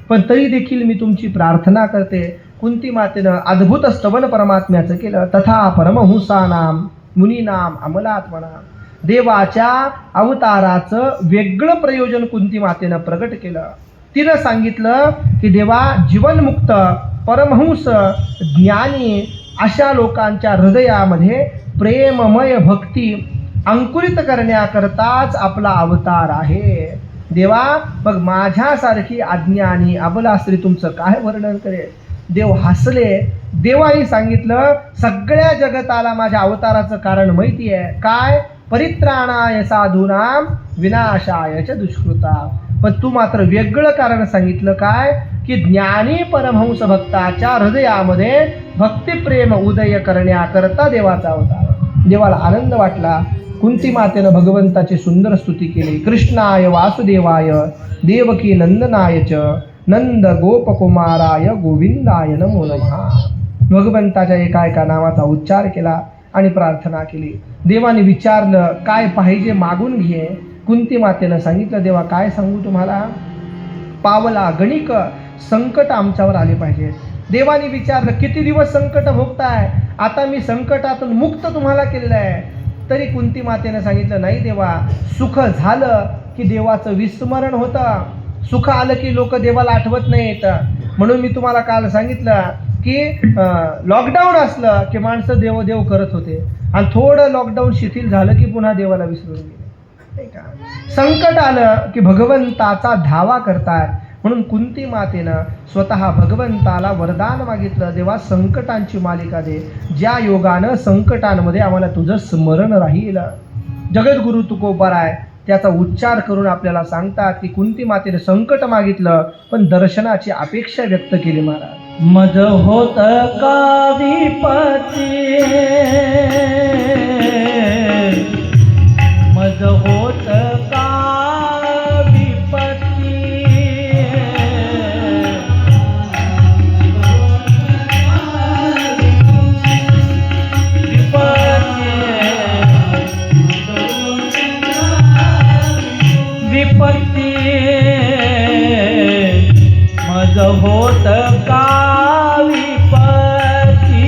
पण तरी देखील मी तुमची प्रार्थना करते. कुंती मातेनं अद्भुत स्तवन परमात्म्याचं केलं. तथा परमहंसानाम मुनीनाम अमलात्मना. देवाच्या अवताराचं वेगळं प्रयोजन कुंती मातेनं प्रगट केलं. तिनं सांगितलं की देवा जीवनमुक्त परमहंस ज्ञानी अशा लोकांच्या हृदयामध्ये प्रेममय भक्ती अंकुरित करण्याकरताच आपला अवतार आहे. देवा मग माझ्यासारखी अज्ञानी अबला स्त्री तुमचं काय वर्णन करेल. देव हसले. देवाही सांगितलं सगळ्या जगताला माझ्या अवताराचं कारण माहिती आहे. काय? परित्राणाय साधूनाम विनाशाय च दुष्कृता. पण तू मात्र वेगळं कारण सांगितलं. काय? की ज्ञानी परमहंस भक्ताच्या हृदयामध्ये भक्तिप्रेम उदय करण्याकरता देवाचा अवतार. देवाला आनंद वाटला. कुंती मातेनं भगवंताची सुंदर स्तुती केली. कृष्णाय वासुदेवाय देवकी नंदनाय च नंद गोपकुमाराय गोविंदाय नमो नमः. भगवंताच्या एका नावाचा उच्चार केला आणि प्रार्थना केली. देवाने विचारलं काय पाहिजे मागून घे. कुंती मातेनं सांगितलं देवा काय सांगू तुम्हाला, पावला गणिक संकट आमच्यावर आले पाहिजेत. देवाने विचारलं किती दिवस संकट भोगताय. आता मी संकटातून मुक्त तुम्हाला केलेलं आहे. तरी कुंती मातेनं सांगितलं नाही देवा, सुख झालं की देवाचं विस्मरण होतं. सुख आलं की लोक देवाला आठवत नाहीत. म्हणून मी तुम्हाला काल सांगितलं की लॉकडाऊन असलं की माणसं देव करत होते आणि थोडं लॉकडाऊन शिथिल झालं की पुन्हा देवाला विसरून गेले. नाही का? संकट आलं की भगवंताचा धावा करतात. म्हणून कुंती मातेनं स्वतः भगवंताला वरदान मागितलं, देवा संकटांची मालिका दे, ज्या योगानं संकटांमध्ये आम्हाला तुझं स्मरण राहील. जगद्गुरु तुकोबाराय त्याचा उच्चार करून आपल्याला सांगतात की कुंती मातेने संकट मागितलं पण दर्शनाची अपेक्षा व्यक्त केली. महाराज मज होत का विपत्ती, मज होत का विपत्ती, विपत्ती मज होत का विपत्ती,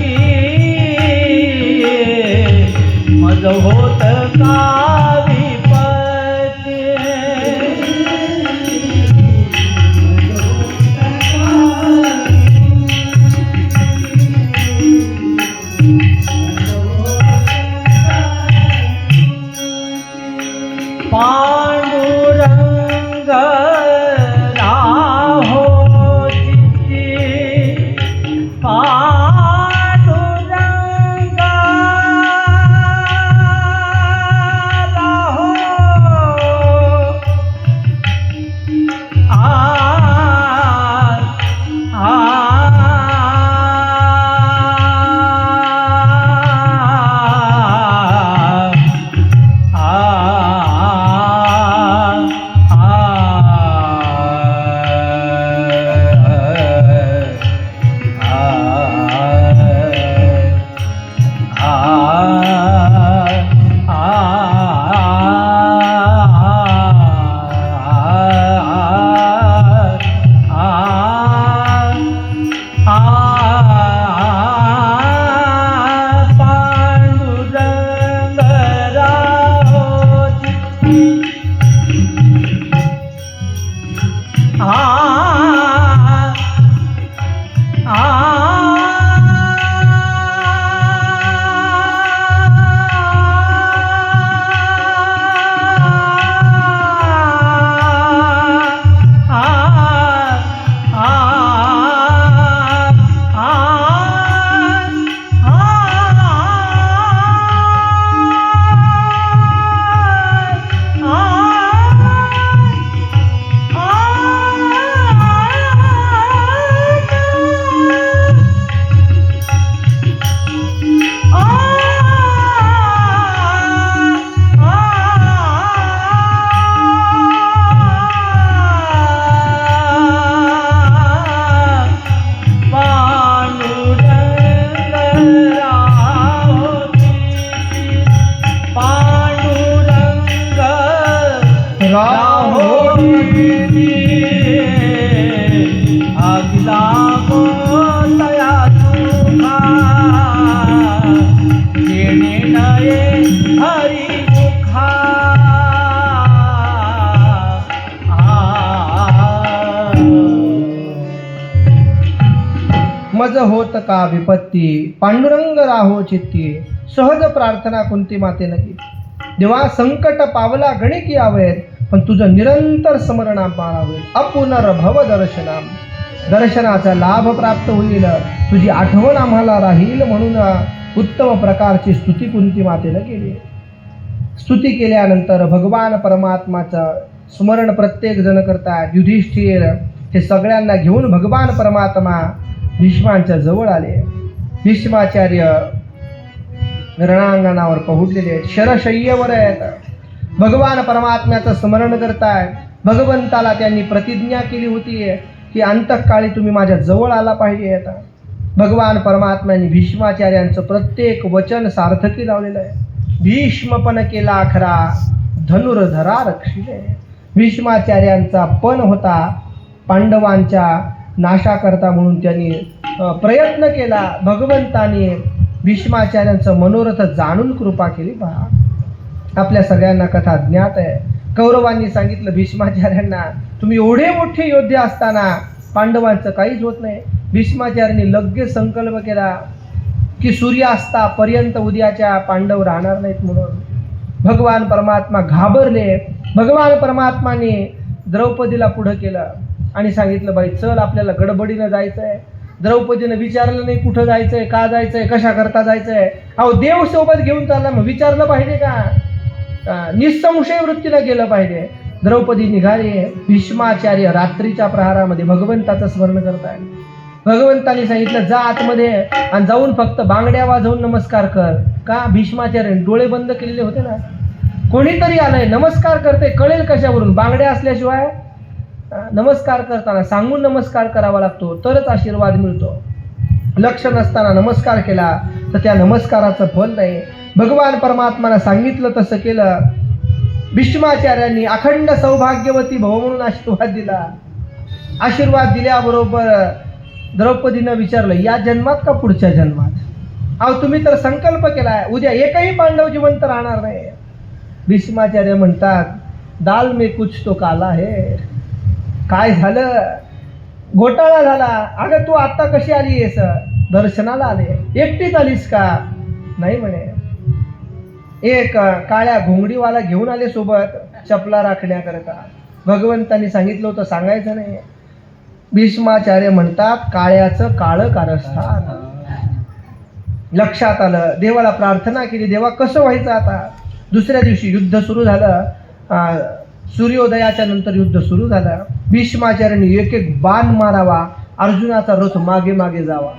मज होत का विपत्ती, पांडुरंग राहो चित्ती, पांडुरंग राहो, पांडुरंग राहोची मज होत का विपत्ती पांडुरंग राहो चित्ती सहज प्रार्थना कुंती माते नकी. देवा संकट पावला गणिक यावेत पण तुझं निरंतर स्मरण आम्हाला होईल. अपुनर्भव दर्शनाम दर्शनाचा लाभ प्राप्त होईल, तुझी आठवण आम्हाला राहील म्हणून उत्तम प्रकारची स्तुती कुंती मातेनं केली. स्तुती केल्यानंतर भगवान परमात्माचं स्मरण प्रत्येक जण करतात. युधिष्ठिर हे सगळ्यांना घेऊन भगवान परमात्मा भीष्मांच्या जवळ आले. भीष्माचार्य रणांगणावर पहुडलेले आहेत, शरशय्येवर आहेत. भगवान परमात्म्याचं स्मरण करतायत. भगवंताला त्यांनी प्रतिज्ञा केली होती की अंतकाळी तुम्ही माझ्या जवळ आला पाहिजे. आता भगवान परमात्म्यांनी भीष्माचार्यांचं प्रत्येक वचन सार्थकी लावलेलं आहे. भीष्म पण केला खरा धनुर्धरा रक्षिले. भीष्माचार्यांचा पण होता पांडवांच्या नाशाकरता म्हणून त्यांनी प्रयत्न केला. भगवंताने भीष्माचार्यांचं मनोरथ जाणून कृपा केली. पहा, आपल्या सगळ्यांना कथा ज्ञात आहे. कौरवांनी सांगितलं भीष्माचार्यांना, तुम्ही एवढे मोठे योद्धे असताना पांडवांचं काहीच होत नाही. भीष्माचार्यांनी लगेच संकल्प केला की सूर्यास्तापर्यंत उद्याच्या पांडव राहणार नाहीत म्हणून. भगवान परमात्मा घाबरले. भगवान परमात्माने द्रौपदीला पुढं केलं आणि सांगितलं, बाई चल आपल्याला गडबडीनं जायचं आहे. द्रौपदीनं विचारलं नाही कुठं जायचं आहे, का जायचं आहे, कशा करता जायचं आहे. अहो देव सोबत घेऊन चालला, मग विचारलं पाहिजे का? निसंशय वृत्तीनं गेलं पाहिजे. द्रौपदी निघाली. भीष्माचार्य रात्रीच्या प्रहारामध्ये भगवंताचं स्मरण करताय. भगवंताने सांगितलं जा आतमध्ये आणि जाऊन फक्त बांगड्या वाजवून नमस्कार कर. का? भीष्माचार्य डोळे बंद केलेले होते ना. कोणीतरी आलंय नमस्कार करते, कळेल कशावरून? बांगड्या असल्याशिवाय नमस्कार करताना सांगून नमस्कार करावा लागतो, तरच आशीर्वाद मिळतो. लक्ष नसताना नमस्कार केला तर त्या नमस्काराचं फल नाही. भगवान परमात्मानं सांगितलं तसं केलं. भीष्माचार्यांनी अखंड सौभाग्यवती भव म्हणून आशीर्वाद दिला. आशीर्वाद दिल्याबरोबर द्रौपदीनं विचारलं, या जन्मात का पुढच्या जन्मात? अहो तुम्ही तर संकल्प केलाय उद्या एकही पांडव जिवंत राहणार नाही. भीष्माचार्य म्हणतात, दाल में कुछ तो काला है. काय झालं? घोटाळा झाला. अगं तू आता कशी आली आहेस? दर्शनाला आले. एकटीच आलीस का? नाही म्हणे, एक काळ्या घोंगडीवाला घेऊन आले सोबत चपला राखण्याकरता. भगवंतांनी सांगितलं होतं सांगायचं नाही. भीष्माचार्य म्हणतात, काळ्याचं काळं कारस्थान. लक्षात आलं. देवाला प्रार्थना केली, देवा कसं व्हायचं आता? दुसऱ्या दिवशी युद्ध सुरू झालं. सूर्योदयाच्या नंतर युद्ध सुरू झालं. भीष्माचार्यांनी एक एक बाण मारावा, अर्जुनाचा रथ मागे मागे जावा.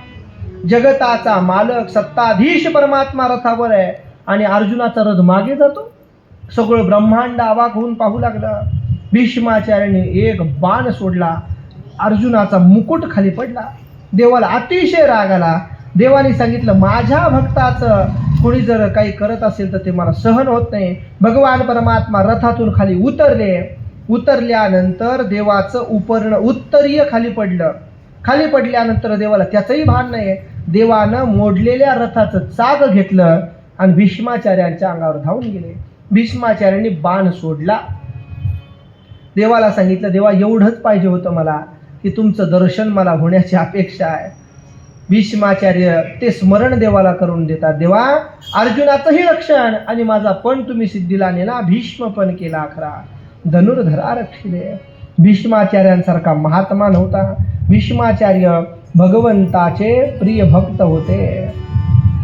जगताचा मालक सत्ताधीश परमात्मा रथावर आहे आणि अर्जुनाचा रथ मागे जातो. सगळं ब्रह्मांड अवाक होऊन पाहू लागलं. भीष्माचार्यांनी एक बाण सोडला, अर्जुनाचा मुकुट खाली पडला. देवाला अतिशय राग आला. देवाने सांगितलं, माझ्या भक्ताचं कोणी जर काही करत असेल तर ते मला सहन होत नाही. भगवान परमात्मा रथातून खाली उतरले. उतरल्यानंतर देवाचं उपर्ण उत्तरीय खाली पडलं. खाली पडल्यानंतर देवाला त्याचंही भान नाही. देवानं मोडलेल्या रथाचं चाक घेतलं आणि भीष्माचार्यांच्या अंगावर धावून गेले. भीष्माचार्यांनी बाण सोडला. देवाला सांगितलं, देवा एवढंच पाहिजे होतं मला, की तुमचं दर्शन मला होण्याची अपेक्षा आहे. भीष्माचार्य ते स्मरण देवाला करून देतात, देवा अर्जुनाचंही रक्षण आणि माझा पण तुम्ही सिद्धीला नेला, भीष्म पण केला खरा, धनुर्धरा रक्षिले. भीष्माचार्यांसारखा महात्मा नव्हता. भीष्माचार्य भगवंताचे प्रिय भक्त होते.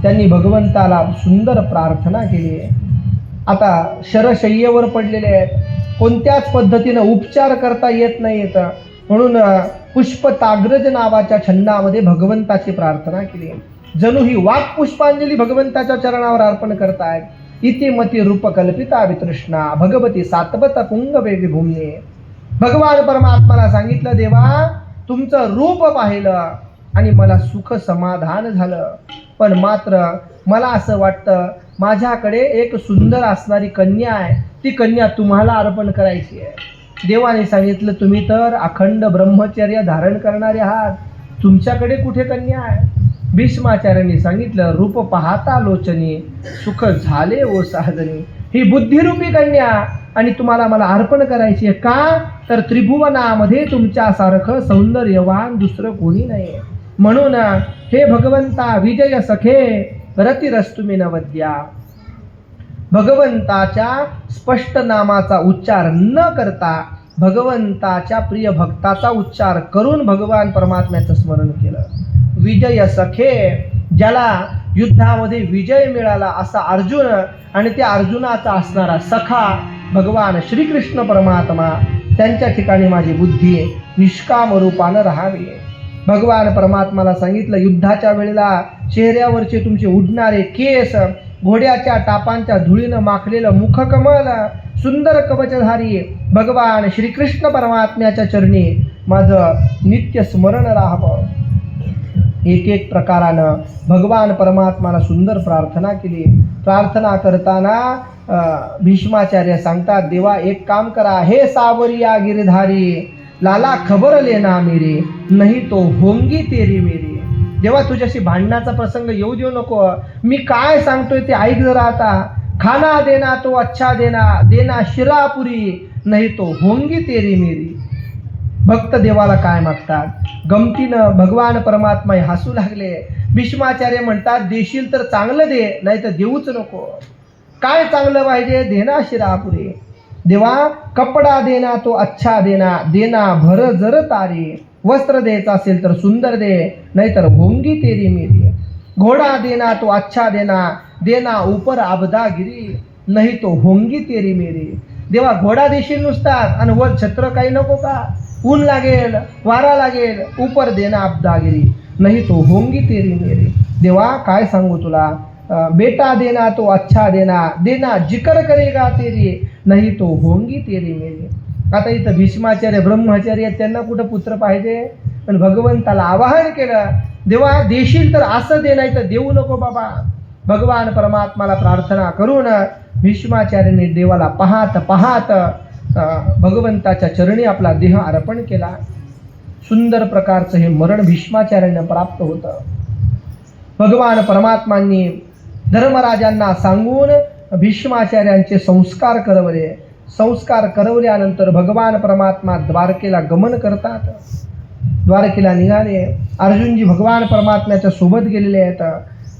त्यांनी भगवंताला सुंदर प्रार्थना केली. आता शरशय्येवर पडलेले आहेत, कोणत्याच पद्धतीनं उपचार करता येत नाहीत, म्हणून पुष्पताग्रज नावाच्या छंदामध्ये भगवंताची प्रार्थना केली. जणू ही वाक पुष्पांजली भगवंताच्या चरणावर अर्पण करतायत. इति मती रूप कल्पिता वितृष्णा भगवती सातवत पुंगवे विभूमने. भगवान परमात्माला सांगितलं, देवा तुमचं रूप पाहिलं आणि मला सुख समाधान झालं, पण मात्र मला असं वाटतं माझ्याकडे एक सुंदर असणारी कन्या आहे, ती कन्या तुम्हाला अर्पण करायची आहे. देवाने सांगितलं, तुम्ही तर अखंड ब्रह्मचर्य धारण करणारे आहात, तुमच्याकडे कुठे कन्या आहे? भीष्माचार्यांनी सांगितलं, रूप पाहता लोचनी सुख झाले ओ सहजनी. ही बुद्धिरूपी कन्या आणि तुम्हाला मला अर्पण करायची आहे. का तर त्रिभुवनामध्ये तुमच्यासारखं सौंदर्यवान दुसरं कोणी नाही. म्हणून हे भगवंता विजय सखे रतिरस्तुमी नवद्या. भगवंताच्या स्पष्ट नामाचा उच्चार न करता भगवंताच्या प्रिय भक्ताचा उच्चार करून भगवान परमात्म्याचं स्मरण केलं. विजय सखे, ज्याला युद्धामध्ये विजय मिळाला असा अर्जुन आणि त्या अर्जुनाचा असणारा सखा भगवान श्रीकृष्ण परमात्मा, त्यांच्या ठिकाणी माझी बुद्धी निष्काम रूपानं राहावी. भगवान परमात्माला सांगितलं, युद्धाच्या वेळेला चेहऱ्यावरचे तुमचे उडणारे केस, घोड्याच्या टापांच्या धुळीनं माखलेलं मुखकमल, सुंदर कवचधारी भगवान श्रीकृष्ण परमात्म्याच्या चरणी माझं नित्य स्मरण राहावं. एक एक प्रकारानं भगवान परमात्माला सुंदर प्रार्थना केली. प्रार्थना करताना भीष्माचार्य सांगतात, देवा एक काम करा, हे सावरिया गिरधारी लाला खबर लेना मेरी, नाही तो होंगी तेरी मेरी. देवा तुझ्याशी भांडणाचा प्रसंग येऊ देऊ नको, मी काय सांगतोय ते ऐक जरा आता. खाना देना तो अच्छा देना, देना शिरापुरी, नाही तो होंगी तेरी मेरी. भक्त देवाला काय मागतात? गमतीनं भगवान परमात्मा हसू लागले. भीष्माचार्य म्हणतात, देशील तर चांगलं दे, नाही तर देऊच नको. काय चांगलं पाहिजे? देना शिरापुरी. देवा कपडा देना तो अच्छा देना, देना भर जर तारी. वस्त्र द्यायचं असेल तर सुंदर दे, नाहीतर होंगी तेरी मेरी. घोडा देना तो अच्छा देना, देना ऊपर आबदागिरी, नाही तो होंगी तेरी मेरी. देवा घोडा देशील नुसता आणि वर छत्र काही नको का? ऊन लागेल, वारा लागेल, ऊपर देना आबदागिरी, नाही तो होंगी तेरी मेरी. देवा काय सांगू तुला, बेटा देना तो अच्छा देना, देना जिकर करेगा तेरी, नाही तो होंगी तेरी मेरी. आता इथं भीष्माचार्य ब्रह्मचार्य त्यांना कुठं पुत्र पाहिजे, पण भगवंताला आवाहन केलं, देवा देशील तर असं दे, नाही तर देऊ नको बाबा. भगवान परमात्माला प्रार्थना करून भीष्माचार्याने देवाला पाहत पाहत भगवंताच्या चरणी आपला देह अर्पण केला. सुंदर प्रकारचं हे मरण भीष्माचार्यांना प्राप्त होतं. भगवान परमात्मांनी धर्मराजांना सांगून भीष्माचार्यांचे संस्कार करवले. संस्कार करवल्यानंतर भगवान परमात्मा द्वारकेला गमन करतात. द्वारकेला निघाले. अर्जुनजी भगवान परमात्म्याच्या सोबत गेलेले आहेत.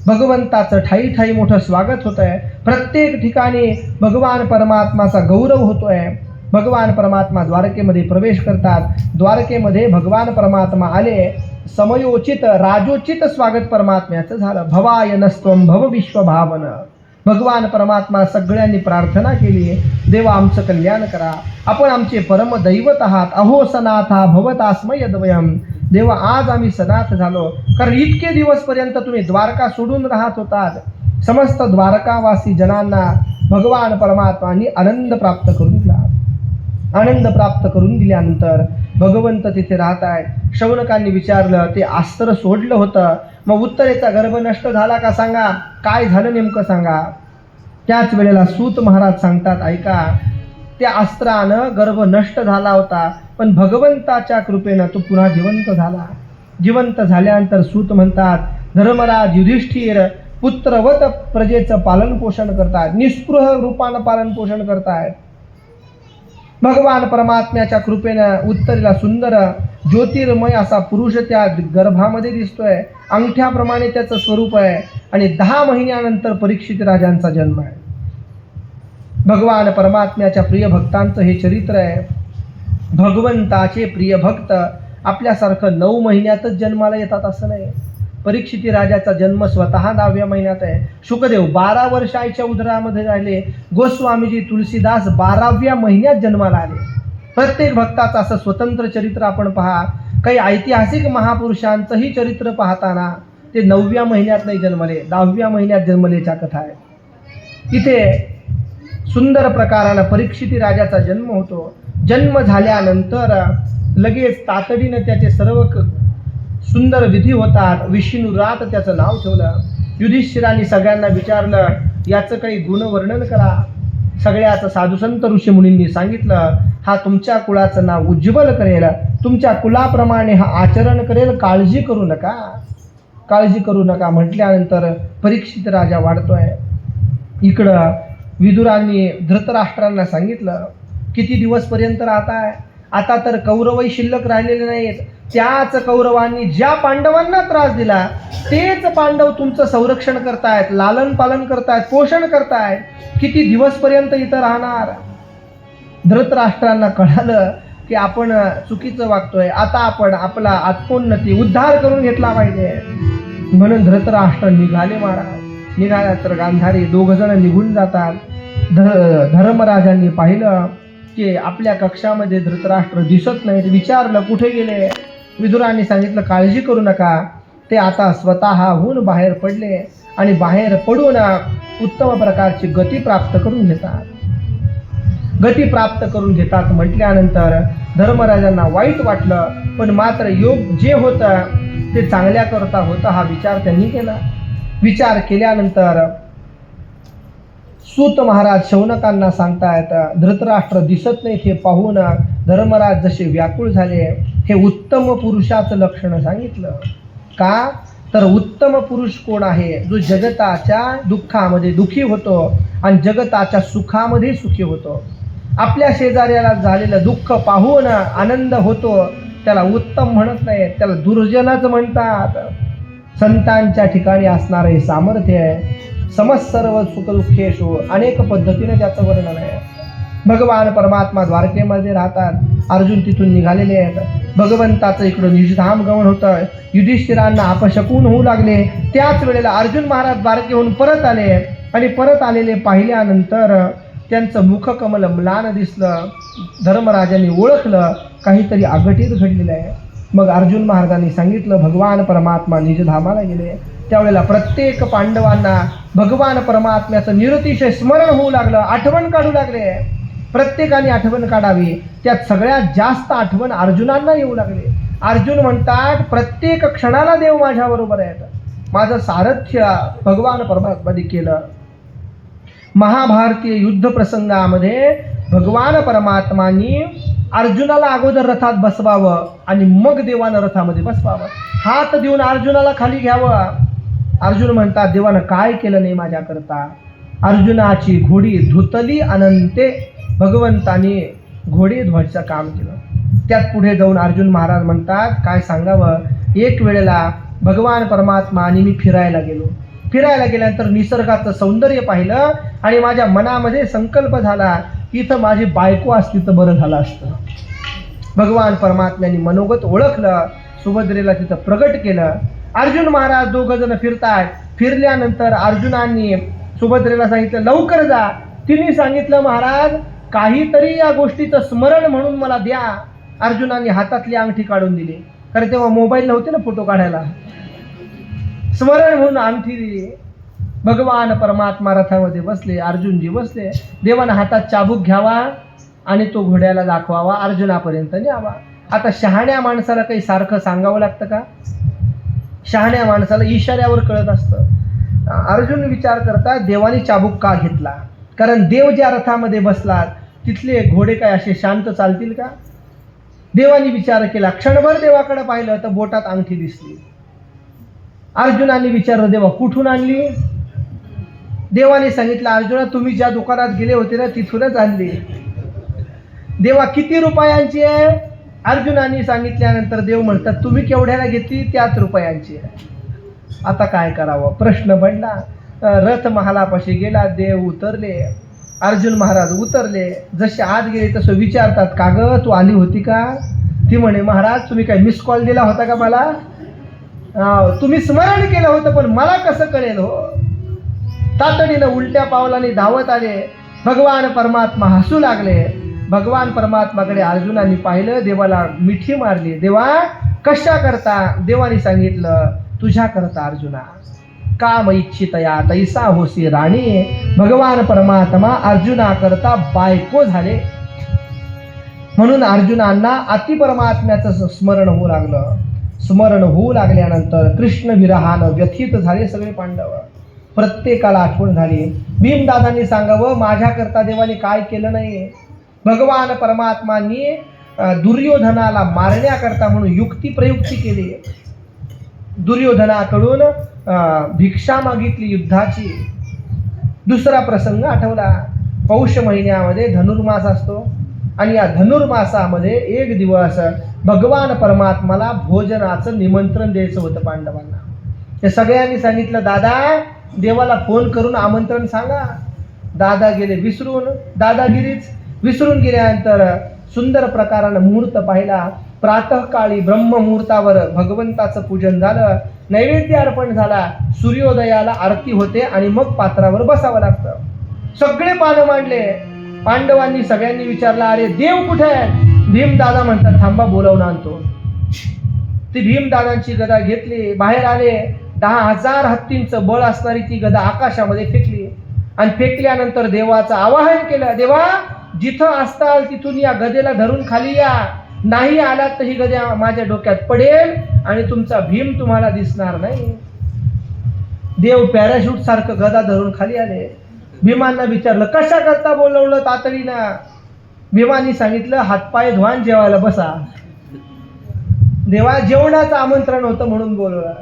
भगवंताचं ठाई ठाई मोठं स्वागत होत आहे. प्रत्येक ठिकाणी भगवान परमात्माचा गौरव होतोय. भगवान परमात्मा द्वारकेमध्ये प्रवेश करतात. द्वारकेमध्ये भगवान परमात्मा आले. समयोचित राजोचित स्वागत परमात्म्याचं झालं. भवाय नस्त्वं भव विश्वभावन. भगवान परमात्मा सगळ्यांनी प्रार्थना केली, देवा आमचं कल्याण करा, आपण आमचे परम दैवत आहात. अहो सनाथा भवतास्मै यद्वयम्. देवा आज आम्ही सनाथ झालो, कारण इतके दिवसपर्यंत तुम्ही द्वारका सोडून राहत होतात. समस्त द्वारकावासी जनांना भगवान परमात्मानी आनंद प्राप्त करून दिला. आनंद प्राप्त करून दिल्यानंतर भगवंत तिथे राहत आहेत. शौनकांनी विचारलं, ते अस्त्र सोडलं होतं, मग उत्तरेचा गर्भ नष्ट झाला का सांगा, काय झालं नेमकं सांगा. त्याच वेळेला सूत महाराज सांगतात, ऐका, त्या अस्त्रानं गर्भ नष्ट झाला होता, पण भगवंताच्या कृपेनं तो पुन्हा जिवंत झाला. जिवंत झाल्यानंतर सूत म्हणतात, धर्मराज युधिष्ठिर पुत्रवत प्रजेचं पालन पोषण करतात, निस्पृह रूपानं पालन पोषण करतायत. भगवान परमात्म्याच्या कृपेनं उत्तरेला सुंदर ज्योतिर्मय असा पुरुष त्या गर्भामध्ये दिसतोय. अंगठ्याप्रमाणे त्याचं स्वरूप आहे आणि 10 महिन्यानंतर परीक्षित राजांचा जन्म आहे. भगवान परमात्म्याच्या प्रिय भक्तांचं हे चरित्र आहे. भगवंताचे प्रिय भक्त आपल्यासारखं 9 महिन्यातच जन्माला येतात असं नाही. परीक्षिती राजाचा जन्म स्वतः 10व्या महिन्यात आहे. शुकदेव 12 वर्षाच्या उदरामध्ये राहिले. गोस्वामीजी तुलसीदास 12व्या महिन्यात जन्माला आले. प्रत्येक भक्ताचं असं स्वतंत्र चरित्र आपण पहा. काही ऐतिहासिक महापुरुषांचंही चरित्र पाहताना ते 9व्या महिन्यात नाही जन्मले, 10व्या महिन्यात जन्मलेच्या कथा आहे. इथे सुंदर प्रकारानं परीक्षिती राजाचा जन्म होतो. जन्म झाल्यानंतर लगेच तातडीनं त्याचे सर्व सुंदर विधी होतात. विष्णुरात त्याचं नाव ठेवलं. युधिष्ठिरांनी सगळ्यांना विचारलं, याचं काही गुणवर्णन करा. सगळ्याचं साधुसंत ऋषीमुनींनी सांगितलं, हा तुमच्या कुळाचं नाव उज्ज्वल करेल, तुमच्या कुलाप्रमाणे हा आचरण करेल, काळजी करू नका, काळजी करू नका म्हटल्यानंतर परीक्षित राजा वाढतोय. इकडं विदुरांनी धृतराष्ट्रांना सांगितलं, किती दिवसपर्यंत राहताय? आता तर कौरवही शिल्लक राहिलेले नाहीत. त्याच कौरवांनी ज्या पांडवांना त्रास दिला तेच पांडव तुमचं संरक्षण करतायत, लालन पालन करतायत, पोषण करतायत. किती दिवसपर्यंत इथं राहणार? धृतराष्ट्रांना कळालं की आपण चुकीचं वागतोय. आता आपण आपला आत्मोन्नती उद्धार करून घेतला पाहिजे. म्हणून धृतराष्ट्र निघाले महाराज. निघाल्यानंतर गांधारी 2 जण निघून जातात. धर्मराजांनी पाहिलं की आपल्या कक्षामध्ये धृतराष्ट्र दिसत नाहीत. विचारलं कुठे गेले? विदुरांनी सांगितलं, काळजी करू नका, ते आता स्वतःहून बाहेर पडले आणि बाहेर पडून उत्तम प्रकारची गती प्राप्त करून घेतात. गती प्राप्त करून घेतात म्हटल्यानंतर धर्मराजांना वाईट वाटलं, पण मात्र योग जे होतं ते चांगल्या करता होतं हा विचार त्यांनी केला. विचार केल्यानंतर सूत महाराज शौनकांना सांगतायत, धृतराष्ट्र दिसत नाही हे पाहून धर्मराज जसे व्याकुळ झाले. हे उत्तम पुरुषाचं लक्षण सांगितलं. का तर उत्तम पुरुष कोण आहे? जो जगताच्या दुःखामध्ये दुःखी होतो आणि जगताच्या सुखामध्ये सुखी होतो. आपल्या शेजाऱ्याला झालेलं दुःख पाहून आनंद होतो, त्याला उत्तम म्हणत नाही, त्याला दुर्जनच म्हणतात. संतांच्या ठिकाणी असणारं हे सामर्थ्य आहे. समस्सर्व सुखदुःखेषु अनेक पद्धतीने त्याचं वर्णन आहे. भगवान परमात्मा द्वारकेमध्ये राहतात. अर्जुन तिथून निघालेले आहेत. भगवंताचं इकडं निजधाम गमन होतं. युधिष्ठिरांना अपशकून होऊ लागले. त्याच वेळेला अर्जुन महाराज द्वारकेहून परत आले आणि परत आलेले पाहिल्यानंतर त्यांचं मुखकमल म्लान दिसलं. धर्मराजांनी ओळखलं काहीतरी अघटित घडलेलं आहे. मग अर्जुन महाराजांनी सांगितलं, भगवान परमात्मा निजधामाला गेले. त्यावेळेला प्रत्येक पांडवांना भगवान परमात्म्याचं निरतिशय स्मरण होऊ लागलं, आठवण काढू लागले. प्रत्येकाने आठवण काढावी. त्यात सगळ्यात जास्त आठवण अर्जुनांना येऊ लागले. अर्जुन म्हणतात, प्रत्येक क्षणाला देव माझ्याबरोबर आहेत. माझं सारथ्य भगवान परमात्माने केलं. महाभारतीय युद्ध प्रसंगामध्ये भगवान परमात्मानी अर्जुनाला अगोदर रथात बसवावं आणि मग देवानं रथामध्ये बसवावं. हात देऊन अर्जुनाला खाली घ्यावं. अर्जुन म्हणतात, देवानं काय केलं नाही माझ्याकरता. अर्जुनाची घोडी धुतली अनंते. भगवंतानी घोडी ध्वजाचं काम केलं. त्यात पुढे जाऊन अर्जुन महाराज म्हणतात, काय सांगावं. एक वेळेला भगवान परमात्मा आणि मी फिरायला गेलो. फिरायला गेल्यानंतर निसर्गाचं सौंदर्य पाहिलं आणि माझ्या मनामध्ये संकल्प झाला, इथं माझी बायको असती तर बरं झालं असतं. भगवान परमात्म्याने मनोगत ओळखलं, सुभद्रेला तिथं प्रगट केलं. अर्जुन महाराज 2 जण फिरतायत. फिरल्यानंतर अर्जुनांनी सुभद्रेला सांगितलं, लवकर जा. तिने सांगितलं, महाराज काहीतरी या गोष्टीचं स्मरण म्हणून मला द्या. अर्जुनांनी हातातली अंगठी काढून दिली, कारण तेव्हा मोबाईल नव्हते ना फोटो काढायला. स्मरण म्हणून अंगठी दिली. भगवान परमात्मा रथामध्ये बसले, अर्जुनजी बसले. देवानं हातात चाबूक घ्यावा आणि तो घोड्याला दाखवावा, अर्जुनापर्यंत न्यावा. आता शहाण्या माणसाला काही सारखं सांगावं लागतं का? शहाण्या माणसाला इशाऱ्यावर कळत असतं. अर्जुन विचार करता, देवाने चाबूक का घेतला? कारण देव ज्या रथामध्ये बसलात तिथले घोडे काय असे शांत चालतील का? देवाने विचार केला. क्षणभर देवाकडे पाहिलं तर बोटात अंगठी दिसली. अर्जुनाने विचारलं, देवा कुठून आणली? देवाने सांगितलं, अर्जुना तुम्ही ज्या दुकानात गेले होते ना तिथूनच आणली. देवा किती रुपयांची आहे? अर्जुनाने सांगितल्यानंतर देव म्हणतात, तुम्ही केवढ्याला घेतली? त्याच रुपयांची आहे. आता काय करावं प्रश्न पडला. रथ महालापाशी गेला. देव उतरले. अर्जुन महाराज उतरले. जसे आत गेले तसं विचारतात, का ग तू आली होती का? ती म्हणे, महाराज तुम्ही काय मिस कॉल दिला होता का मला? तुम्ही स्मरण केलं होतं पण मला कसं कळेल हो? तातडीनं उलट्या पावलाने धावत आले. भगवान परमात्मा हसू लागले. भगवान परमात्माकडे अर्जुनाने पाहिलं. देवाला मिठी मारली. देवा कशा करता? देवाने सांगितलं, तुझ्या करता अर्जुना. काम इच्छितया तैसा होसी राणी. भगवान परमात्मा अर्जुना करता बायको झाले. म्हणून अर्जुनांना अति परमात्म्याचं स्मरण होऊ लागलं. स्मरण होऊ लागल्यानंतर कृष्ण विरहानं व्यथित झाले सगळे पांडव. प्रत्येकाला आठवण झाली. भीमदादांनी सांगावं, माझ्याकरता देवाने काय केलं नाही. भगवान परमात्मांनी दुर्योधनाला मारण्याकरता म्हणून युक्ती प्रयुक्ती केली. दुर्योधनाकडून भिक्षा मागितली युद्धाची. दुसरा प्रसंग आठवला. पौष महिन्यामध्ये धनुर्मास असतो आणि या धनुर्मासामध्ये एक दिवस भगवान परमात्माला भोजनाचं निमंत्रण द्यायचं होतं पांडवांना. हे सगळ्यांनी सांगितलं, दादा देवाला फोन करून आमंत्रण सांगा. दादा गेले विसरून. दादागिरीच विसरून गेल्यानंतर सुंदर प्रकारानं मुहूर्त पाहिला. प्रातःकाळी ब्रह्ममुहूर्तावर भगवंताचं पूजन झालं. नैवेद्य अर्पण झाला. सूर्योदयाला आरती होते आणि मग पात्रावर बसावं लागतं. सगळे पानं मांडले. पांडवांनी सगळ्यांनी विचारलं, अरे देव कुठे आहे? भीमदादा म्हणतात, थांबा बोलावून आणतो. ती भीमदादांची गदा घेतली. बाहेर आले. 10,000 हत्तींचं बळ असणारी ती गदा आकाशामध्ये फेकली आणि फेकल्यानंतर देवाचं आवाहन केलं, देवा जिथं असताल तिथून या गदेला धरून खाली या. नाही आलात तर ही गदा माझ्या डोक्यात पडेल आणि तुमचा भीम तुम्हाला दिसणार नाही. देव पॅराशूट सारखं गदा धरून खाली आले. भीमांना विचारलं, कशा करता बोलवलं तातडीनं? भीमांनी सांगितलं, हातपाय धुवान जेवायला बसा. देवा जेवणाचं आमंत्रण होतं म्हणून बोलवलं.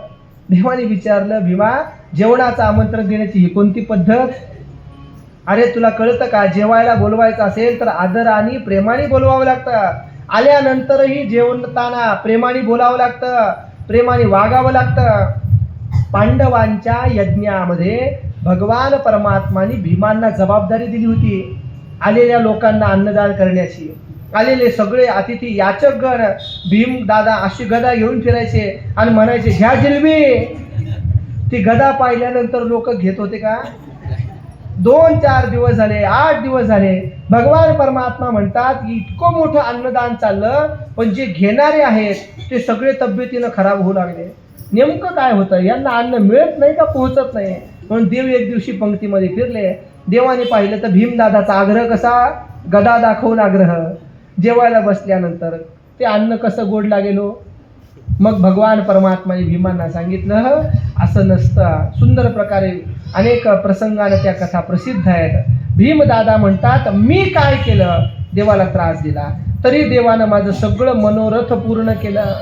देवाने विचारलं, भीमा जेवणाचं आमंत्रण देण्याची ही कोणती पद्धत? अरे तुला कळतं का? जेवायला बोलवायचं असेल तर आदराने प्रेमाने बोलवावं लागतं. आल्यानंतरही जेवताना प्रेमाने बोलावं लागतं. प्रेमाने वागावं लागतं. पांडवांच्या यज्ञामध्ये भगवान परमात्माने भीमांना जबाबदारी दिली होती आलेल्या लोकांना अन्नदान करण्याची. आलेले सगळे अतिथी याचकगण भीम दादा अशी गदा घेऊन फिरायचे आणि म्हणायचे, घ्या जिलबी. ती गदा पाहिल्यानंतर लोक घेत होते का? 2-4 दिवस झाले, 8 दिवस झाले. भगवान परमात्मा म्हणतात की इतकं मोठं अन्नदान चाललं पण जे घेणारे आहेत ते सगळे तब्येतीनं खराब होऊ लागले. नेमकं काय होतं? यांना अन्न मिळत नाही का पोहोचत नाही? म्हणून देव एक दिवशी पंक्तीमध्ये फिरले. देवाने पाहिलं तर भीमदादाचा आग्रह कसा? गदा दाखवून आग्रह. जेवायला बसल्यानंतर ते अन्न कसं गोड लागेलो? मग भगवान परमात्माने भीमांना सांगितलं, असं नसतं. सुंदर प्रकारे अनेक प्रसंगाने त्या कथा प्रसिद्ध आहेत. भीमदादा म्हणतात, मी काय केलं? देवाला त्रास दिला तरी देवानं माझं सगळं मनोरथ पूर्ण केलं.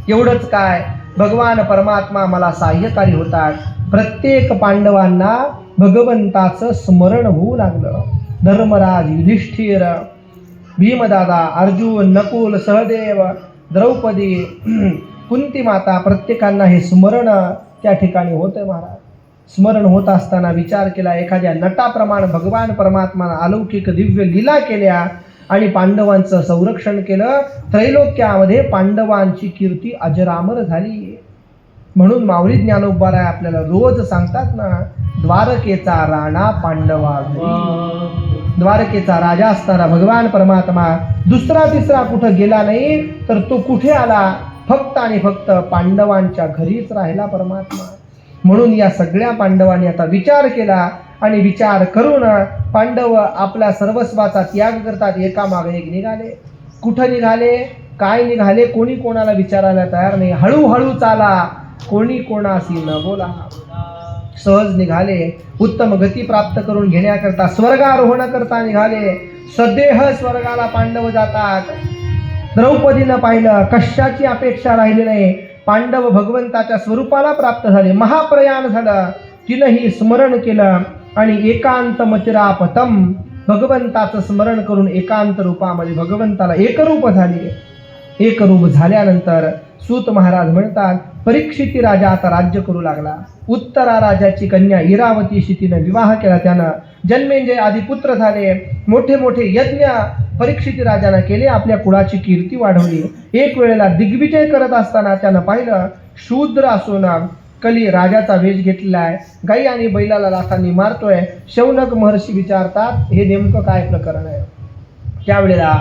एवढंच काय, भगवान परमात्मा मला सहाय्यकारी होतात. प्रत्येक पांडवांना भगवंताचं स्मरण होऊ लागलं. धर्मराज, युधिष्ठिर, भीमदादा, अर्जुन, नकुल, सहदेव, द्रौपदी, कुंती माता, प्रत्येकांना हे स्मरण त्या ठिकाणी होतं. महाराज स्मरण होत असताना विचार केला, एखाद्या नटाप्रमाणे भगवान परमात्मानं अलौकिक दिव्य लीला केल्या आणि पांडवांचं संरक्षण केलं. त्रैलोक्यामध्ये पांडवांची कीर्ती अजरामर झाली. म्हणून माऊली ज्ञानोबाराय आपल्याला रोज सांगतात ना, द्वारकेचा राणा पांडवा. द्वारकेचा राजा असताना भगवान परमात्मा दुसरा तिसरा कुठं गेला नाही, तर तो कुठे आला? फक्त आणि फक्त पांडवांच्या घरीच राहिला परमात्मा. म्हणून या सगळ्या पांडवांनी आता विचार केला आणि विचार करून पांडव आपल्या सर्वस्वाचा त्याग करतात. एकामागे एक निघाले. कुठं निघाले? काय निघाले? कोणी कोणाला विचारायला तयार नाही. हळूहळू चाला, कोणी कोणाशी न बोला. सहज निघाले. उत्तम गती प्राप्त करून घेण्याकरता, स्वर्गारोहण करता निघाले. सदेह स्वर्गाला पांडव जातात. द्रौपदीनं पाहिलं, कशाची अपेक्षा राहिली नाही. पांडव भगवंताच्या स्वरूपाला प्राप्त झाले, महाप्रयाण झालं. तिनंही स्मरण केलं आणि एकांत मचिरापतम, भगवंताचं स्मरण करून एकांत रूपामध्ये भगवंताला एकरूप झाले. एकरूप झाल्यानंतर सूत महाराज म्हणतात, परीक्षिती राजा आता राज्य करू लागला. उत्तरा राजाची कन्या इरावतीशी तिनं विवाह केला. त्यानं जन्मेंजय आदी पुत्र झाले. मोठे मोठे यज्ञ परीक्षिती राजानं केले, आपल्या कुळाची कीर्ती वाढवली. एक वेळेला दिग्विजय करत असताना त्यानं पाहिलं, शूद्र असून कली राजाचा वेश घेतलेला आहे, गाई आणि बैलाला लाथांनी मारतोय. शौनक महर्षी विचारतात, हे नेमकं काय प्रकरण आहे? त्यावेळेला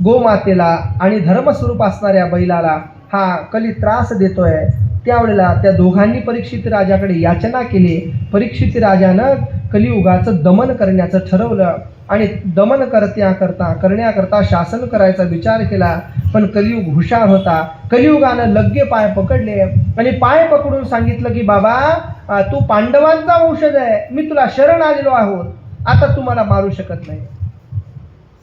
गोमातेला आणि धर्मस्वरूप असणाऱ्या बैलाला हा कली त्रास देतोय. त्यावेळेला त्या दोघांनी परीक्षित राजाकडे याचना केली. परीक्षित राजानं कलियुगाचं दमन करण्याचं ठरवलं आणि दमन करण्याकरता शासन करायचा विचार केला. पण कलियुग हुशार होता. कलियुगानं लग्गे पाय पकडले आणि पाय पकडून सांगितलं की बाबा, तू पांडवांचा वंशज आहे, मी तुला शरण आलेलो आहोत, आता तू मला मारू शकत नाही.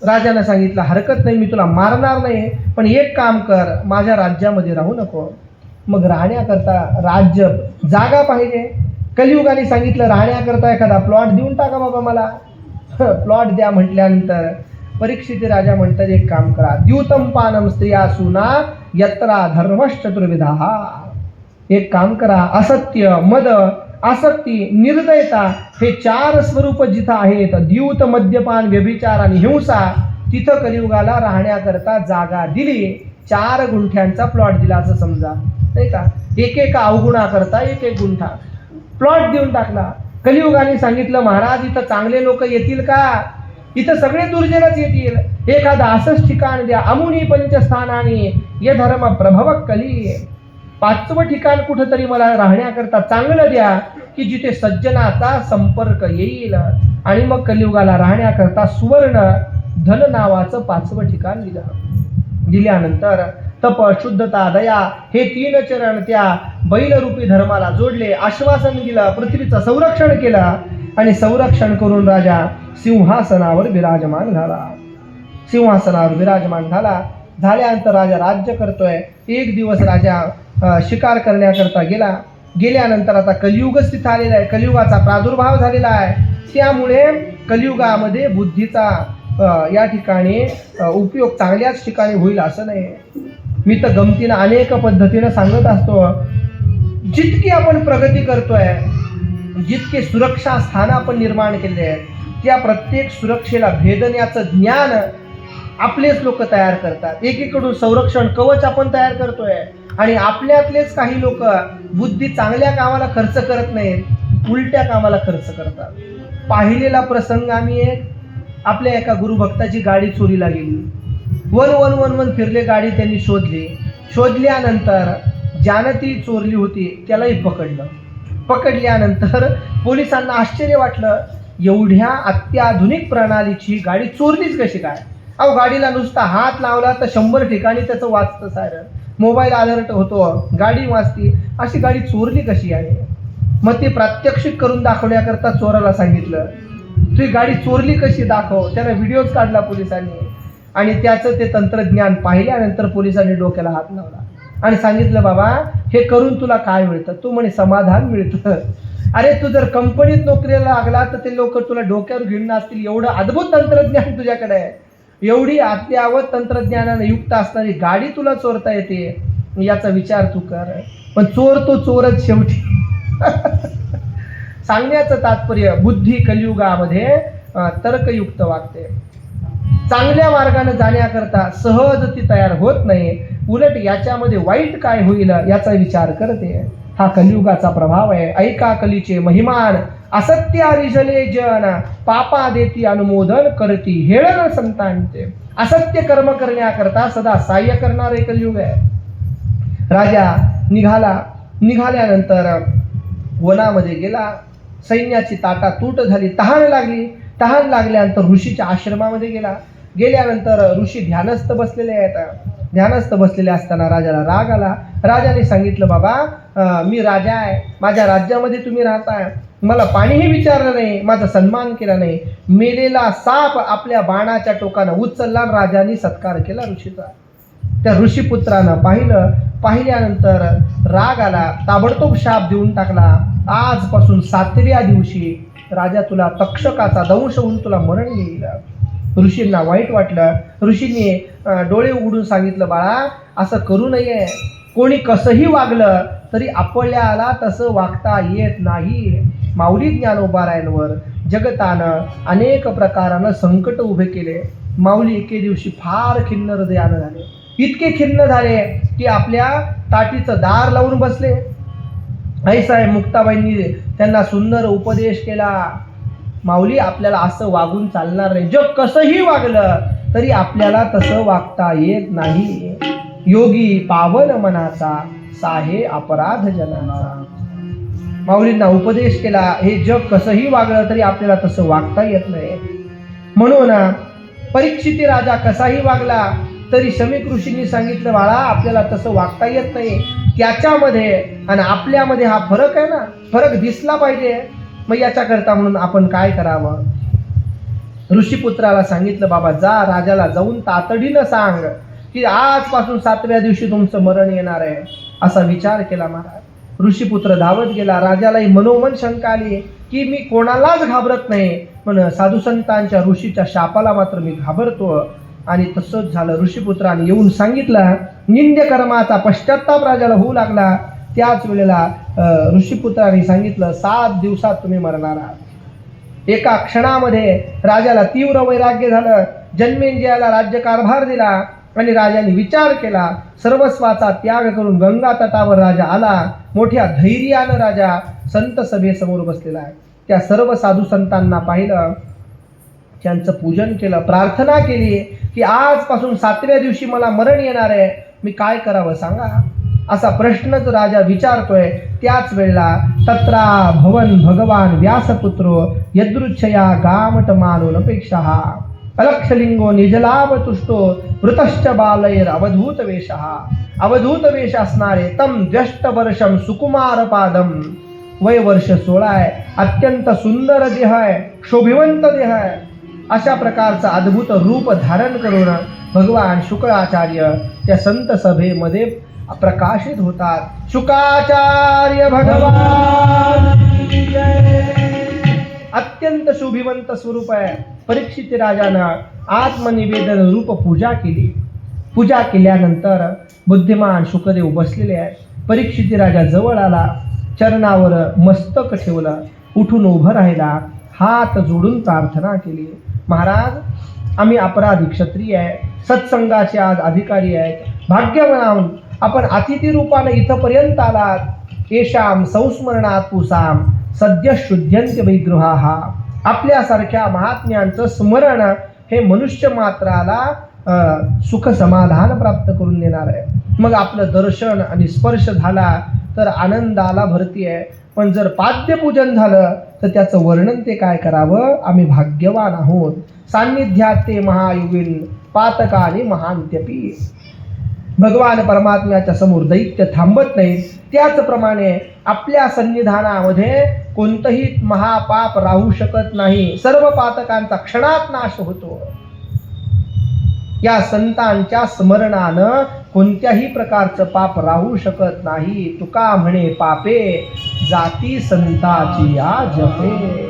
राजानं सांगितलं, हरकत नाही, मी तुला मारणार नाही, पण एक काम कर, माझ्या राज्यामध्ये राहू नको. मग राहण्याकरता राज्य जागा पाहिजे. कलियुगाने सांगितलं, राहण्याकरता एखादा प्लॉट देऊन टाका बाबा मला. प्लॉट द्या म्हटल्यानंतर परीक्षित राजा म्हणतात, एक काम करा, द्यूतम पानम स्त्रिया सुना यत्रा धर्मश्चतुर्विधा. एक काम करा, असत्य, मद, आसक्ती, निर्दयता हे 4 स्वरूप जिथं आहेत, द्यूत, मद्यपान, व्यभिचार आणि हिंसा, तिथं कलियुगाला राहण्याकरता जागा दिली. 4 गुंठ्यांचा प्लॉट दिला असं समजा, नाही का? एक अवगुणाकरता एक गुंठा प्लॉट देऊन टाकला. कलियुगाने सांगितलं, महाराज इथं चांगले लोक येतील का? इथं सगळे दुर्जनच येतील. एखादं असंच ठिकाण द्या, अमुनी पंचस्थानानी ये धर्म प्रभव कली. 5वं ठिकाण कुठंतरी मला राहण्याकरता चांगलं द्या, की जिथे सज्जनाचा संपर्क येईल. आणि मग कलियुगाला राहण्याकरता सुवर्ण धन नावाचं 5वं ठिकाण दिल्यानंतर तप, शुद्धता, दया हे 3 चरण त्या बैलरूपी धर्माला जोडले. आश्वासन दिलं, पृथ्वीचं संरक्षण केलं आणि संरक्षण करून राजा सिंहासनावर विराजमान झाला. सिंहासनावर विराजमान झाल्यानंतर राजा राज्य करतोय. एक दिवस राजा शिकार करण्याकरता गेल्यानंतर आता कलियुगच तिथं आलेला आहे, कलियुगाचा प्रादुर्भाव झालेला आहे. त्यामुळे कलियुगामध्ये बुद्धीचा या ठिकाणी उपयोग चांगल्याच ठिकाणी होईल असं नाही. मी तर गमतीनं अनेक पद्धतीनं सांगत असतो, जितकी आपण प्रगती करतोय, जितके सुरक्षा स्थान आपण निर्माण केले आहेत, त्या प्रत्येक सुरक्षेला भेदण्याचं ज्ञान आपलेच लोक तयार करतात. एकीकडून संरक्षण कवच आपण तयार करतोय आणि आपल्यातलेच काही लोक बुद्धी चांगल्या कामाला खर्च करत नाहीत, उलट्या कामाला खर्च करतात. पाहिलेला प्रसंग आम्ही आपल्या एका गुरुभक्ताची गाडी चोरीला गेली. वन फिरले, गाडी त्यांनी शोधल्यानंतर ज्यानं ती चोरली होती त्यालाही पकडल्यानंतर पोलिसांना आश्चर्य वाटलं, एवढ्या अत्याधुनिक प्रणालीची गाडी चोरलीच कशी काय? अहो, गाडीला नुसता हात लावला तर 100 ठिकाणी त्याचं वाजतं सायरन, मोबाईल अलर्ट होतो, गाडी वाजती, अशी गाडी चोरली कशी आहे? मग ते प्रात्यक्षिक करून दाखवण्याकरता चोराला सांगितलं, तुझी गाडी चोरली कशी दाखव. त्यानं व्हिडिओज काढला पोलिसांनी आणि त्याचं ते तंत्रज्ञान पाहिल्यानंतर पोलिसांनी डोक्याला हात लावला आणि सांगितलं, बाबा हे करून तुला काय मिळतं? तू म्हणे समाधान मिळतं. अरे, तू जर कंपनीत नोकरीला लागला तर ते लोक तुला डोक्यावर घेऊन असतील. एवढं अद्भुत तंत्रज्ञान तुझ्याकडे आहे, एवढी अद्ययावत तंत्रज्ञानाने युक्त असणारी गाडी तुला चोरता येते, याचा विचार तू कर. पण चोर तो चोरच शेवटी. सांगण्याचं तात्पर्य, बुद्धी कलियुगामध्ये तर्कयुक्त वागते. चांगल्या मार्गाने जाण्याकरता सहज ती तयार होत नाही, उलट याच्यामध्ये वाईट काय होईल याचा विचार करते. हा कलियुगाचा प्रभाव आहे. ऐका कलीचे महिमान, असत्य रिझले जन, पापा देती अनुमोदन करती हेळन संतांचे. असत्य कर्म करण्याकरता सदा सहाय्य करणारे कलियुग आहे. राजा निघाल्यानंतर वनामध्ये गेला. सैन्याची ताटातूट झाली, तहान लागल्यानंतर ऋषीच्या आश्रमामध्ये गेल्यानंतर ऋषी ध्यानस्थ बसलेले आहेत. ध्यानस्थ बसलेले असताना राजाला राग आला. राजाने सांगितलं, बाबा मी राजा आहे, माझ्या राज्यामध्ये तुम्ही राहताय, मला पाणीही विचारलं नाही, माझा सन्मान केला नाही. मेलेला साप आपल्या बाणाच्या टोकानं उचलला, राजाने सत्कार केला ऋषीचा. त्या ऋषीपुत्रानं पाहिल्यानंतर राग आला, ताबडतोब शाप देऊन टाकला, आजपासून 7व्या दिवशी राजा तुला तक्षकाचा दंश होऊन तुला मरण येईल. ऋषींना वाईट वाटलं. ऋषींनी डोळे उघडून सांगितलं, बाळा असं करू नये. कोणी कसंही वागलं तरी आपल्याला तसं वागता येत नाही. माऊली ज्ञानोबारायांवर जगतानं अनेक प्रकारानं संकट उभे केले. माऊली एके दिवशी फार खिन्न हृदयानं झाले. इतके खिन्न झाले की आपल्या ताटीचं दार लावून बसले. आईसाहेब मुक्ताबाईंनी त्यांना सुंदर उपदेश केला, माऊली आपल्याला असं वागून चालणार नाही. जग कसंही वागलं तरी आपल्याला तसं वागता येत नाही. योगी पावन मनाचा, साहे अपराध जनाचा. माऊलींना उपदेश केला, हे जग कसंही वागलं तरी आपल्याला तसं वागता येत नाही. म्हणून परीक्षिती राजा कसाही वागला तरी शमीक ऋषींनी सांगितलं, बाळा आपल्याला तसं वागता येत नाही. त्याच्यामध्ये आणि आपल्यामध्ये हा फरक आहे ना, फरक दिसला पाहिजे. मग याच्याकरता म्हणून आपण काय करावं? ऋषीपुत्राला सांगितलं, बाबा जा राजाला जाऊन तातडीनं सांग की आजपासून 7व्या दिवशी तुमचं मरण येणार आहे. असा विचार केला महाराज. ऋषीपुत्र धावत गेला. राजालाही मनोमन शंका आली की मी कोणालाच घाबरत नाही, पण साधू संतांच्या ऋषीच्या शापाला मात्र मी घाबरतो. आणि तसंच झालं. ऋषीपुत्राने येऊन सांगितलं. निंद्य कर्माचा पश्चाताप राजाला होऊ लागला. त्याच वेळेला ऋषीपुत्राने सांगितलं, 7 दिवसात तुम्ही मरणार आहात. एका क्षणामध्ये राजाला तीव्र वैराग्य झालं. जन्मेंद्रियाला राज्यकारभार दिला आणि राजाने विचार केला. सर्वस्वाचा त्याग करून गंगा तटावर राजा आला. मोठ्या धैर्यानं राजा संत सभेसमोर बसलेला आहे. त्या सर्व साधू संतांना पाहिलं, त्यांचं पूजन केलं, प्रार्थना केली की आजपासून 7व्या दिवशी मला मरण येणार आहे, मी काय करावं सांगा. असा प्रश्नच राजा विचारतोय. त्याच वेळेला तत्रा भवन भगवान व्यासपुत्रो यदृच्छया गामट मानोनपेक्षा अलक्षलिंगो निजलाभ तुष्टो वृतश्च बालैर अवधूत वेशः. अवधूत वेश असणारे तम ज्येष्ठ वर्षम सुकुमार पादम. वय वर्ष 16 आहे. अत्यंत सुंदर देह आहे, शोभिवंत देह आहे. अशा प्रकारचं अद्भुत रूप धारण करून भगवान शुक्राचार्य त्या संत सभेमध्ये प्रकाशित होतात. शुकाचार्य भगवान अत्यंत शोभिवंत स्वरूप आहे. परीक्षित राजानं आत्मनिवेदन रूप पूजा केली. पूजा केल्यानंतर बुद्धिमान शुकदेव बसलेले आहेत. परीक्षित राजा जवळ आला, चरणावर मस्तक ठेवलं, उठून उभं राहिला, हात जोडून प्रार्थना केली. महाराज आम्ही अपराधी क्षत्रिय आहे, सत्संगाचे आज अधिकारी आहेत. भाग्यवान आपण अतिथी रूपाने इथपर्यंत आलात. येशाम संस्मरणात पुसाम सद्य शुद्ध्यंत्य वैगृहा. आपल्यासारख्या महात्म्यांचं स्मरण हे मनुष्य मात्राला सुख समाधान प्राप्त करून देणार आहे. मग आपलं दर्शन आणि स्पर्श झाला तर आनंदाला भरती आहे. पण जर पाद्यपूजन झालं तर त्याचं वर्णन ते काय करावं. आम्ही भाग्यवान आहोत. सान्निध्यात ते महायुगीन पातकाने महांत्यपी. भगवान परमात्म्याच्या समोर दैत्य थांबत नाहीत. त्याचप्रमाणे आपल्या सन्निधानामध्ये कोणतंही महापाप राहू शकत नाही. सर्व पातकांचा क्षणात नाश होतो. या संतांच्या स्मरणानं कोणत्याही प्रकारचं पाप राहू शकत नाही. तुका म्हणे पापे जाती संताची या जपे.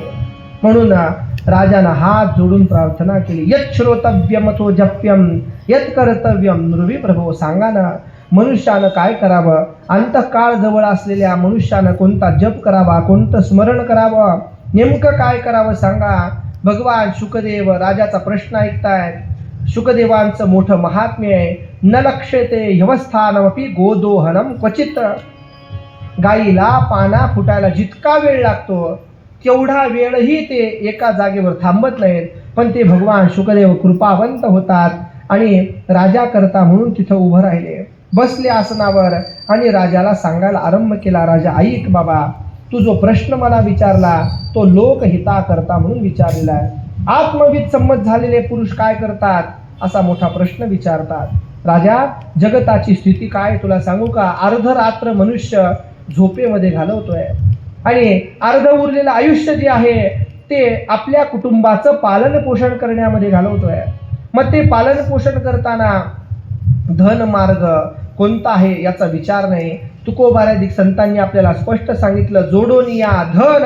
म्हणून राजानं हात जोडून प्रार्थना केली. यत् श्रोतव्यमतो जप्यम यत् कर्तव्यम नृवी प्रभो. सांगा ना मनुष्यानं काय करावं. अंतःकाळ जवळ असलेल्या मनुष्यानं कोणता जप करावा, कोणतं स्मरण करावं, नेमकं काय करावं सांगा. भगवान शुकदेव राजाचा प्रश्न ऐकतायत. शुकदेवांचं मोठं महात्म्य आहे. न लक्ष्यते ह्यवस्थानमपि गोदोहनम क्वचित. गाईला पाना फुटायला जितका वेळ लागतो तेवढा वेळही ते एका जागेवर थांबत नाहीत. पण ते भगवान शुकदेव कृपावंत होतात आणि राजा करता म्हणून तिथं उभं राहिले. बसले आसनावर आणि राजाला सांगायला आरंभ केला. राजा ऐक बाबा, तू जो प्रश्न मला विचारला तो लोकहिता करता म्हणून विचारलेला आहे. आत्मविद संमत झालेले पुरुष काय करतात असा मोठा प्रश्न विचारतात. राजा जगताची स्थिती काय तुला सांगू का. अर्धरात्र मनुष्य झोपेमध्ये घालवतोय आणि अर्ध उरलेलं आयुष्य जे आहे ते आपल्या कुटुंबाचं पालन पोषण करण्यामध्ये घालवतोय. मग ते पालन पोषण करताना धन मार्ग कोणता आहे याचा विचार नाही. तुकोबाराधिक संतांनी आपल्याला स्पष्ट सांगितलं, जोडून या धन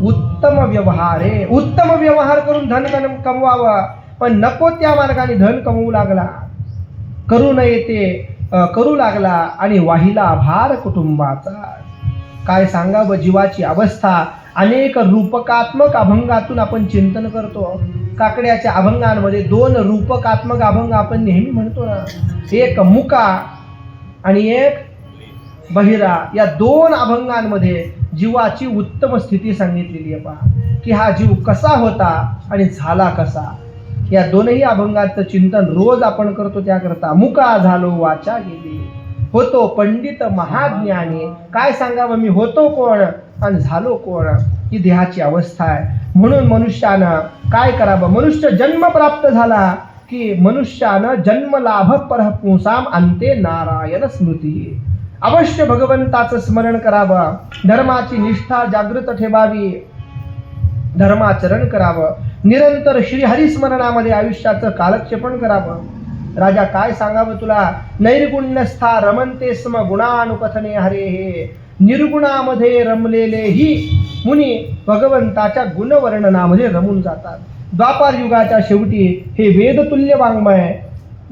उत्तम व्यवहार आहे. उत्तम व्यवहार करून धन कमवावं, पण नको त्या मार्गाने धन कमवू लागला, करू नये ते करू लागला आणि वाहिला भार कुटुंबाचा. काय सांगावं जीवाची अवस्था. अनेक रूपकात्मक अभंगातून आपण चिंतन करतो. काकड्याच्या अभंगांमध्ये 2 रूपकात्मक अभंग आपण नेहमी म्हणतो ना, एक मुका आणि एक बहिरा. या 2 अभंगांमध्ये जीवाची उत्तम स्थिती सांगितलेली आहे. पहा की हा जीव कसा होता आणि झाला कसा. या 2ही अभंगाचं चिंतन रोज आपण करतो. त्याकरता मुका झालो वाचा गेली, होतो पंडित महाज्ञानी. काय सांगावं, मी होतो कोण आणि झालो कोण, ही देहाची अवस्था आहे. म्हणून मनुष्यानं काय करावं, मनुष्य जन्म प्राप्त झाला की मनुष्यानं जन्म लाभ परपुंसाम अंते नारायण स्मृती. अवश्य भगवंताचं स्मरण करावं, धर्माची निष्ठा जागृत ठेवावी, धर्माचरण करावं, निरंतर श्रीहरिस्मरणामध्ये आयुष्याचं कालक्षेपण करावं. राजा काय सांगावं तुला, नैर्गुण्यस्था रमन्ते स्म गुणानुकथने हरे. हे निर्गुणामध्ये रमलेलेही मुनी भगवंताच्या गुणवर्णनामध्ये रमून जातात. द्वापार युगाच्या शेवटी हे वेदतुल्य वाङ्मय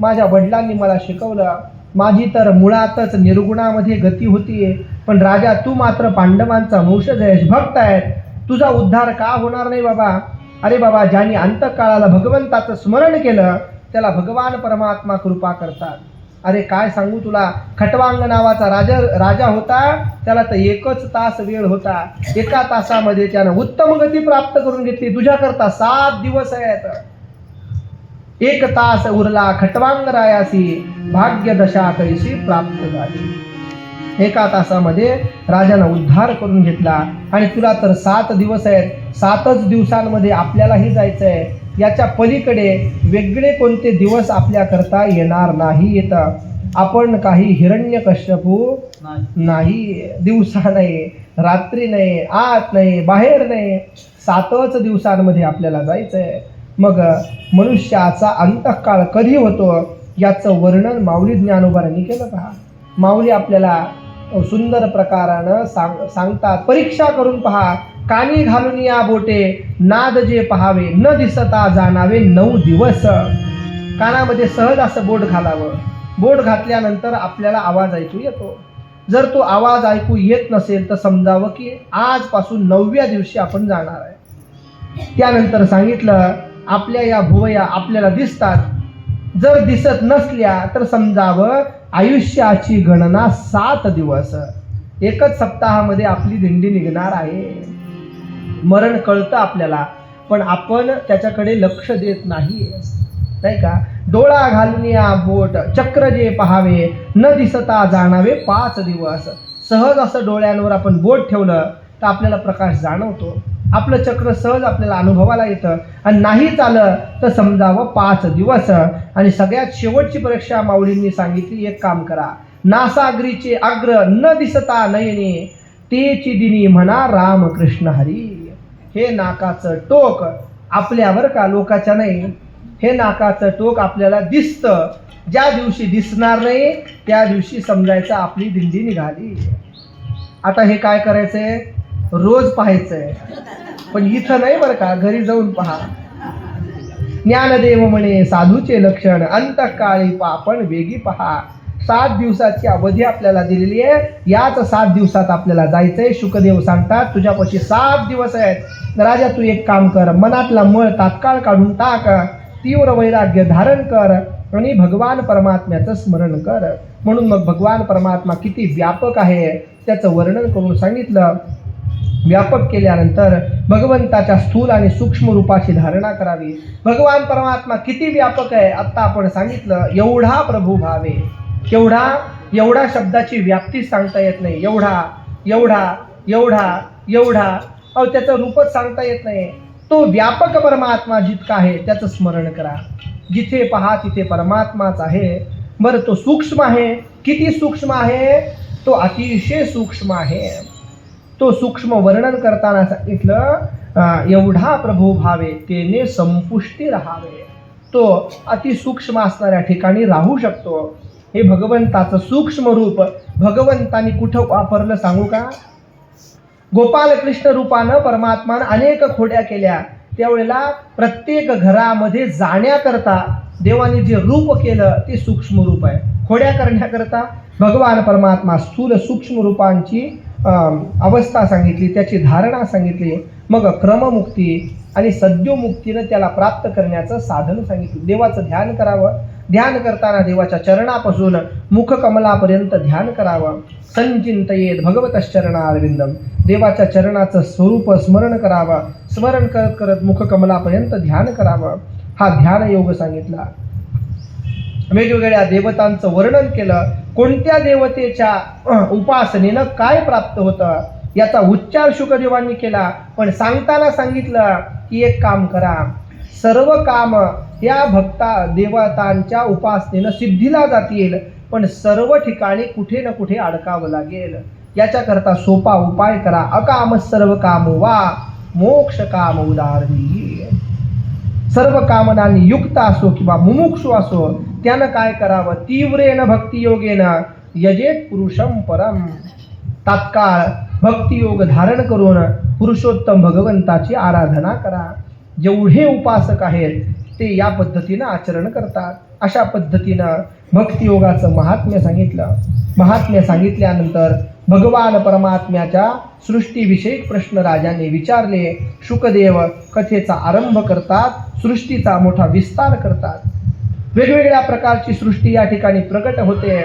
माझ्या वडिलांनी मला शिकवलं. माझी तर मुळातच निर्गुणामध्ये गती होतीये, पण राजा तू मात्र पांडवांचा वंशज आहेस, भक्त आहेत, तुझा उद्धार का होणार नाही बाबा. अरे बाबा, ज्यांनी अंतकाळाला भगवंताचं स्मरण केलं त्याला भगवान परमात्मा कृपा करतात. अरे काय सांगू तुला, खटवांग नावाचा राजा होता, त्याला तर 1 तास वेळ होता. 1 तासामध्ये त्यानं उत्तम गती प्राप्त करून घेतली. तुझ्याकरता 7 दिवस आहेत. 1 तास उरला खटवांग रायासी, भाग्य दशा कैसी प्राप्त झाली. 1 तासामध्ये राजानं उद्धार करून घेतला. आणि तुला तर 7 दिवस आहेत. 7च दिवसांमध्ये आपल्यालाही जायचं आहे. याच्या पलीकडे वेगळे कोणते दिवस आपल्या करता येणार नाही. येतं आपण काही हिरण्यकश्यपू नाही. दिवसा नाही, रात्री नाही, आत नाही, बाहेर नाही, 7च दिवसांमध्ये आपल्याला जायचं आहे. मग मनुष्याचा अंतकाळ कधी होतो याचं वर्णन माऊली ज्ञानोबांनी केलं. पहा, माऊली आपल्याला सुंदर प्रकारानं सांगतात. परीक्षा करून पहा, कानी घालून या बोटे, नाद जे पहावे न दिसता जाणावे 9 दिवस. कानामध्ये सहज असं बोट घालावं. बोट घातल्यानंतर आपल्याला आवाज ऐकू येतो. जर तो आवाज ऐकू येत नसेल तर समजावं की आजपासून 9व्या दिवशी आपण जाणार आहे. त्यानंतर सांगितलं, आपल्या या भुवया आपल्याला दिसतात. जर दिसत नसल्या तर समजावं आयुष्याची गणना 7 दिवस. 1च सप्ताहामध्ये आपली दिंडी निघणार आहे. मरण कळतं आपल्याला, पण आपण त्याच्याकडे लक्ष देत नाही का. डोळा घालून या बोट, चक्र जे पहावे न दिसता जाणावे 5 दिवस. सहज असं डोळ्यांवर आपण बोट ठेवलं तर आपल्याला प्रकाश जाणवतो. आपलं चक्र सहज आपल्याला अनुभवाला येतं. आणि नाही चालं तर समजावं 5 दिवस. आणि सगळ्यात शेवटची परीक्षा माऊलींनी सांगितली, एक काम करा, नासागरीचे अग्र न दिसता नयने, तेची दिनी म्हणा रामकृष्ण हरी. हे नाकाचं टोक आपल्यावर का, लोकाच्या नाही. हे नाकाचं टोक आपल्याला दिसतं. ज्या दिवशी दिसणार नाही त्या दिवशी समजायचं आपली दिंडी निघाली. आता हे काय करायचंय, रोज पाहायचंय, पण इथं नाही बरं का, घरी जाऊन पहा. ज्ञानदेव म्हणे साधूचे लक्षण, अंतकाळी पापण वेगी पहा. 7 दिवसाची अवधी आपल्याला दिलेली आहे. याच 7 दिवसात आपल्याला जायचंय. शुकदेव सांगतात, तुझ्यापाशी 7 दिवस आहेत. राजा तू एक काम कर, मनातला मळ तात्काळ काढून टाक, तीव्र वैराग्य धारण कर आणि भगवान परमात्म्याचं स्मरण कर. म्हणून मग भगवान परमात्मा किती व्यापक आहे त्याचं वर्णन करून सांगितलं. व्यापक केल्यानंतर भगवंताच्या स्थूल आणि सूक्ष्म रूपाची धारणा करावी. भगवान परमात्मा किती व्यापक आहे आत्ता आपण सांगितलं. एवढा प्रभू भावे, केवढा, एवढा शब्दाची व्याप्ती सांगता येत नाही. एवढा एवढा एवढा एवढा, अहो त्याचं रूपच सांगता येत नाही. तो व्यापक परमात्मा जितका आहे त्याचं स्मरण करा. जिथे पहा तिथे परमात्माच आहे. बरं, तो सूक्ष्म आहे. किती सूक्ष्म आहे, तो अतिशय सूक्ष्म आहे. तो सूक्ष्म वर्णन करताना सांगितलं, एवढा प्रभू भावे तेने संपुष्टी राहावे. तो अतिसूक्ष्म असणाऱ्या ठिकाणी राहू शकतो. हे भगवंताचं सूक्ष्म रूप भगवंतानी कुठं वापरलं सांगू का? गोपाल कृष्ण रूपानं परमात्मानं अनेक खोड्या केल्या. त्यावेळेला प्रत्येक घरामध्ये जाण्याकरता देवाने जे रूप केलं ते सूक्ष्म रूप आहे. खोड्या करण्याकरता भगवान परमात्मा स्थूल सूक्ष्म रूपांची अवस्था सांगितली, त्याची धारणा सांगितली. मग क्रममुक्ती आणि सद्योमुक्तीनं त्याला प्राप्त करण्याचं साधन सांगितलं. देवाचं ध्यान करावं. ध्यान करताना देवाच्या चरणापासून मुखकमलापर्यंत ध्यान करावं. संचिंतयेत भगवतश्चरणारविंदम, देवाच्या चरणाचं स्वरूप स्मरण करावं. स्मरण करत करत मुखकमलापर्यंत ध्यान करावं. हा ध्यान योग सांगितला. वेगवेगळ्या देवतांचं वर्णन केलं. कोणत्या देवतेच्या उपासनेनं काय प्राप्त होतं याचा उच्चार शुकदेवांनी केला. पण सांगताना सांगितलं की एक काम करा, सर्व काम या देवतांच्या उपासनेनं सिद्धीला जातील, पण सर्व ठिकाणी कुठे ना कुठे अडकावं लागेल. याच्याकरता सोपा उपाय करा. अकाम सर्व काम वा मोक्ष काम उदाहरणी. सर्व कामनांनी युक्त असो किंवा मुमुक्षु असो त्यानं काय करावं? तीव्रेन भक्तियोगेन यजेत पुरुषम परम. तात्काळ भक्तियोग धारण करून पुरुषोत्तम भगवंताची आराधना करा. जेवढे उपासक आहेत ते या पद्धतीनं आचरण करतात. अशा पद्धतीनं भक्तियोगाचं महात्म्य सांगितलं. महात्म्य सांगितल्यानंतर भगवान परमात्म्याच्या सृष्टीविषयक प्रश्न राजाने विचारले. शुकदेव कथेचा आरंभ करतात, सृष्टीचा मोठा विस्तार करतात. वेगवेगळ्या प्रकारची सृष्टी या ठिकाणी प्रकट होते.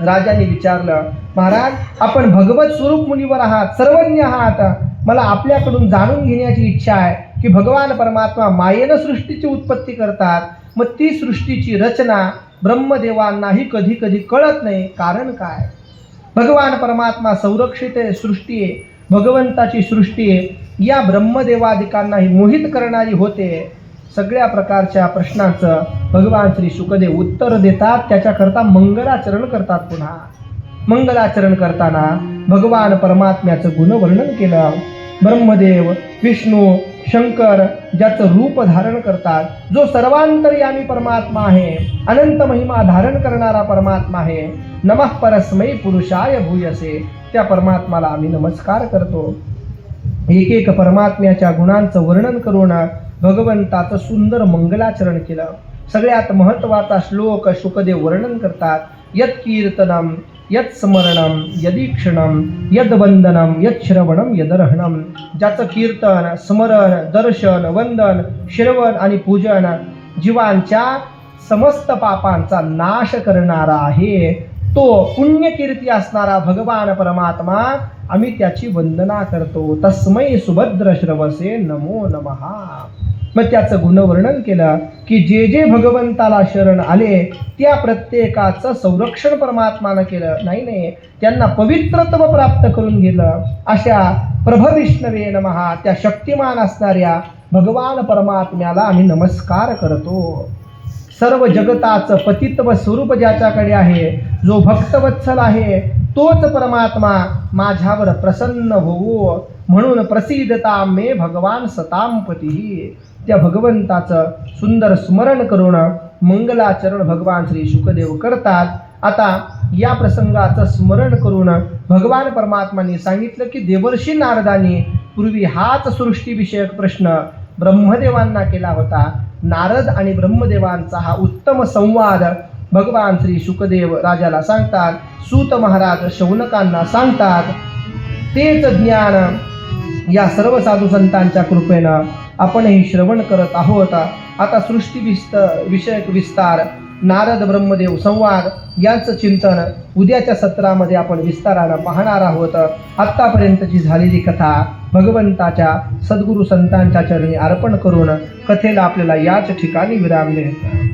राजाने विचारलं, महाराज आपण भगवत स्वरूप मुनीवर आहात, सर्वज्ञ आहात. मला आपल्याकडून जाणून घेण्याची इच्छा आहे की भगवान परमात्मा मायेनं सृष्टीची उत्पत्ती करतात, मग ती सृष्टीची रचना ब्रह्मदेवांनाही कधी कधी कळत नाही. कारण काय? भगवान परमात्मा संरक्षित सृष्टी आहे, भगवंताची सृष्टी आहे. या ब्रह्मदेवादिकांनाही मोहित करणारी होते. सगळ्या प्रकारच्या प्रश्नांचं भगवान श्री शुकदेव उत्तर देतात. त्याच्याकरता मंगलाचरण करतात. पुन्हा मंगलाचरण करताना भगवान परमात्म्याचं गुणवर्णन केलं. ब्रह्मदेव, विष्णू, शंकर ज्याचं रूप धारण करतात, जो सर्वांतर्यामी परमात्मा आहे, अनंत महिमा धारण करणारा परमात्मा आहे. नमः परस्मै पुरुषाय भूयसे, त्या परमात्माला आम्ही नमस्कार करतो. एक एक परमात्म्याच्या गुणांचं वर्णन करून भगवंताचं सुंदर मंगलाचरण केलं. सगळ्यात महत्त्वाचा श्लोक शुकदेव वर्णन करतात. यत् कीर्तनम यत् स्मरणम यदीक्षणम यद वंदनम यत् श्रवणम यदर्हणम. ज्याचं कीर्तन, स्मरण, दर्शन, वंदन, श्रवण आणि पूजन जीवांच्या समस्त पापांचा नाश करणारा आहे, तो पुण्यकीर्ती असणारा भगवान परमात्मा, आम्ही त्याची वंदना करतो. तस्मै सुभद्र श्रवसे नमो नमः. मग त्याचं गुणवर्णन केलं की जे जे भगवंताला शरण आले त्या प्रत्येकाचं संरक्षण परमात्मानं केलं. नाही, त्यांना पवित्रत्व प्राप्त करून गेलं. अशा प्रभविष्णवे नमः, त्या शक्तिमान असणाऱ्या भगवान परमात्म्याला आम्ही नमस्कार करतो. सर्व जगताचं पतित्व स्वरूप ज्याच्याकडे आहे, जो भक्तवत्सल आहे, तोच परमात्मा माझ्यावर प्रसन्न होवो म्हणून प्रसिद्धता मे भगवान सतांपती. त्या भगवंताचं सुंदर स्मरण करून मंगलाचरण भगवान श्री शुकदेव करतात. आता या प्रसंगाचं स्मरण करून भगवान परमात्माने सांगितलं की देवर्षी नारदांनी पूर्वी हाच सृष्टीविषयक प्रश्न ब्रह्मदेवांना केला होता. नारद आणि ब्रह्मदेवांचा हा उत्तम संवाद भगवान श्री शुकदेव राजाला सांगतात. सूत महाराज शौनकांना सांगतात. तेच ज्ञान या सर्व साधू संतांच्या कृपेनं आपणही श्रवण करत आहोत. आता सृष्टी विषयक विस्तार, नारद ब्रह्मदेव संवाद यांचं चिंतन उद्याच्या सत्रामध्ये आपण विस्तारानं पाहणार आहोत. आत्तापर्यंतची झालेली कथा भगवंताच्या सद्गुरू संतांच्या चरणी अर्पण करून कथेला आपल्याला याच ठिकाणी विराम द्यायचा.